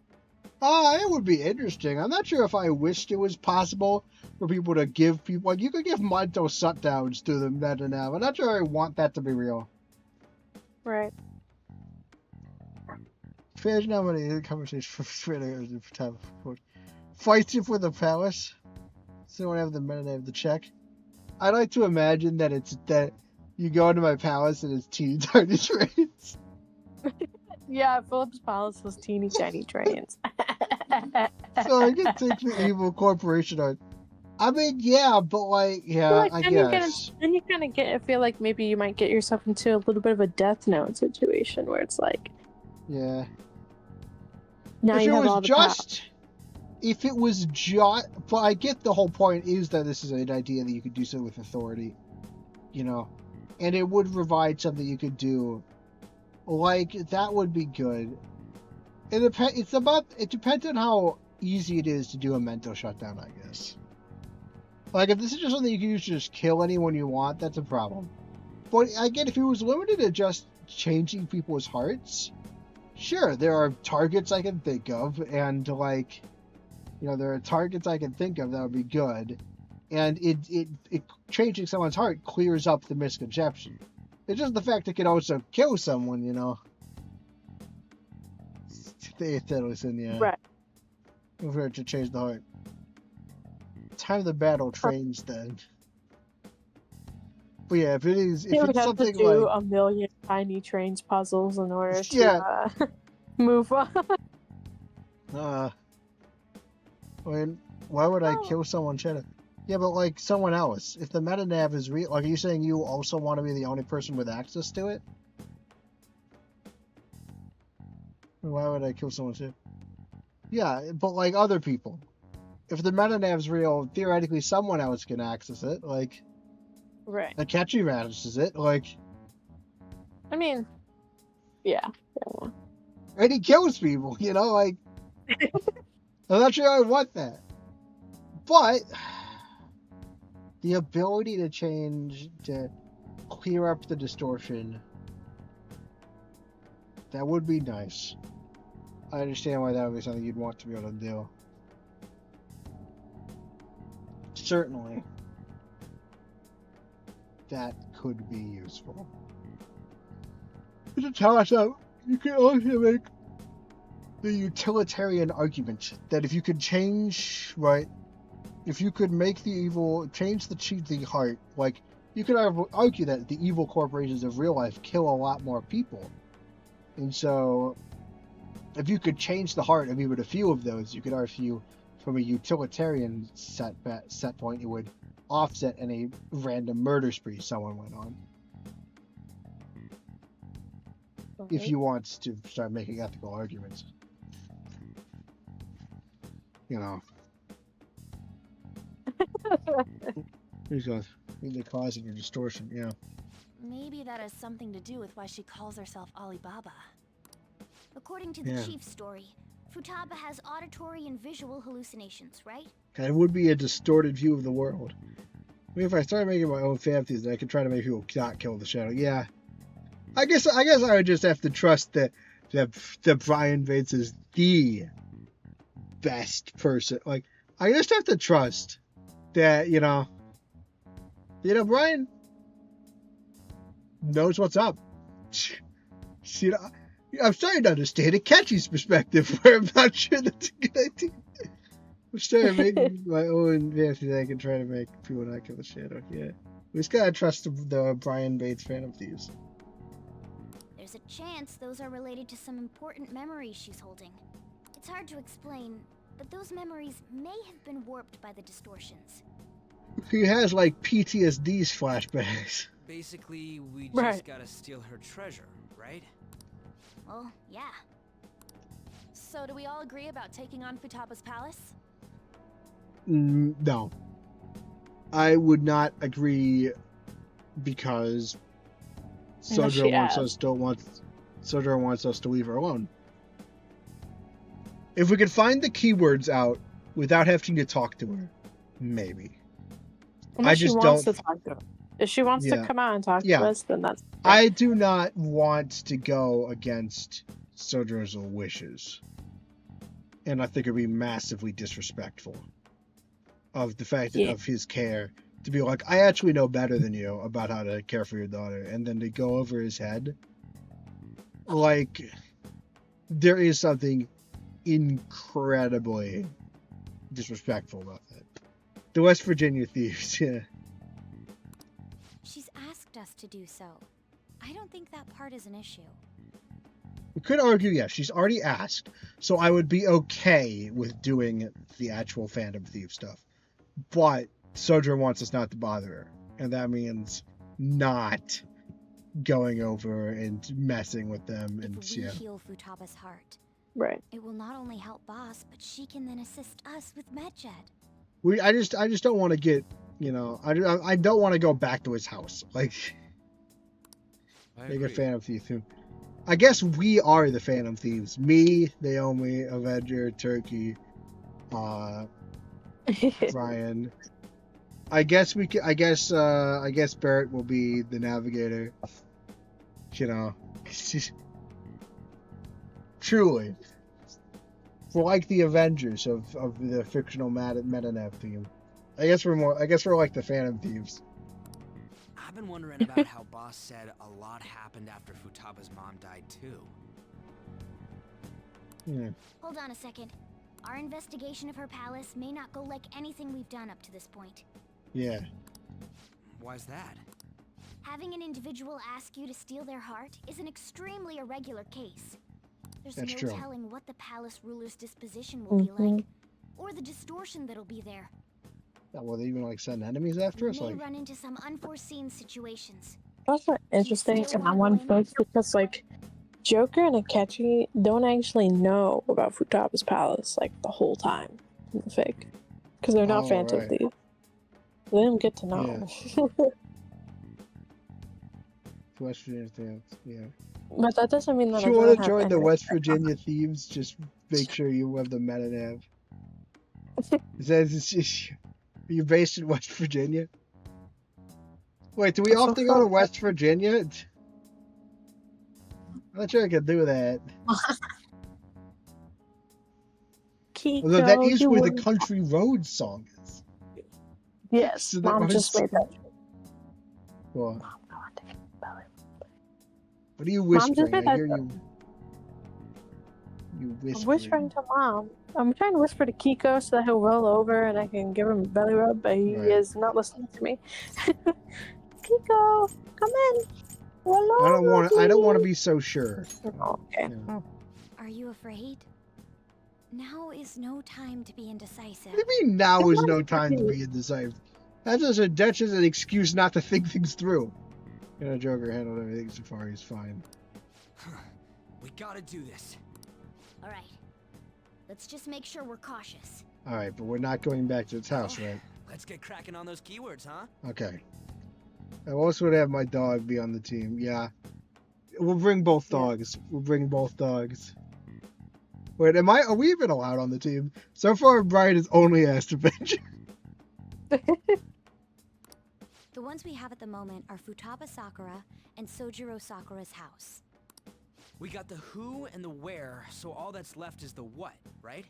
It would be interesting. I'm not sure if I wished it was possible for people to give people... Like, you could give mental shutdowns to the metanev. I'm not sure I want that to be real. Right. Imagine how many conversations for Flightship with a palace. Someone have the metanev to check. I like to imagine that it's that you go into my palace and it's teeny tiny trains. Yeah, Philip's palace was teeny tiny trains. So I can take the evil corporation on. I mean, yeah, but like, yeah, I guess. Then you kind of get. I feel like maybe you might get yourself into a little bit of a Death Note situation where it's like, yeah. Now if you it have was all the just, if it was just, but I get the whole point is that this is an idea that you could do so with authority, and it would provide something you could do, like that would be good. It depends on how easy it is to do a mental shutdown, I guess. Like, if this is just something you can use to just kill anyone you want, that's a problem. But again, if it was limited to just changing people's hearts, sure, there are targets I can think of, and like, there are targets I can think of that would be good, and it changing someone's heart clears up the misconception. It's just the fact it can also kill someone, That was in the right. Over to change the heart. Time of the battle trains then. But yeah, if it's something to do like a million tiny trains puzzles in order to move on. Why would I kill someone, Cheddar? Yeah, but like someone else. If the metanev is real, like, are you saying you also want to be the only person with access to it? Why would I kill someone too? Yeah, but like other people. If the metanav's real, theoretically someone else can access it. Like, right. Akechi manages it. Like, I mean, yeah. And he kills people. Like, I'm not sure I want that. But the ability to change, to clear up the distortion, That would be nice. I understand why that would be something you'd want to be able to do. Certainly. That could be useful. To tell us that you can also make the utilitarian argument that if you could change, right, if you could make the evil, change the heart, like, you could argue that the evil corporations of real life kill a lot more people. And so, if you could change the heart of even a few of those, you could argue from a utilitarian set point, it would offset any random murder spree someone went on. Okay. If you want to start making ethical arguments. You know. Here's the cause of your distortion, yeah. Maybe that has something to do with why she calls herself Alibaba. According to the chief's story, Futaba has auditory and visual hallucinations, right? That would be a distorted view of the world. I mean, if I started making my own fantasies, I could try to make people not kill the shadow. Yeah. I guess I would just have to trust that Brian Bates is the best person. Like, I just have to trust that, Brian knows what's up. I'm starting to understand a Catchy's perspective, where I'm not sure that's a good idea. I'm starting to make my own fantasy that I can try to make people not kill the shadow. Yeah. We just gotta trust the Brian Bates Phantom Thieves. There's a chance those are related to some important memories she's holding. It's hard to explain, but those memories may have been warped by the distortions. He has, like, PTSD's flashbacks. Basically, we just gotta steal her treasure, right? Well, yeah. So do we all agree about taking on Futaba's palace? No. I would not agree because Sodra wants us to leave her alone. If we could find the keywords out without having to talk to her, maybe. Unless she wants to talk to her. If she wants to come out and talk to us, then that's... I do not want to go against Sodra's wishes. And I think it would be massively disrespectful of the fact of his care to be like, I actually know better than you about how to care for your daughter, and then to go over his head. Like, there is something incredibly disrespectful about that. The West Virginia thieves, yeah. She's asked us to do so. I don't think that part is an issue. We could argue, yes, she's already asked, so I would be okay with doing the actual Phantom Thief stuff. But Sodra wants us not to bother her, and that means not going over and messing with them. And if we heal Futaba's heart, right, it will not only help Boss, but she can then assist us with Medjed. I just don't want to get, I don't want to go back to his house. Like, make a Phantom Thief. I guess we are the Phantom Thieves. Me, Naomi, Avenger, Turkey, Brian. I guess Barrett will be the navigator. Truly. We're like the Avengers of the fictional Meta-Nav theme. I guess we're like the Phantom Thieves. I've been wondering about how Boss said a lot happened after Futaba's mom died too. Yeah. Hold on a second. Our investigation of her palace may not go like anything we've done up to this point. Yeah. Why's that? Having an individual ask you to steal their heart is an extremely irregular case. There's That's no true. telling what the palace ruler's disposition will be like, or the distortion that'll be there. Will they even send enemies after us? We may run into some unforeseen situations. That's interesting in that one book because Joker and Akechi don't actually know about Futaba's palace the whole time in the fic because they're not Phantom Thieves. They don't get to know. Yeah. West Virginia Thieves, yeah. But that doesn't mean that if you want to join the West Virginia Thieves, just make sure you have the Meta-Nav. Are you based in West Virginia? Wait, do we often go to West Virginia? I'm not sure I can do that. Kiko, Although that is you where the wouldn't- Country Road song is. Yes, So that Mom runs- just made that. What? Mom, go on, take it, belly. What are you Mom just whispering? made I that. hear you. You I'm whispering. whispering to Mom. I'm trying to whisper to Kiko so that he'll roll over and I can give him a belly rub, but he Right. is not listening to me. Kiko, come in. Roll I don't want to. I don't want to please. be so sure. Oh, okay. Yeah. Are you afraid? Now is no time to be indecisive. What do you mean now is no time to be indecisive? That's just an excuse not to think things through. You know, Joker handled everything so far. He's fine. We gotta do this. All right. Let's just make sure we're cautious. All right, but we're not going back to its house, right? Let's get cracking on those keywords, huh? Okay. I also would have my dog be on the team. Yeah. We'll bring both dogs. We'll bring both dogs. Wait, are we even allowed on the team? So far, Brian has only asked Avenger. The ones we have at the moment are Futaba Sakura and Sojiro Sakura's house. We got the who and the where, so all that's left is the what, right?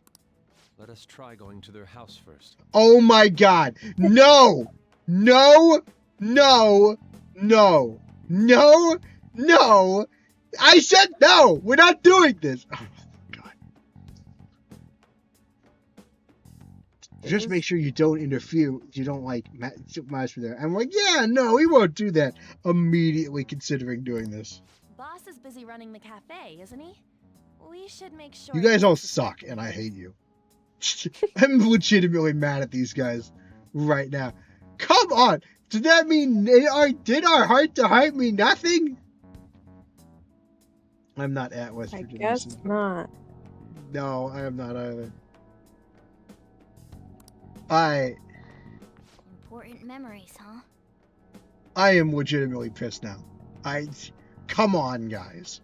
Let us try going to their house first. Oh my god. No! No! No! No! No! No! I said no! We're not doing this! Oh my god. Just make sure you don't interfere. You don't like mess with there. I'm like, yeah, no, we won't do that. Immediately considering doing this. Boss is busy running the cafe, isn't he? We should make sure. You guys all suck, and I hate you. I'm legitimately mad at these guys right now. Come on! Does that mean did our heart-to-heart mean nothing? I'm not at West I Virginia. guess not. No, I am not either. Important memories, huh? I am legitimately pissed now. Come on, guys.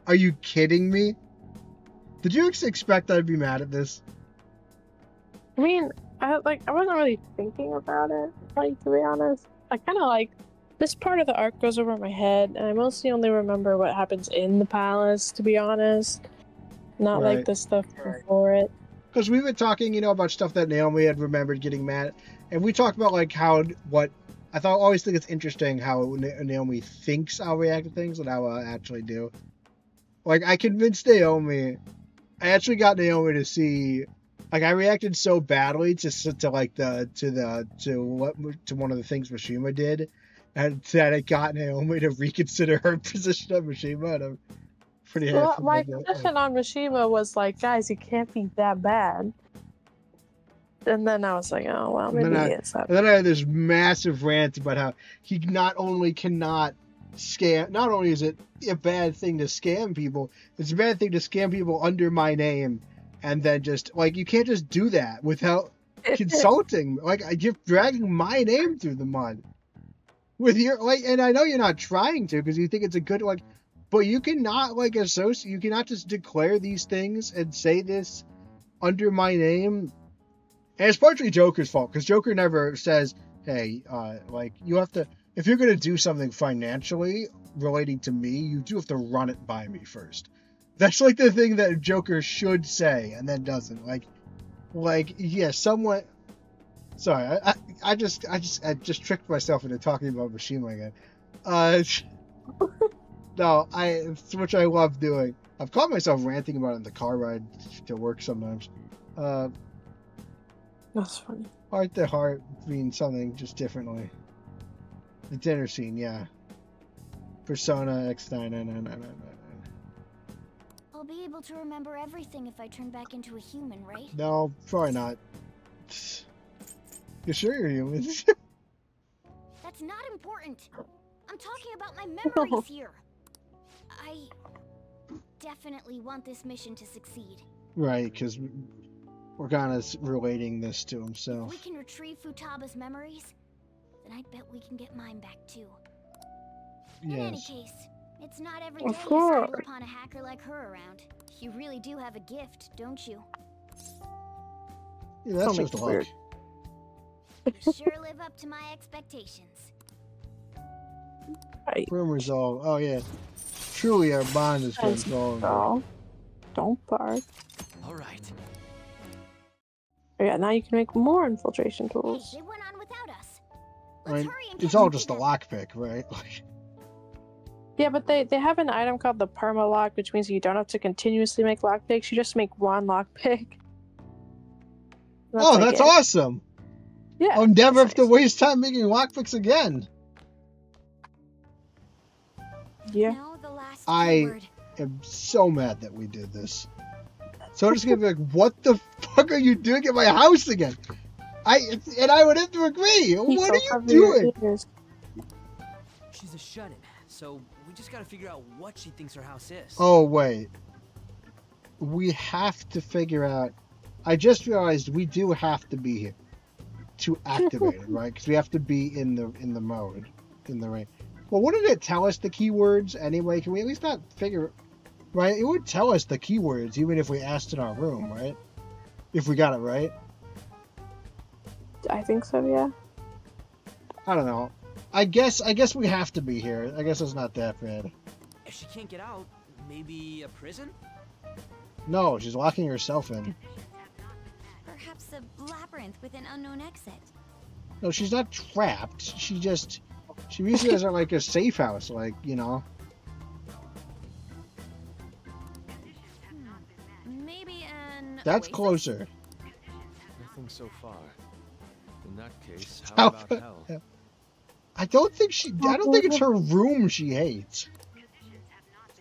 Are you kidding me? Did you expect I'd be mad at this? I mean, I wasn't really thinking about it, like, to be honest. I kind of like this part of the arc goes over my head, and I mostly only remember what happens in the palace, to be honest. Not Right. like the stuff before it. Because we were talking, about stuff that Naomi had remembered getting mad at. And we talked about, like, I always think it's interesting how Naomi thinks I'll react to things and how I actually do. Like, I convinced Naomi, I actually got Naomi to see, like, I reacted so badly to one of the things Mishima did, and that it got Naomi to reconsider her position on Mishima, and I'm pretty happy. Well, my about that. position on Mishima was like, guys, he can't be that bad. And then I was like, oh, well, maybe he is. And then I had this massive rant about how he not only cannot scam, not only is it a bad thing to scam people, it's a bad thing to scam people under my name, and then just, like, you can't just do that without consulting. Like, you're dragging my name through the mud. With your, like, and I know you're not trying to because you think it's a good, like, but you cannot, like, you cannot just declare these things and say this under my name. And it's partially Joker's fault, because Joker never says, hey, like, you have to, if you're going to do something financially relating to me, you do have to run it by me first. That's, like, the thing that Joker should say, and then doesn't. Like, yeah, somewhat, sorry, I just tricked myself into talking about Mishima again. No, which I love doing. I've caught myself ranting about it in the car ride to work sometimes. That's funny. Heart to heart means something just differently. The dinner scene, yeah. Persona X999999. I'll be able to remember everything if I turn back into a human, right? No, probably not. You sure you're human? That's not important. I'm talking about my memories here. I definitely want this mission to succeed. Right, because we're kind of relating this to himself. If we can retrieve Futaba's memories, then I bet we can get mine back too. In any case, it's not every day you stumble upon a hacker like her around. You really do have a gift, don't you? Yeah, that's just luck. You sure live up to my expectations. Rumors all. Oh yeah. Truly, our bond is transformed. Oh, don't bark. All right. Yeah, now you can make more infiltration tools. They went on without us. I mean, it's all just a lockpick, right? Like, Yeah, but they have an item called the perma lock, which means you don't have to continuously make lockpicks. You just make one lockpick. oh, that's awesome! Yeah, I'll never have to waste time making lockpicks again. Yeah. Now the last I keyword. am so mad that we did this. So I'm just gonna be like, what the fuck are you doing at my house again? I would have to agree. What are you doing? She's a shut-in, so we just gotta figure out what she thinks her house is. Oh wait, we have to figure out. I just realized we do have to be here to activate it, right? Because we have to be in the mode, in the rain. Well, wouldn't it tell us the keywords anyway? Can we at least not figure? Right? It would tell us the keywords even if we asked in our room, right? If we got it right. I think so, yeah. I don't know. I guess we have to be here. I guess it's not that bad. If she can't get out, maybe a prison? No, she's locking herself in. Perhaps a labyrinth with an unknown exit. No, she's not trapped. She views it as like a safe house, like, you know. Maybe an That's oasis? closer. Nothing so far. In that case, how about hell? I don't think it's her room she hates.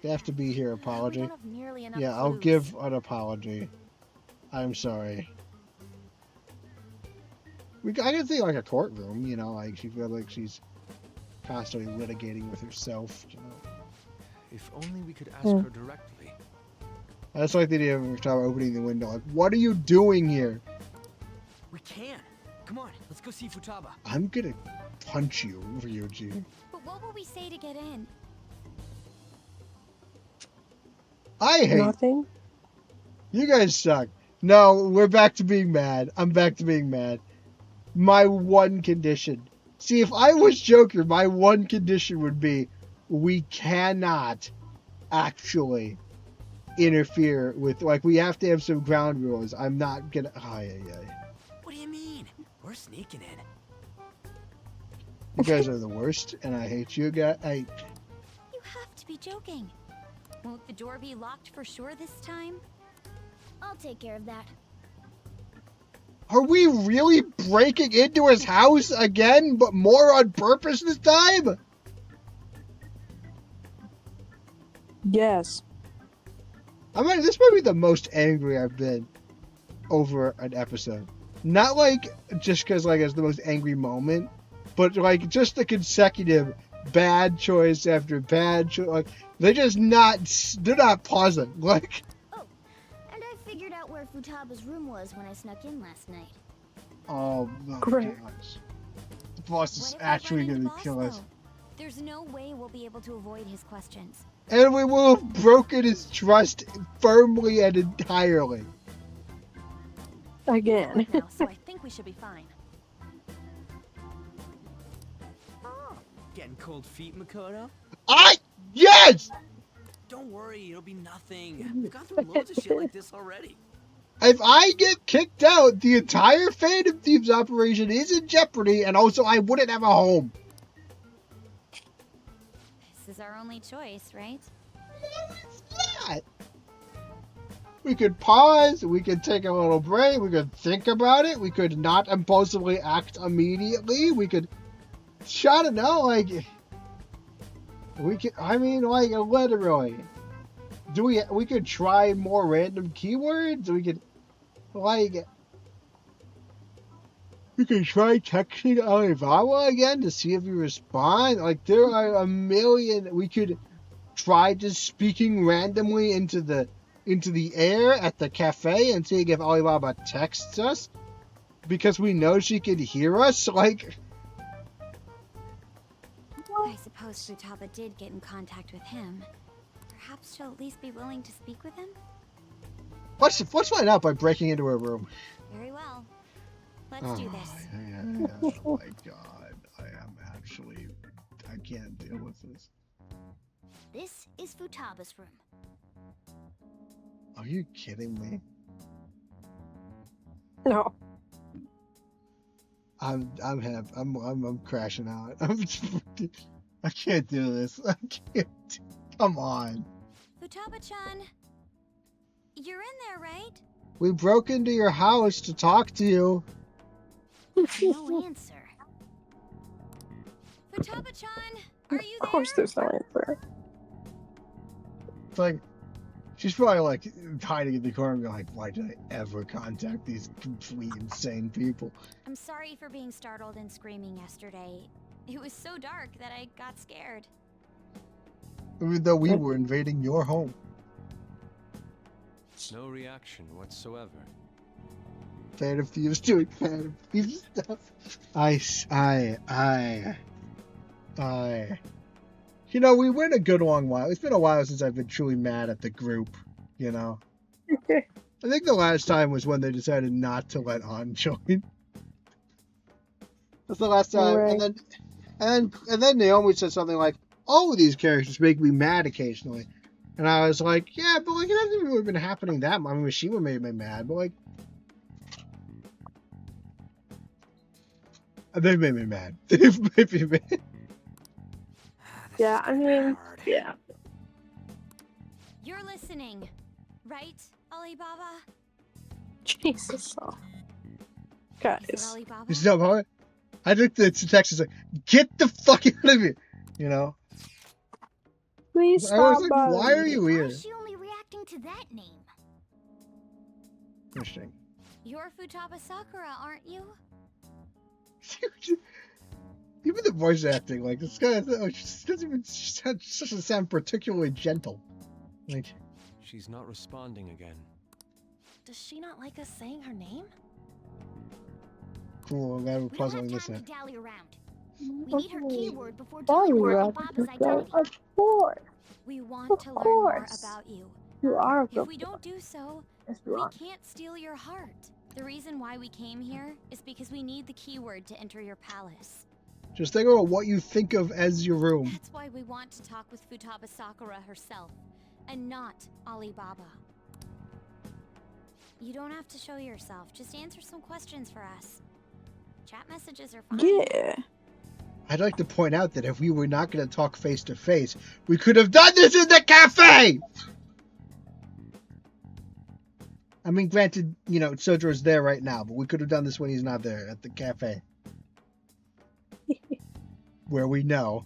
They have to be here. Apology. Yeah, I'll give an apology. I'm sorry. I can think like a courtroom, you know, like she feels like she's constantly litigating with herself, you know. If only we could ask her directly. I just like the idea of her talking about opening the window. Like, what are you doing here? We can. Come on, let's go see Futaba. I'm gonna punch you, Ryuji. But what will we say to get in? I hate Nothing. you guys suck. No, we're back to being mad. I'm back to being mad. My one condition. See, if I was Joker, my one condition would be we cannot actually interfere with, like, we have to have some ground rules. I'm not gonna. What do you mean? We're sneaking in. You guys are the worst, and I hate you guys. You have to be joking. Won't the door be locked for sure this time? I'll take care of that. Are we really breaking into his house again, but more on purpose this time? Yes. This might be the most angry I've been over an episode. Not like just because like it's the most angry moment, but like just the consecutive bad choice after bad choice. Like they're not pausing. Like. Oh, and I figured out where Futaba's room was when I snuck in last night. Oh my Great. gosh. The boss is actually gonna kill us. There's no way we'll be able to avoid his questions. And we will have broken his trust firmly and entirely. Again. Now, so I think we should be fine. Getting cold feet, Makoto? Yes! Don't worry, it'll be nothing. We've gone through loads of shit like this already. If I get kicked out, the entire Phantom Thieves operation is in jeopardy, and also I wouldn't have a home. This is our only choice, right? No, it's not. We could pause, we could take a little break, we could think about it, we could not impulsively act immediately, we could... I don't know, like... We could, like, literally... We could try more random keywords, we could, like... We could try texting Alibaba again to see if he responds. Like, there are a million... We could try just speaking randomly into the air at the cafe and seeing if Alibaba texts us. Because we know she can hear us, like... I suppose Futaba did get in contact with him. Perhaps she'll at least be willing to speak with him? Let's find out by breaking into her room. Very well. Let's do this. Oh my god. I can't deal with this. This is Futaba's room. Are you kidding me? No. I'm crashing out. I can't do this. I can't. Come on. Futaba-chan, you're in there, right? We broke into your house to talk to you. No answer. Futaba-chan, are you Of course there's no answer. It's like, she's probably like hiding in the corner and being like, why did I ever contact these complete insane people? I'm sorry for being startled and screaming yesterday. It was so dark that I got scared. Even though we were invading your home. No reaction whatsoever. Phantom Thieves doing Phantom Thieves stuff. You know, we went a good long while. It's been a while since I've been truly mad at the group, you know. I think the last time was when they decided not to let Han join. That's the last time. Right. And then Naomi said something like, all of these characters make me mad occasionally. And I was like, yeah, but like it hasn't really been happening that much. I mean, Mishima made me mad, but like they've made me mad. They've made me mad. Yeah, I mean, yeah. You're listening, right, Alibaba? Jesus. Guys. Is that hard? I looked at the text and said, get the fuck out of here. You know? Please stop. I was like, why are you here? Why is she only reacting to that name? Interesting. You're Futaba Sakura, aren't you? Even the voice acting, like this guy, she doesn't sound particularly gentle. Like, she's not responding again. Does she not like us saying her name? Cool, I'm glad we're puzzling this out. out. Dally around. We need her keyword before dealing with Alibaba's identity. Of course. We want to learn more about you. You are. If we don't do so, we can't steal your heart. The reason why we came here is because we need the keyword to enter your palace. Just think about what you think of as your room. That's why we want to talk with Futaba Sakura herself, and not Alibaba. You don't have to show yourself, just answer some questions for us. Chat messages are fine. Yeah. I'd like to point out that if we were not going to talk face to face, we could have done this in the cafe! I mean, granted, you know, Sojour's there right now, but we could have done this when he's not there, at the cafe. Where we know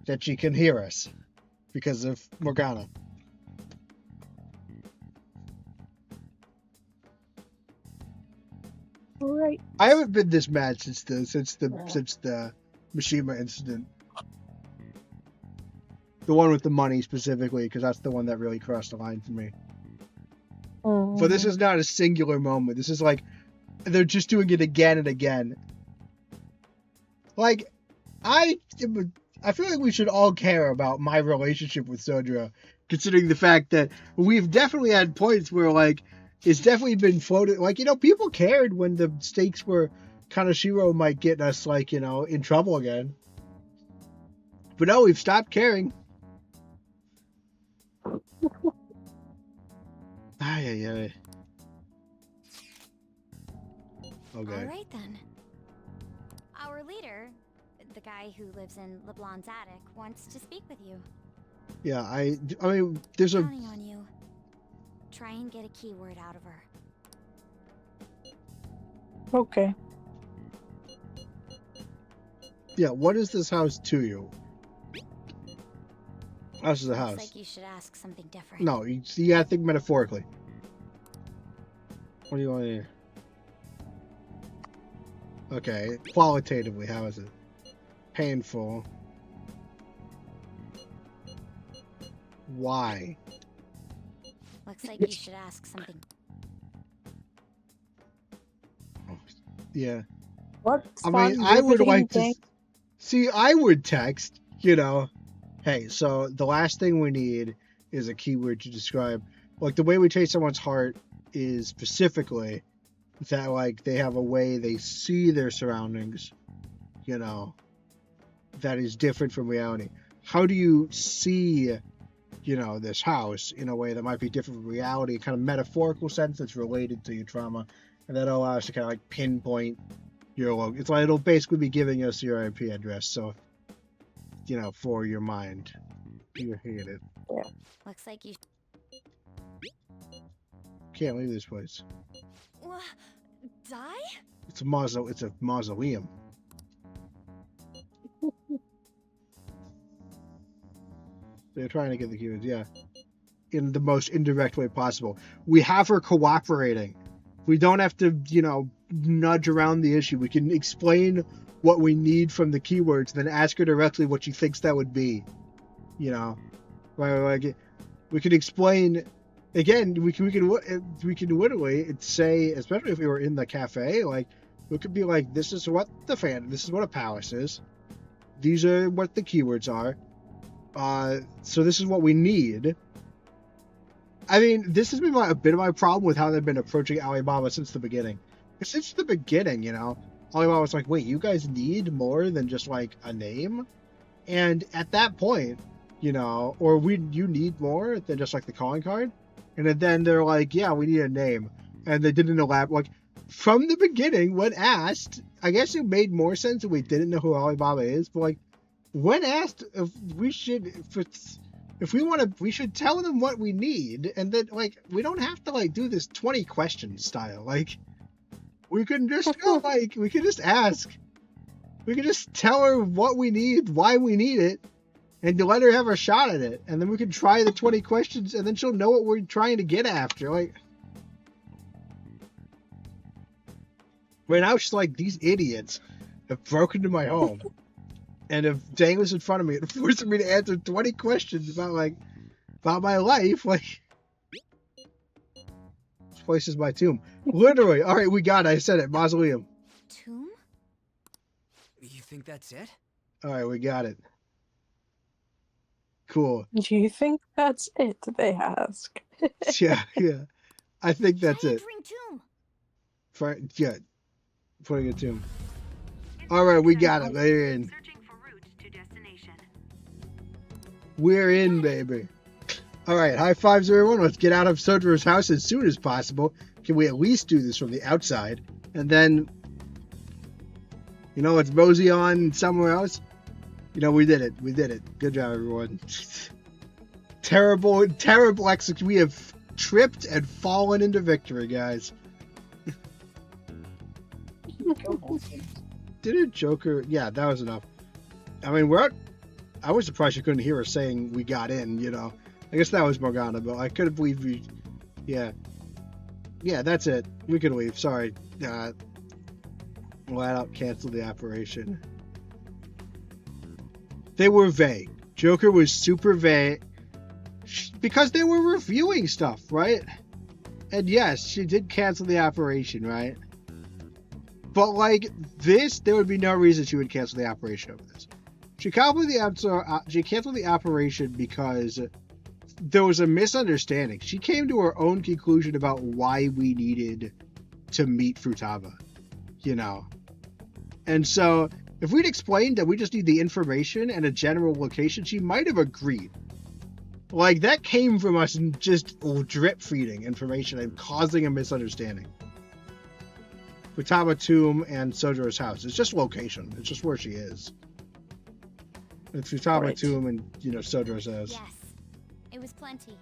that she can hear us because of Morgana. All right. I haven't been this mad since the Mishima incident. The one with the money specifically, because that's the one that really crossed the line for me. But this is not a singular moment. This is like they're just doing it again and again. Like, I feel like we should all care about my relationship with Sojiro, considering the fact that we've definitely had points where, like, it's definitely been floated. Like, you know, people cared when the stakes were Kaneshiro might get us, like, you know, in trouble again. But no, we've stopped caring. Ay. Okay. All right, then. Our leader, the guy who lives in LeBlanc's attic, wants to speak with you. Yeah, I mean, there's a... Counting on you. Try and get a keyword out of her. Okay. Yeah, what is this house to you? House is a house. Looks like you should ask something different. No, you gotta think metaphorically. What do you want to hear? Okay, qualitatively, how is it? Painful. Why? Looks like you should ask something. Yeah. What? I mean, I would like to see. I would text. You know, hey. So the last thing we need is a keyword to describe. Like the way we take someone's heart is specifically that, like, they have a way they see their surroundings. You know, that is different from reality. how do you see, you know, this house in a way that might be different from reality, kind of metaphorical sense that's related to your trauma, and that'll allow us to kind of like pinpoint your location. It's like it'll basically be giving us your IP address, so, you know, for your mind. You hate it. Yeah. Looks like you Can't leave this place. Die? It's a mausoleum. They're trying to get the keywords, yeah. In the most indirect way possible. We have her cooperating. We don't have to, you know, nudge around the issue. We can explain what we need from the keywords, then ask her directly what she thinks that would be. You know, like we could explain. Again, we can literally say, especially if we were in the cafe, like we could be like, this is what a palace is. These are what the keywords are. So this is what we need. I mean, this has been a bit of my problem with how they've been approaching Alibaba since the beginning. Since the beginning, you know, Alibaba was like, wait, you guys need more than just like a name? And at that point, you know, you need more than just like the calling card? And then they're like, yeah, we need a name. And they didn't elaborate. Like, from the beginning, when asked, I guess it made more sense that we didn't know who Alibaba is, but like, when asked if we should, we should tell them what we need, and then like we don't have to like do this 20 questions style. Like we can just go we can just ask. We can just tell her what we need, why we need it, and to let her have a shot at it, and then we can try the 20 questions, and then she'll know what we're trying to get after. Like right now, she's like, these idiots have broken into my home. And if Dangler's in front of me and forcing me to answer 20 questions about my life, like, this place is my tomb. Literally. All right, we got it. I said it. Mausoleum. tomb? You think that's it? All right, we got it. Cool. Do you think that's it? They ask. Yeah. I think that's it. Tomb. Yeah. Putting a tomb. All right, we got it. We're in. We're in, baby. All right, high fives, everyone. Let's get out of Sojiro's house as soon as possible. Can we at least do this from the outside? And then, you know, let's mosey on somewhere else. You know, we did it. We did it. Good job, everyone. Terrible execution. We have tripped and fallen into victory, guys. Didn't Joker... Yeah, that was enough. I mean, I was surprised you couldn't hear her saying we got in, you know. I guess that was Morgana, but I couldn't believe we... Yeah. Yeah, that's it. We can leave. Sorry. Flat out cancel the operation. They were vague. Joker was super vague. Because they were reviewing stuff, right? And yes, she did cancel the operation, right? But like this, there would be no reason she would cancel the operation over this. She canceled the operation because there was a misunderstanding. She came to her own conclusion about why we needed to meet Futaba, you know. And so, if we'd explained that we just need the information and a general location, she might have agreed. Like, that came from us just drip-feeding information and causing a misunderstanding. Futaba Tomb and Sojiro's house. It's just location. It's just where she is. It's Futaba Tomb and, you know, Sojiro's house. Yes, it was plenty.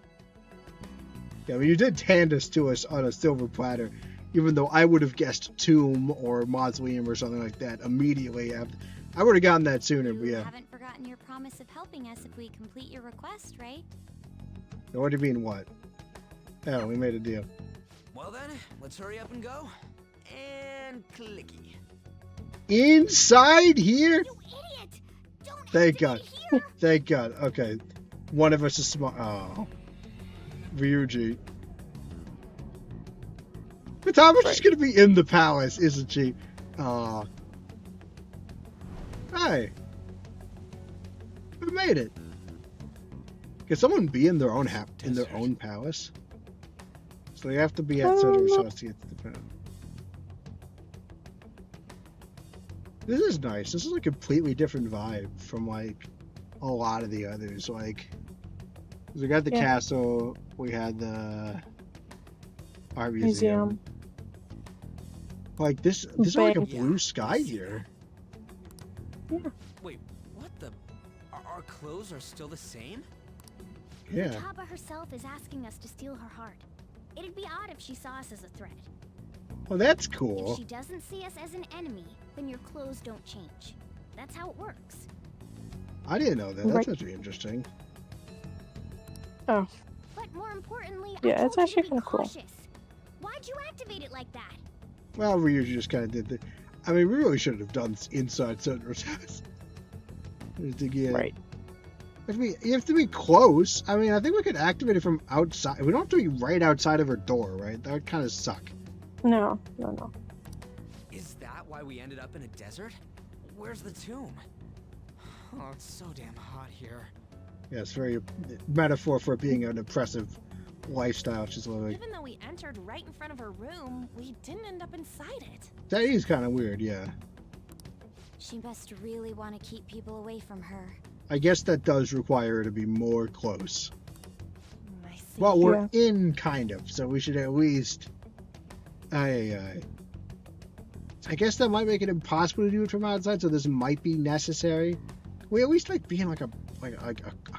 Yeah, I mean, you did hand us to us on a silver platter, even though I would have guessed tomb or mausoleum or something like that immediately after. I would have gotten that sooner, but yeah. You haven't forgotten your promise of helping us if we complete your request, right? What do you mean, what? Oh, we made a deal. Well then, let's hurry up and go. And clicky. Inside here? You idiot! Don't Thank God. Thank God. Okay. One of us is smart. Oh. Ryuji. Futama's just gonna be in the palace, isn't she? Aw. Hi. We made it. Can someone be in their own palace? So they have to be at Sojiro's house to get to the palace. This is nice. This is a completely different vibe from like a lot of the others. Like, 'cause we got the castle, we had the art museum. Like this is like a blue sky here. Yeah. Wait, what the? Our clothes are still the same? Yeah. Futaba herself is asking us to steal her heart. It'd be odd if she saw us as a threat. Well, that's cool. If she doesn't see us as an enemy, then your clothes don't change. That's how it works. I didn't know that. That's actually interesting. Oh. But more importantly, yeah, I it's told actually you to kind be of cool. cautious. Why'd you activate it like that? Well, we usually just kind of did the. I mean, we really should have done inside Sojourner's house. Right. You have to be close. I mean, I think we could activate it from outside. We don't have to be right outside of her door, right? That would kind of suck. No. Is that why we ended up in a desert? Where's the tomb? Oh, it's so damn hot here. Yeah, it's very metaphor for being an oppressive lifestyle she's living. Even though we entered right in front of her room, we didn't end up inside it. That is kind of weird, yeah. She must really want to keep people away from her. I guess that does require her to be more close. Well, we're in, kind of, so we should at least... I guess that might make it impossible to do it from outside, so this might be necessary. We at least like be in like a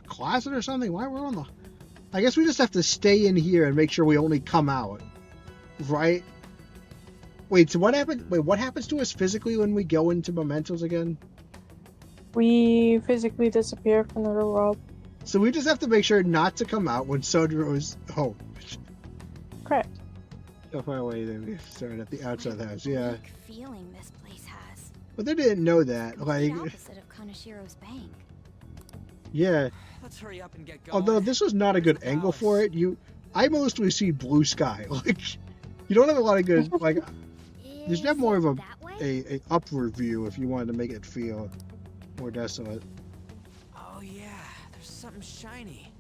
closet or something. Why we're on the... I guess we just have to stay in here and make sure we only come out, right? Wait, so what happened? Wait, what happens to us physically when we go into Mementos again? We physically disappear from the real world. So we just have to make sure not to come out when Sojiro is home. Correct. How far away then we started at the outside of the house, yeah. Feeling this place has. But they didn't know that. Like, The opposite of Kanashiro's bank. yeah. Let's hurry up and get going. Although this was not a good angle for it, I mostly see blue sky. Like, you don't have a lot of good, like, you should have more of a upward view if you wanted to make it feel more desolate. Oh yeah, there's something shiny.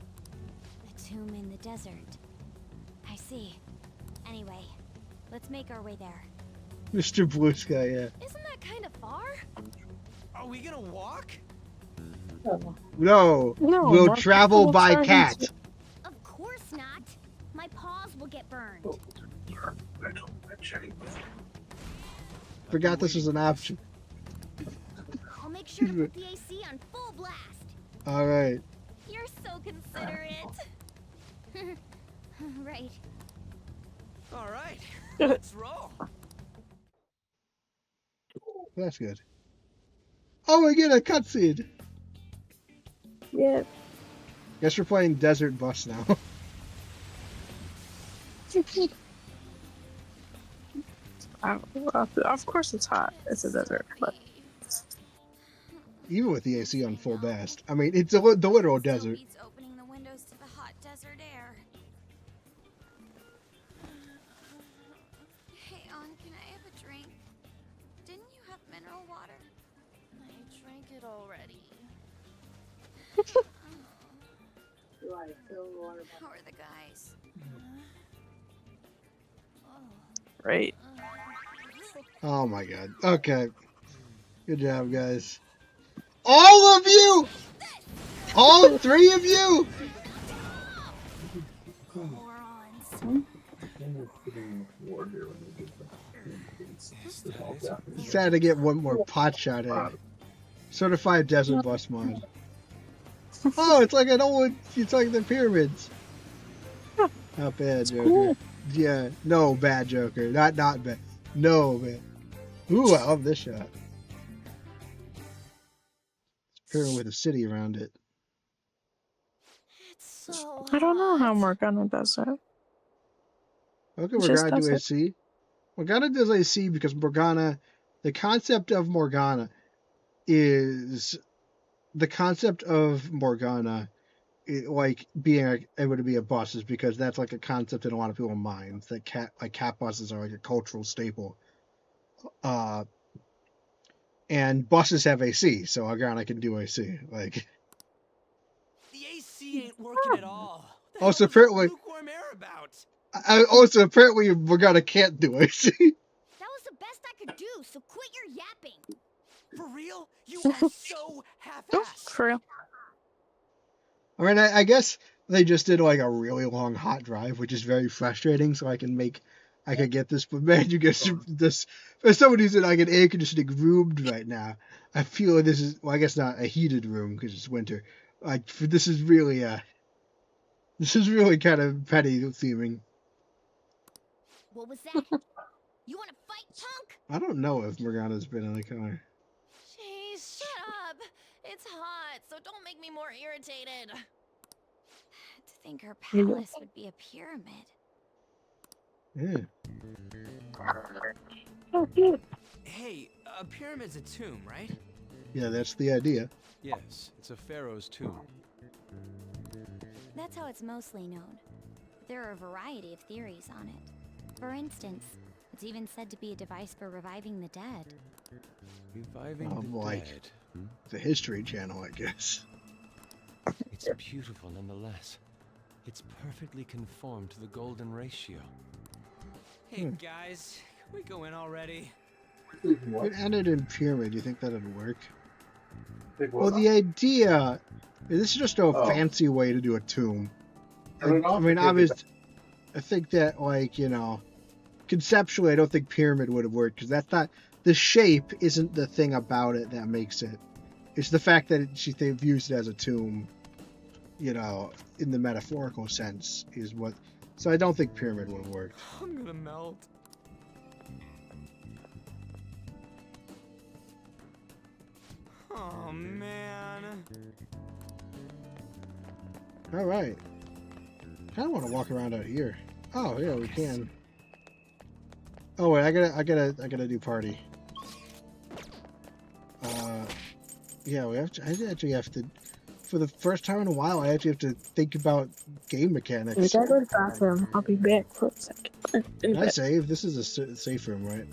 A tomb in the desert. I see. Anyway, let's make our way there. Mr. Blue Sky, yeah. Isn't that kind of far? Are we gonna walk? No, we'll travel by cat. Of course not. My paws will get burned. Forgot this was an option. I'll make sure to put the AC on full blast. All right. You're so considerate. Right. All right, let's roll. That's good. Oh, we get a cutscene. Yeah. Guess we're playing Desert Bus now. Of course it's hot. It's a desert, but Even with the AC on full blast. I mean, it's the literal desert. Beats opening the windows to the hot desert air. Hey, On, can I have a drink? Didn't you have mineral water? I drank it already. How are the guys? right. Oh my god. Okay. Good job, guys. All of you! All three of you! Sad to get one more pot shot in. Certified Desert Bus mod. Oh, it's like it's like the pyramids. Not bad, Joker. Cool. Yeah, no, bad Joker. Not bad. No, man. Ooh, I love this shot. Pyramid with a city around it. It's so I don't know how Morgana does it. Okay, Morgana do AC. Morgana does AC because Morgana, the concept of Morgana is like being able to be a bus is because that's like a concept in a lot of people's minds that cat buses are like a cultural staple. And buses have AC, so Morgana can do AC. Like the AC ain't working at all. Also, apparently, apparently Morgana can't do AC. That was the best I could do, so quit your yapping. For real? You are so half-assed. For real. I mean, I guess they just did like a really long hot drive, which is very frustrating. So I could get this, but man, you get this. For someone who's in like an air conditioning room right now, I feel like this is, well, I guess not a heated room because it's winter. Like this is really kind of petty theming. What was that? You want to fight, punk? I don't know if Morgana's been in the car. Jeez, shut up. It's hot, so don't make me more irritated. To think her palace would be a pyramid. Yeah. Oh, cute. Hey, a pyramid's a tomb, right? Yeah, that's the idea. Yes, it's a pharaoh's tomb. That's how it's mostly known. There are a variety of theories on it. For instance, it's even said to be a device for reviving the dead. Reviving the like dead. the History Channel, I guess. It's beautiful nonetheless. It's perfectly conformed to the golden ratio. Hey guys, can we go in already? It ended in pyramid. Do you think that'd work? Well, the idea. This is just a fancy way to do a tomb. I mean, obviously, I think that, like, you know, conceptually, I don't think pyramid would have worked because that's not, the shape isn't the thing about it that makes it. It's the fact that they views it as a tomb, you know, in the metaphorical sense is what. So I don't think pyramid would have worked. I'm gonna melt. Oh man. All right. I don't want to walk around out here. Oh yeah, we can. Oh wait, I gotta do party. Yeah, I actually have to. For the first time in a while, I actually have to think about game mechanics. We gotta go to the bathroom. I'll be back for a second. Can I save? This is a safe room, right?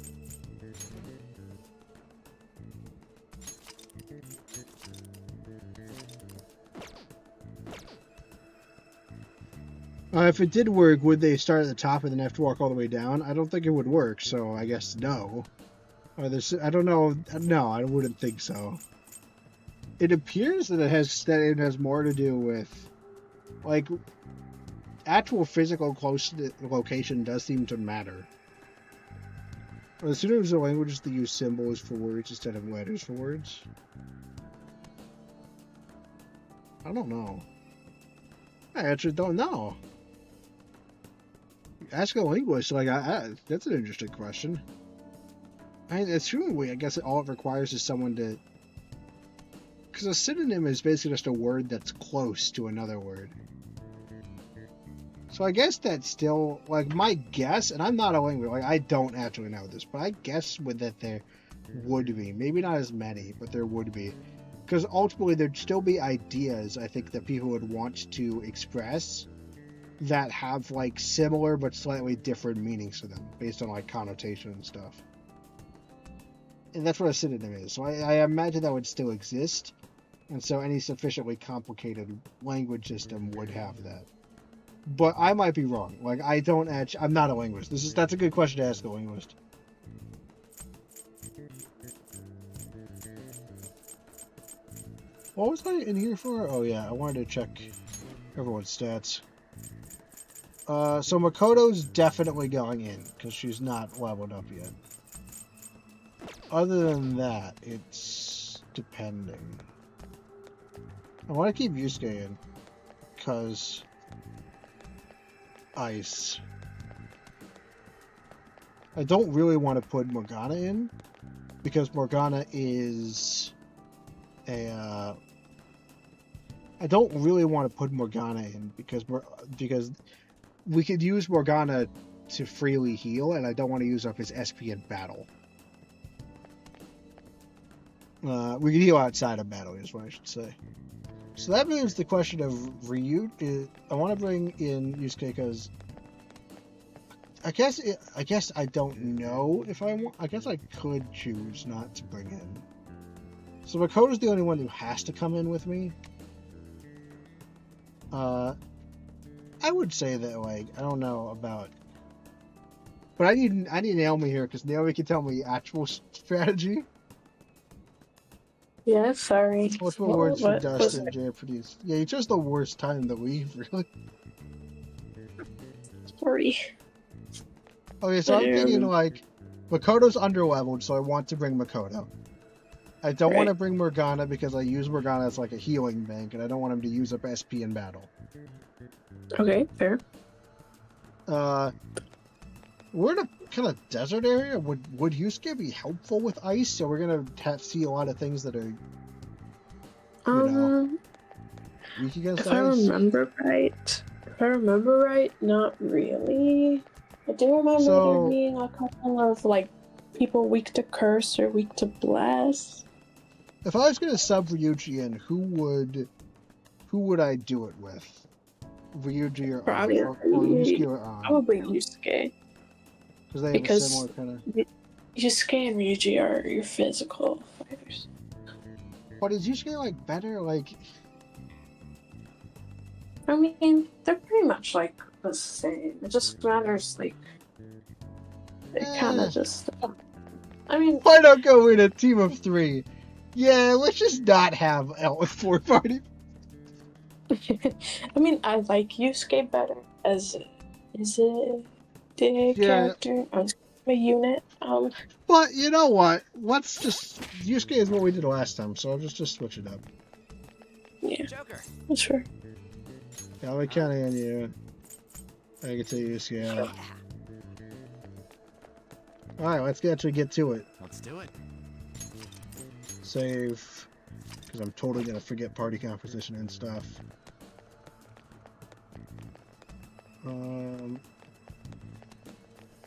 If it did work, would they start at the top and then have to walk all the way down? I don't think it would work, so I guess no. I don't know. No, I wouldn't think so. It appears that it has more to do with, like, actual physical location does seem to matter. As soon as the languages that use symbols for words instead of letters for words. I don't know. I actually don't know. Ask a linguist, like, that's an interesting question. I mean, it's truly, I guess all it requires is someone to. Because a synonym is basically just a word that's close to another word. So I guess that's still, like, my guess, and I'm not a linguist, like, I don't actually know this, but I guess that there would be. Maybe not as many, but there would be. Because ultimately there'd still be ideas, I think, that people would want to express that have, like, similar but slightly different meanings to them, based on, like, connotation and stuff. And that's what a synonym is. So I imagine that would still exist. And so any sufficiently complicated language system would have that. But I might be wrong. Like, I'm not a linguist. That's a good question to ask a linguist. What was I in here for? Oh yeah, I wanted to check everyone's stats. So Makoto's definitely going in, because she's not leveled up yet. Other than that, it's depending. I want to keep Yusuke in, because ice. I don't really want to put Morgana in, because Morgana is a. I don't really want to put Morgana in because we could use Morgana to freely heal, and I don't want to use up his SP in battle. We can heal outside of battle, is what I should say. So that means the question of Ryu. I want to bring in Yusuke because I guess I don't know if I want. I guess I could choose not to bring in. So Makoto's the only one who has to come in with me. I would say that, like, I don't know about, but I need Naomi here because Naomi can tell me actual strategy. Yeah, sorry. What's more words for What was Dustin, it? Japanese? Yeah, you chose the worst time to leave, really. Sorry. Okay, so I'm thinking like Makoto's underleveled, so I want to bring Makoto. I don't want to bring Morgana because I use Morgana as like a healing bank, and I don't want him to use up SP in battle. Okay, fair. We're in a kind of desert area. Would Yusuke be helpful with ice? So we're gonna see a lot of things that are, weak against if ice. If I remember right, not really. I do remember there being a couple of like people weak to curse or weak to blast. If I was gonna sub Ryuji in, who would I do it with? Ryuji or Probably or Yusuke or probably Yusuke. Because they have a similar kind of. Yusuke and Ryuji are your physical fighters. But is Yusuke like better? Like, I mean, they're pretty much like the same. It just matters like they kind of just. I mean, why not go in a team of 3? Yeah, let's just not have L4 party. I mean, I like Yusuke better as a character. As a unit. But you know what? Let's just Yusuke is what we did last time, so I'll just switch it up. Yeah. Joker. Sure. Yeah, I'll be counting on you. I can tell Yusuke out. Alright, let's actually get to it. Let's do it. Save. Because I'm totally gonna forget party composition and stuff. So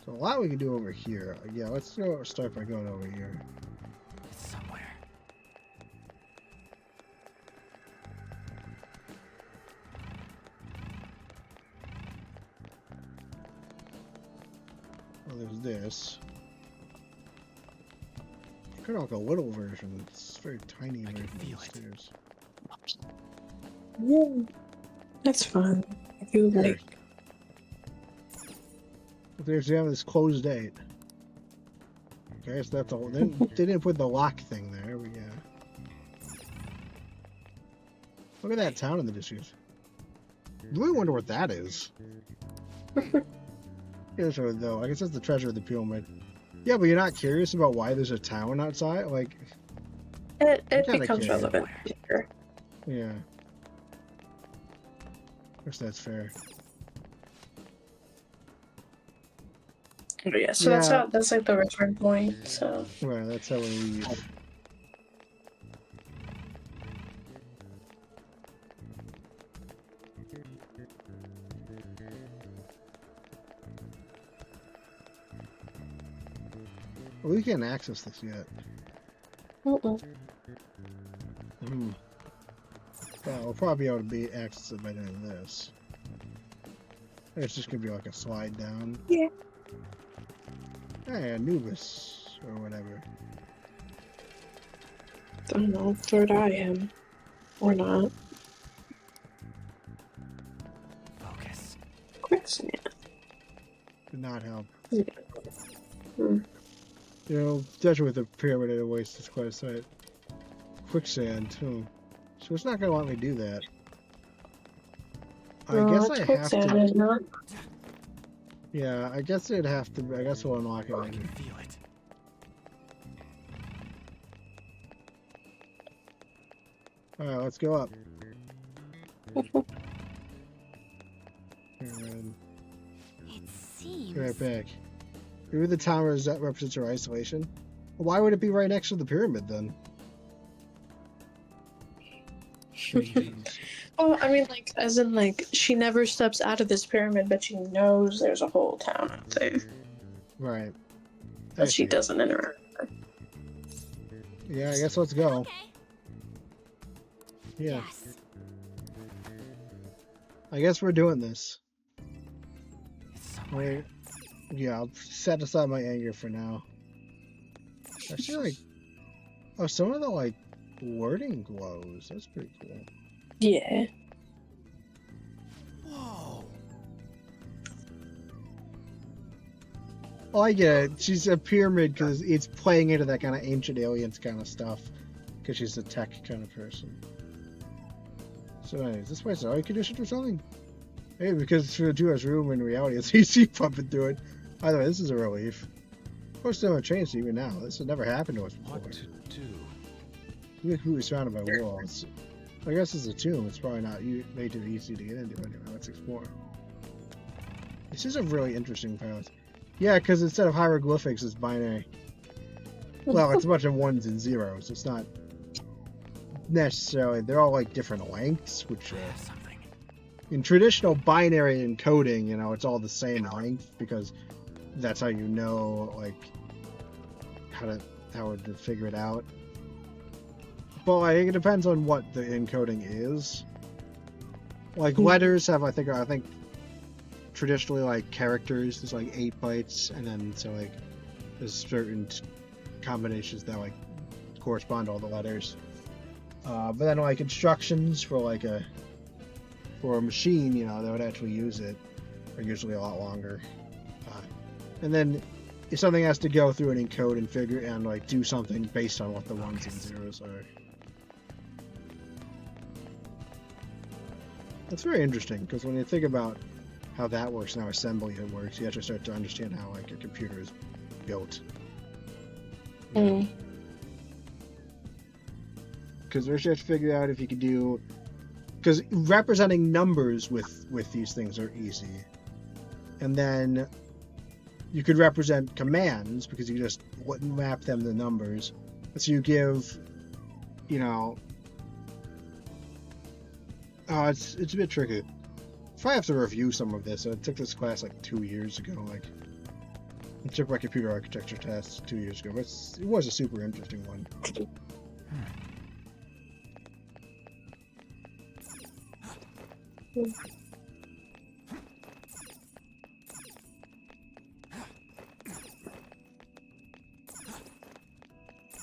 a lot we can do over here. Yeah, let's start by going over here. It's somewhere. Well, there's this. Kind of like a little version. It's a very tiny version of the stairs. Yeah, that's fun. I do like. There's this closed date. Okay, so that's all. They didn't put the lock thing there, but yeah. Look at that town in the distance. I really wonder what that is. Yeah, sure, though. I guess that's the treasure of the pyramid. Yeah, but you're not curious about why there's a town outside? Like, it becomes relevant later. Yeah. I guess that's fair. Yeah, so that's like the return point, so. Right, that's how we leave. Well, we can't access this yet. Well, we'll probably be able to access it by doing this. It's just gonna be like a slide down. Yeah. Hey, Anubis, or whatever. I don't know, third eye him. Or not. Focus. Quicksand. Did not help. Yeah. You know, especially with the pyramid at a waste, it's quite a sight. Quicksand, too. So it's not gonna want me to do that. I guess I have to. Yeah, I guess it'd have to. I guess we'll unlock it later. I can feel it. Alright, let's go up. It seems. Right back. Maybe the tower represents her isolation. Well, why would it be right next to the pyramid then? Well, I mean, like, as in, like, she never steps out of this pyramid, but she knows there's a whole town out there. Right. But she doesn't interact. Yeah, I guess let's go. Okay. Yeah. Yes. I guess we're doing this. Somewhere. Yeah, I'll set aside my anger for now. Actually, like, oh, some of the, like, wording glows. That's pretty cool. Yeah. Whoa. Oh, I get it. She's a pyramid because it's playing into that kind of ancient aliens kind of stuff. because she's a tech kind of person. So anyways, this place is already conditioned or something? Maybe because it's for 2 hours room in reality it's AC pumping through it. By the way, this is a relief. Of course, there are changes even now. This has never happened to us before. What to do? We're completely surrounded by walls. I guess it's a tomb. It's probably not made too easy to get into. Anyway, let's explore. This is a really interesting pilot. Yeah, because instead of hieroglyphics, it's binary. Well, it's a bunch of ones and zeros. It's not necessarily. They're all like different lengths, which in traditional binary encoding, you know, it's all the same length because that's how you know like how to figure it out. But I think it depends on what the encoding is. Like letters have, I think traditionally like characters is like 8 bytes, and then so like there's certain combinations that like correspond to all the letters. But then like instructions for like a machine, you know, that would actually use it are usually a lot longer. And then if something has to go through and encode and figure and like do something based on what the ones and zeros are. That's very interesting because when you think about how that works and how assembly works, you actually start to understand how like a computer is built. Because we're just figure out if you could do, because representing numbers with these things are easy, and then you could represent commands because you just map them to numbers. So you give, you know. It's a bit tricky. If I have to review some of this, I took this class like 2 years ago. Like, I took my computer architecture test 2 years ago. But it was a super interesting one.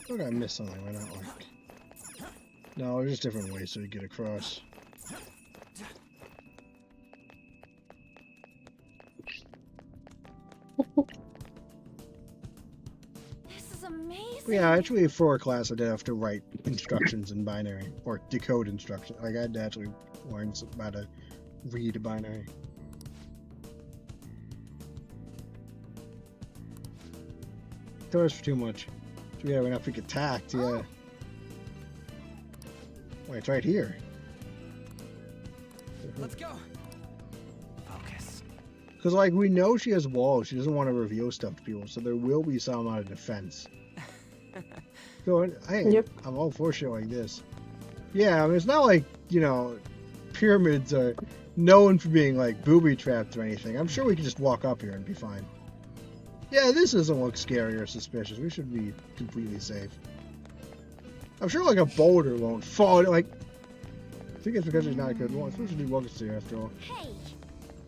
Look, I missed something. Why not like? No, there's just different ways to get across. This is amazing. Yeah, actually, for a class, I did have to write instructions in binary or decode instructions. Like I had to actually learn how to read binary. Doors for too much. So yeah, we're not being attacked. Yeah. Wait, it's right here. Let's go. Focus. Because, like, we know she has walls. She doesn't want to reveal stuff to people, so there will be some amount of defense. So, hey, I'm all for shit like this. Yeah, I mean, it's not like, you know, pyramids are known for being, like, booby trapped or anything. I'm sure we can just walk up here and be fine. Yeah, this doesn't look scary or suspicious. We should be completely safe. I'm sure, like, a boulder won't fall. Like, I think it's because it's not a good one. It's supposed to be Wilkins here, after all. Hey.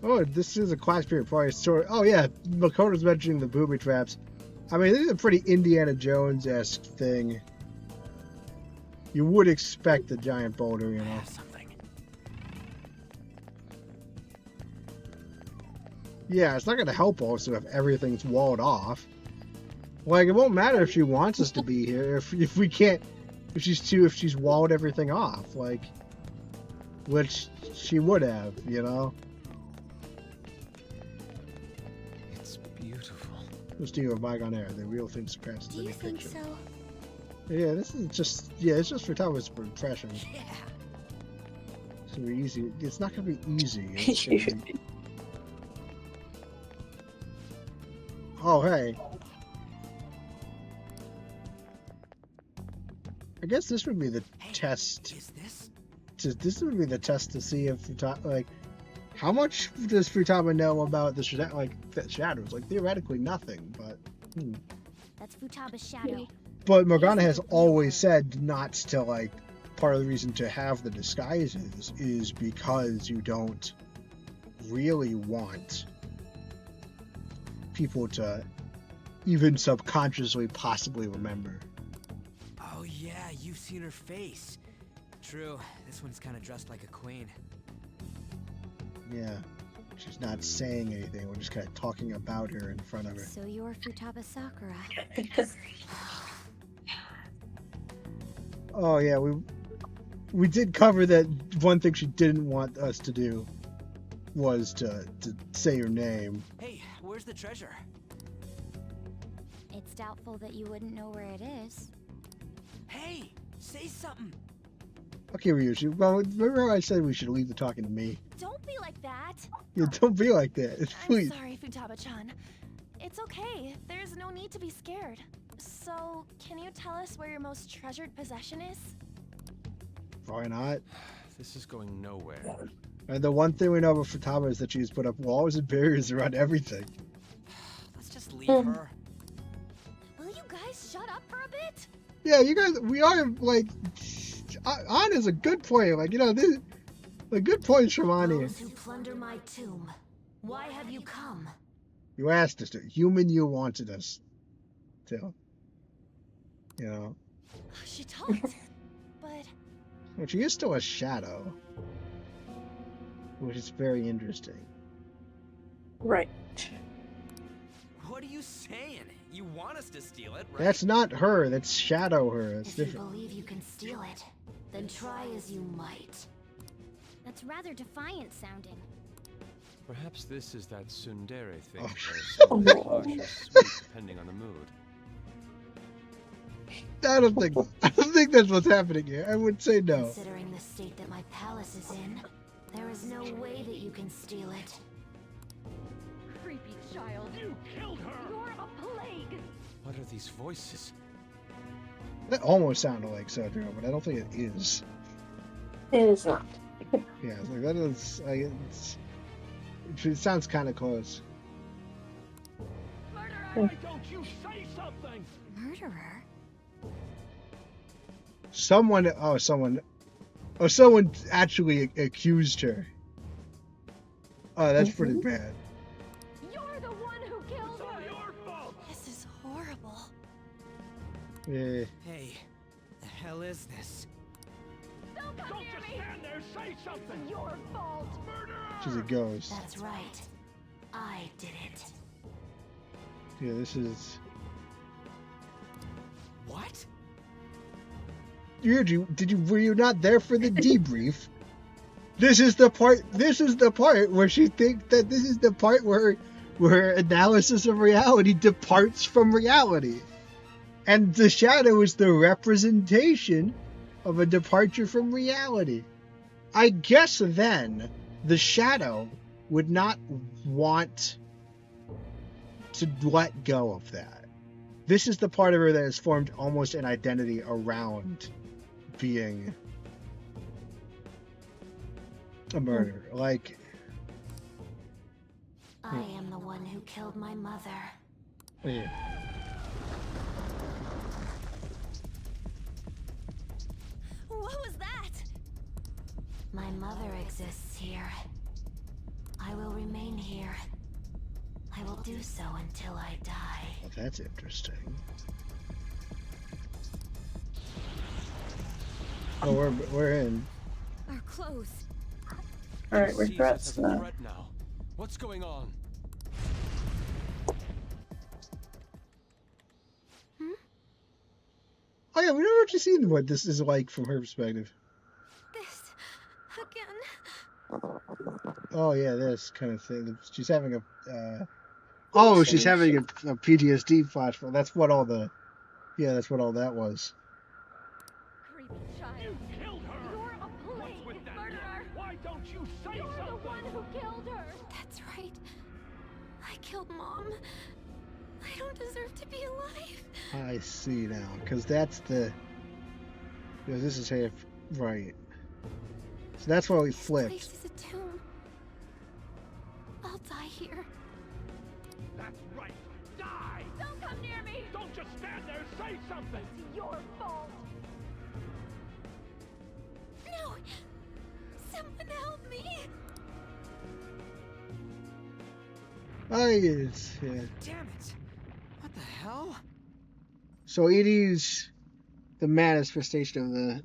Oh, this is a class period probably story. Oh, yeah, Makoto's mentioning the booby traps. I mean, this is a pretty Indiana Jones-esque thing. You would expect the giant boulder, you know. Yeah, it's not going to help also if everything's walled off. Like, it won't matter if she wants us to be here if we can't, if she's walled everything off, like, which she would have, you know. It's beautiful. Let's do a bygone era. The real thing surpasses any picture. Do you think so? Yeah, this is just, yeah, it's just for Thomas' impression. Yeah. It's gonna be easy. It's not gonna be easy. It's gonna be... Oh, hey. I guess this would be the test. This would be the test to see if like, how much does Futaba know about the shadows? Like, theoretically nothing, but. That's Futaba's shadow. But Morgana has always said not to, like, part of the reason to have the disguises is because you don't really want people to even subconsciously possibly remember. Oh yeah, you've seen her face. True, this one's kind of dressed like a queen. Yeah, she's not saying anything, we're just kind of talking about her in front of her. So you're Futaba Sakura. Oh yeah, we did cover that one thing she didn't want us to do was to say her name. Hey, where's the treasure? It's doubtful that you wouldn't know where it is. Hey, say something. Okay, Ryushi. Well, remember I said we should leave the talking to me. Don't be like that. Yeah, don't be like that. Please. I'm sorry, Futaba-chan. It's okay. There's no need to be scared. So, can you tell us where your most treasured possession is? Probably not. This is going nowhere. And the one thing we know about Futaba is that she's put up walls and barriers around everything. Let's just leave her. Will you guys shut up for a bit? Yeah, you guys, we are, like, An is a good point. Like, you know, this, a good point from An here. Those who plunder my tomb, why have you come? You asked us to. Human, you wanted us to. You know. She talked, but... Well, she is still a shadow. Which is very interesting. Right. What are you saying? You want us to steal it, right? That's not her. That's Shadow her. That's if you different. believe you can steal it, then try as you might. That's rather defiant sounding. Perhaps this is that tsundere thing, Oh. where some harsh or sweet, depending on the mood. I don't think that's what's happening here. I would say no. Considering the state that my palace is in, there is no way that you can steal it. Creepy child. You killed her. You're a plague. What are these voices? That almost sounded like Sandra, but I don't think it is. It is not. Yeah, it's like that is. It sounds kind of close. Murderer! Why don't you say something? Murderer? Someone actually accused her. Oh, that's pretty bad. You're the one who killed her. It's your fault. This is horrible. Yeah. Hey, the hell is this? Don't just stand there. Say something. It's your fault. Murderer! She's a ghost. That's right. I did it. Yeah, this is. What? Were you not there for the debrief? This is the part where she thinks that this is the part where analysis of reality departs from reality. And the shadow is the representation of a departure from reality. I guess then the shadow would not want to let go of that. This is the part of her that has formed almost an identity around being a murderer. Like, I am the one who killed my mother. yeah. What was that? My mother exists here. I will remain here. I will do so until I die. Well, that's interesting. Oh, we're in. Our clothes. Alright, we're Sees us dressed as a now. threat now. What's going on? Oh yeah, we've never actually seen what this is like from her perspective. This again. Oh yeah, this kind of thing. She's having a. She's having a PTSD flashback. That's what all the. Yeah, that's what all that was. Creepy child. You killed her. You're a plague. Murderer. Why don't you say You're something? You're the one who killed her. That's right. I killed Mom. I don't deserve to be alive. I see now, because that's the. You know, this is half right. So that's why we flipped. This place is a tomb. I'll die here. That's right. Die. Don't come near me. Don't just stand there. Say something. It's your fault. No. Someone help me. Oh yes, yeah. Damn it! What the hell? So Edie's the manifestation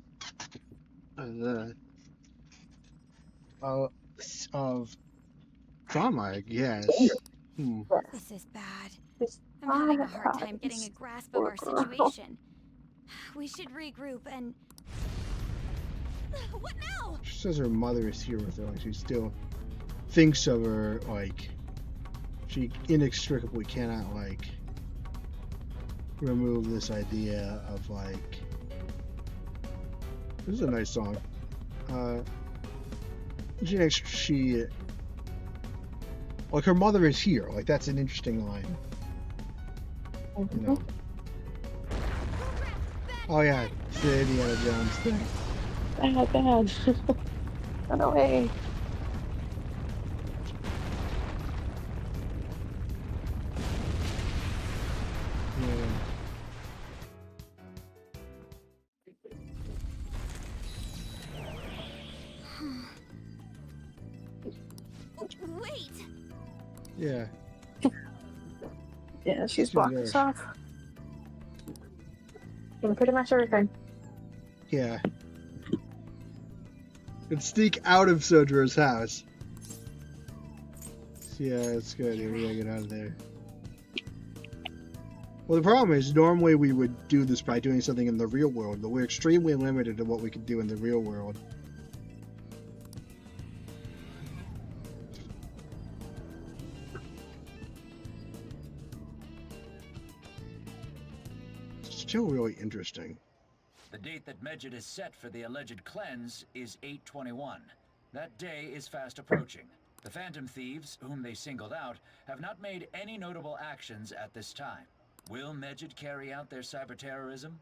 of trauma, I guess. This is bad. I'm having a hard time getting a grasp of our situation. We should regroup and... What now? She says her mother is here with her. Like, she still thinks of her. Like, she inextricably cannot, like, remove this idea of, like... This is a nice song. She like, her mother is here. Like, that's an interesting line. You know. Oh yeah, it's the Indiana Jones thing. Bad. Run away. Yeah. Wait! Yeah. Yeah, she's blocking us off. Doing pretty much everything. Yeah. And sneak out of Sojiro's house. Yeah, it's good. We gotta get out of there. Well, the problem is, normally we would do this by doing something in the real world, but we're extremely limited to what we can do in the real world. It's still really interesting. The date that Medjed has set for the alleged cleanse is 8/21. That day is fast approaching. The Phantom Thieves, whom they singled out, have not made any notable actions at this time. Will Medjed carry out their cyber-terrorism?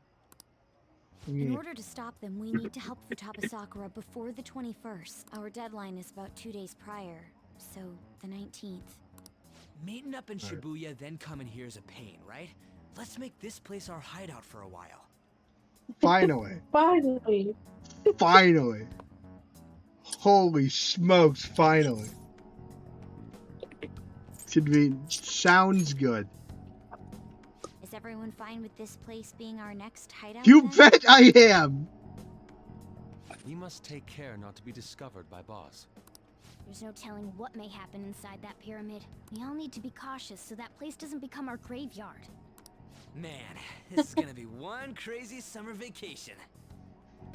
In order to stop them, we need to help Futaba Sakura before the 21st. Our deadline is about 2 days prior, so the 19th. Meeting up in Shibuya, then coming here is a pain, right? Let's make this place our hideout for a while. Finally. Finally. Finally. Holy smokes, finally. Sounds good. Is everyone fine with this place being our next hideout? You then? bet I am! We must take care not to be discovered by Boss. There's no telling what may happen inside that pyramid. We all need to be cautious so that place doesn't become our graveyard. Man, this is gonna be one crazy summer vacation.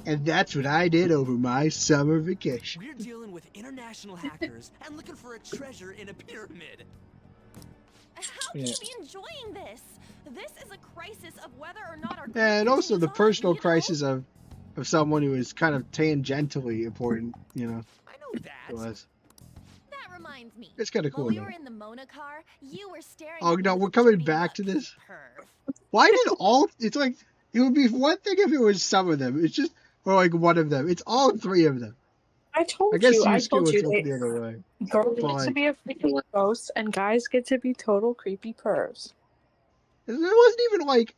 And that's what I did over my summer vacation. We're dealing with international hackers and looking for a treasure in a pyramid. How can you be enjoying this? This is a crisis of whether or not our... And also the personal crisis of someone who is kind of tangentially important, you know. I know that. That reminds me. It's kind of cool. When we were in the Mona car, you were staring. Oh no, we're coming back to this. Why did all? It's like it would be one thing if it was some of them. It's just or like one of them. It's all three of them. I told I guess you. I Yusuke told was you. the other way. Girls get to be a freaking ghost, and guys get to be total creepy pervs. It wasn't even like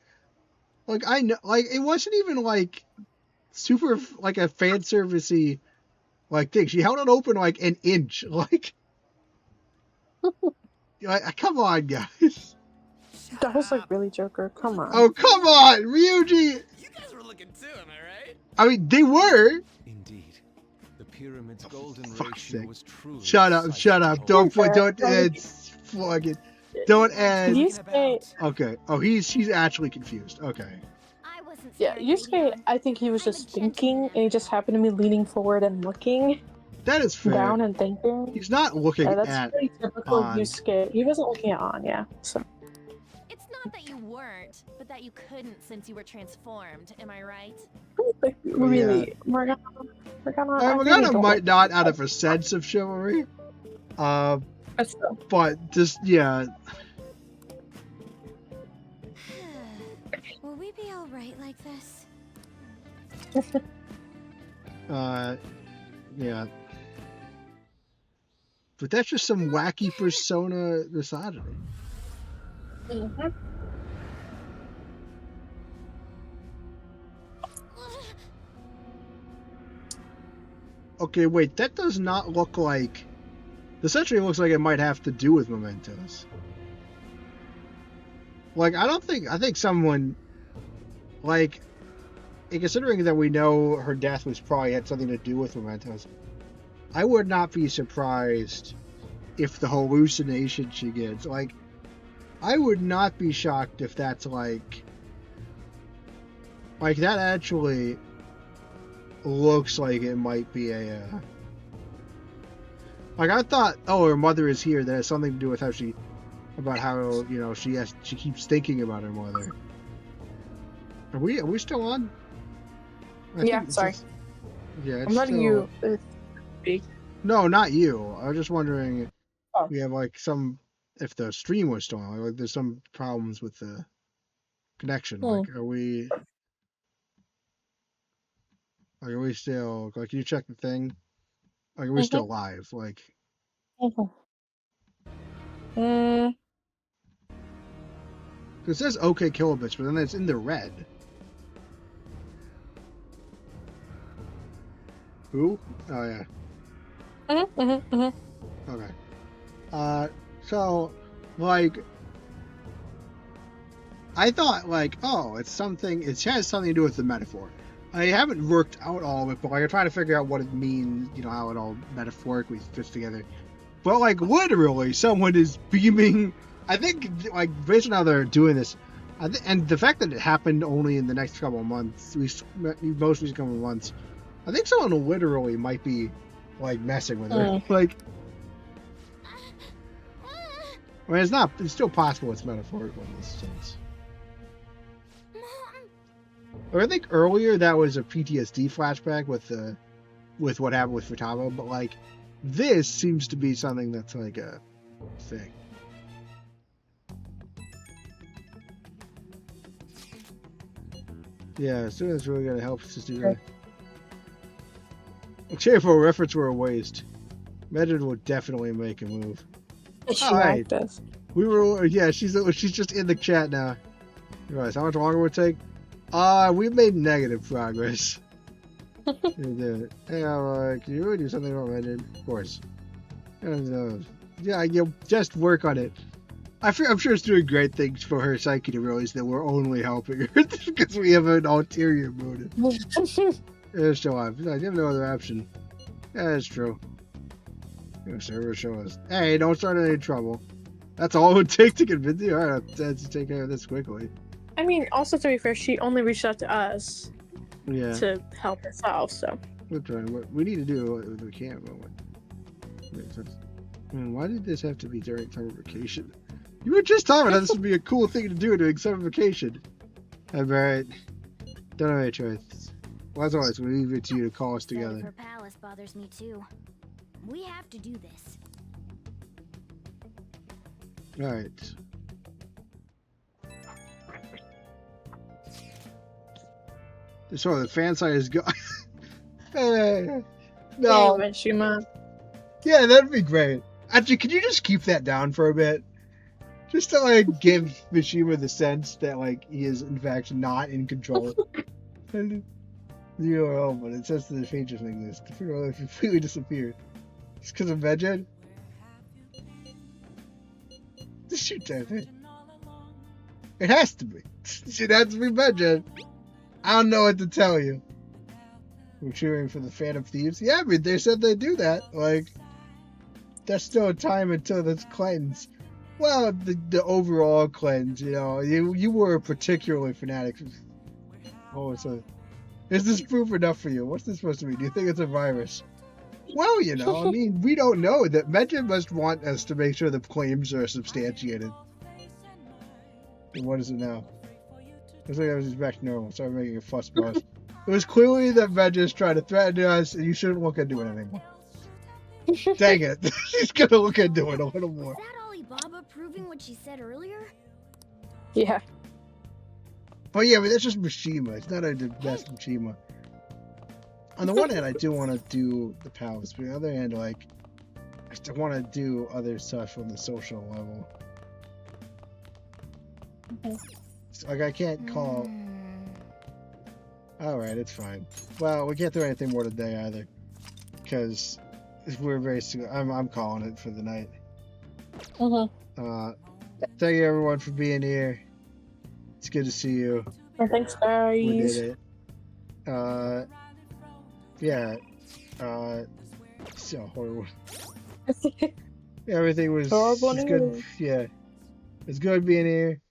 I know, like it wasn't even like super like a fan servicey like thing. She held it open like an inch, like. Come on, guys. That was like really Joker. Come on. Oh, come on, Ryuji. You guys were looking too, am I right? I mean, they were. Indeed. The pyramid's golden Fuck's ratio sake. was truly... Shut up. Don't it's fucking... Don't end. Okay. Oh, she's actually confused. Okay. Yeah, Yusuke, I think he was just thinking, and he just happened to be leaning forward and looking. That is fair. Down and thinking. He's not looking that's at pretty typical on. Yusuke. He wasn't looking at on, yeah. So. It's not that you weren't, but that you couldn't since you were transformed. Am I right? Really, Morgana Morgana might not out of a sense of chivalry. But just yeah. Will we be alright like this? Yeah. But that's just some wacky persona misogyny. Mm-hmm. Okay, wait, that does not look like... This actually looks like it might have to do with mementos. Like, I think someone... Like, considering that we know her death was probably had something to do with mementos, I would not be surprised if the hallucination she gets, like, I would not be shocked if that's like Like, that actually looks like it might be a, like, I thought, oh, her mother is here. That has something to do with how she keeps thinking about her mother. Are we still on? Yeah, sorry. I'm letting you speak. No, not you. I was just wondering if we have, like, if the stream was still on. Like, there's some problems with the connection. Like, are we still, like, can you check the thing? Like, are we still live? Like, it says OK kilobits, but then it's in the red. Who? Oh, yeah. Okay. So, like, I thought, like, oh, it has something to do with the metaphor. I haven't worked out all of it, but, like, I'm trying to figure out what it means, how it all metaphorically fits together. But, like, literally, someone is beaming. I think, like, based on how they're doing this, and the fact that it happened only in the next couple of months, most of these couple of months, I think someone literally might be, like, messing with her. Like, I mean, it's still possible it's metaphorical in this sense. Or I think earlier that was a PTSD flashback with what happened with Futaba, but, like, this seems to be something that's, like, a thing. Yeah, students really gonna help us to do that. Cheer for a reference were a waste. Megan will definitely make a move. All right. We were, she's just in the chat now. You realize how much longer it would take? We've made negative progress. Hey, can you really do something about Megan? Of course. And, you'll just work on it. I'm sure it's doing great things for her psyche to realize that we're only helping her because we have an ulterior motive. It's still alive. I have no other option. Yeah, that's true. Server show us. Hey, don't start any trouble. That's all it would take to convince you. Alright, let's take care of this quickly. I mean, also to be fair, she only reached out to us to help herself, so. We're trying. What we need to do what we can. Man, why did this have to be during summer vacation? You were just talking about this would be a cool thing to do during summer vacation. Alright. Don't have any choice. Well, as always, we leave it to you to call us together. Her palace bothers me too. We have to do this. Alright. So the fan site is gone. No. Hey, Mishima. Yeah, that'd be great. Actually, could you just keep that down for a bit? Just to, like, give Mishima the sense that, like, he is, in fact, not in control. Zero, but it says the features like this. The figure completely disappeared. It's because of Megan? Just shoot that thing. It has to be. It has to be Megan. I don't know what to tell you. We're cheering for the Phantom Thieves. Yeah, I mean, they said they'd do that. Like, there's still a time until this cleanse. Well, the overall cleanse, you were particularly fanatic. Oh, is this proof enough for you? What's this supposed to be? Do you think it's a virus? Well, I mean, we don't know. That Megan must want us to make sure the claims are substantiated. And what is it now? Looks like I was just back to normal. Sorry for making a fuss, boss. It was clearly that Megan's trying to threaten us, and you shouldn't look into it anymore. Dang it. She's gonna look into it a little more. Is that Alibaba proving what she said earlier? Yeah. But yeah, but that's just Mishima. It's not the best Mishima. On the one hand, I do want to do the palace, but on the other hand, like, I still want to do other stuff on the social level. Like, I can't call. Alright, it's fine. Well, we can't do anything more today either. Because we're very soon. I'm calling it for the night. Thank you everyone for being here. It's good to see you. Thanks, guys. We did it. Yeah. So horrible. Everything was good. Yeah. It's good being here.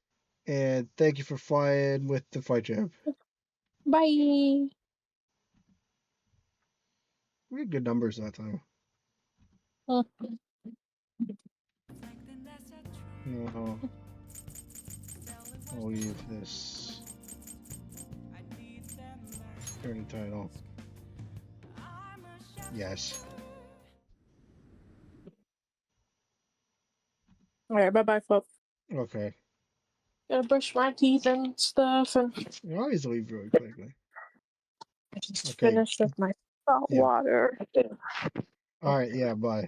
And thank you for flying with the Flightship. Bye. We had good numbers that time. Oh. No. I'll leave this. Turn the title. Yes. Alright, bye-bye, folks. Okay. Gotta brush my teeth and stuff, and You always leave really quickly. I just Okay. finished with my salt Yeah. water. Alright, yeah, bye.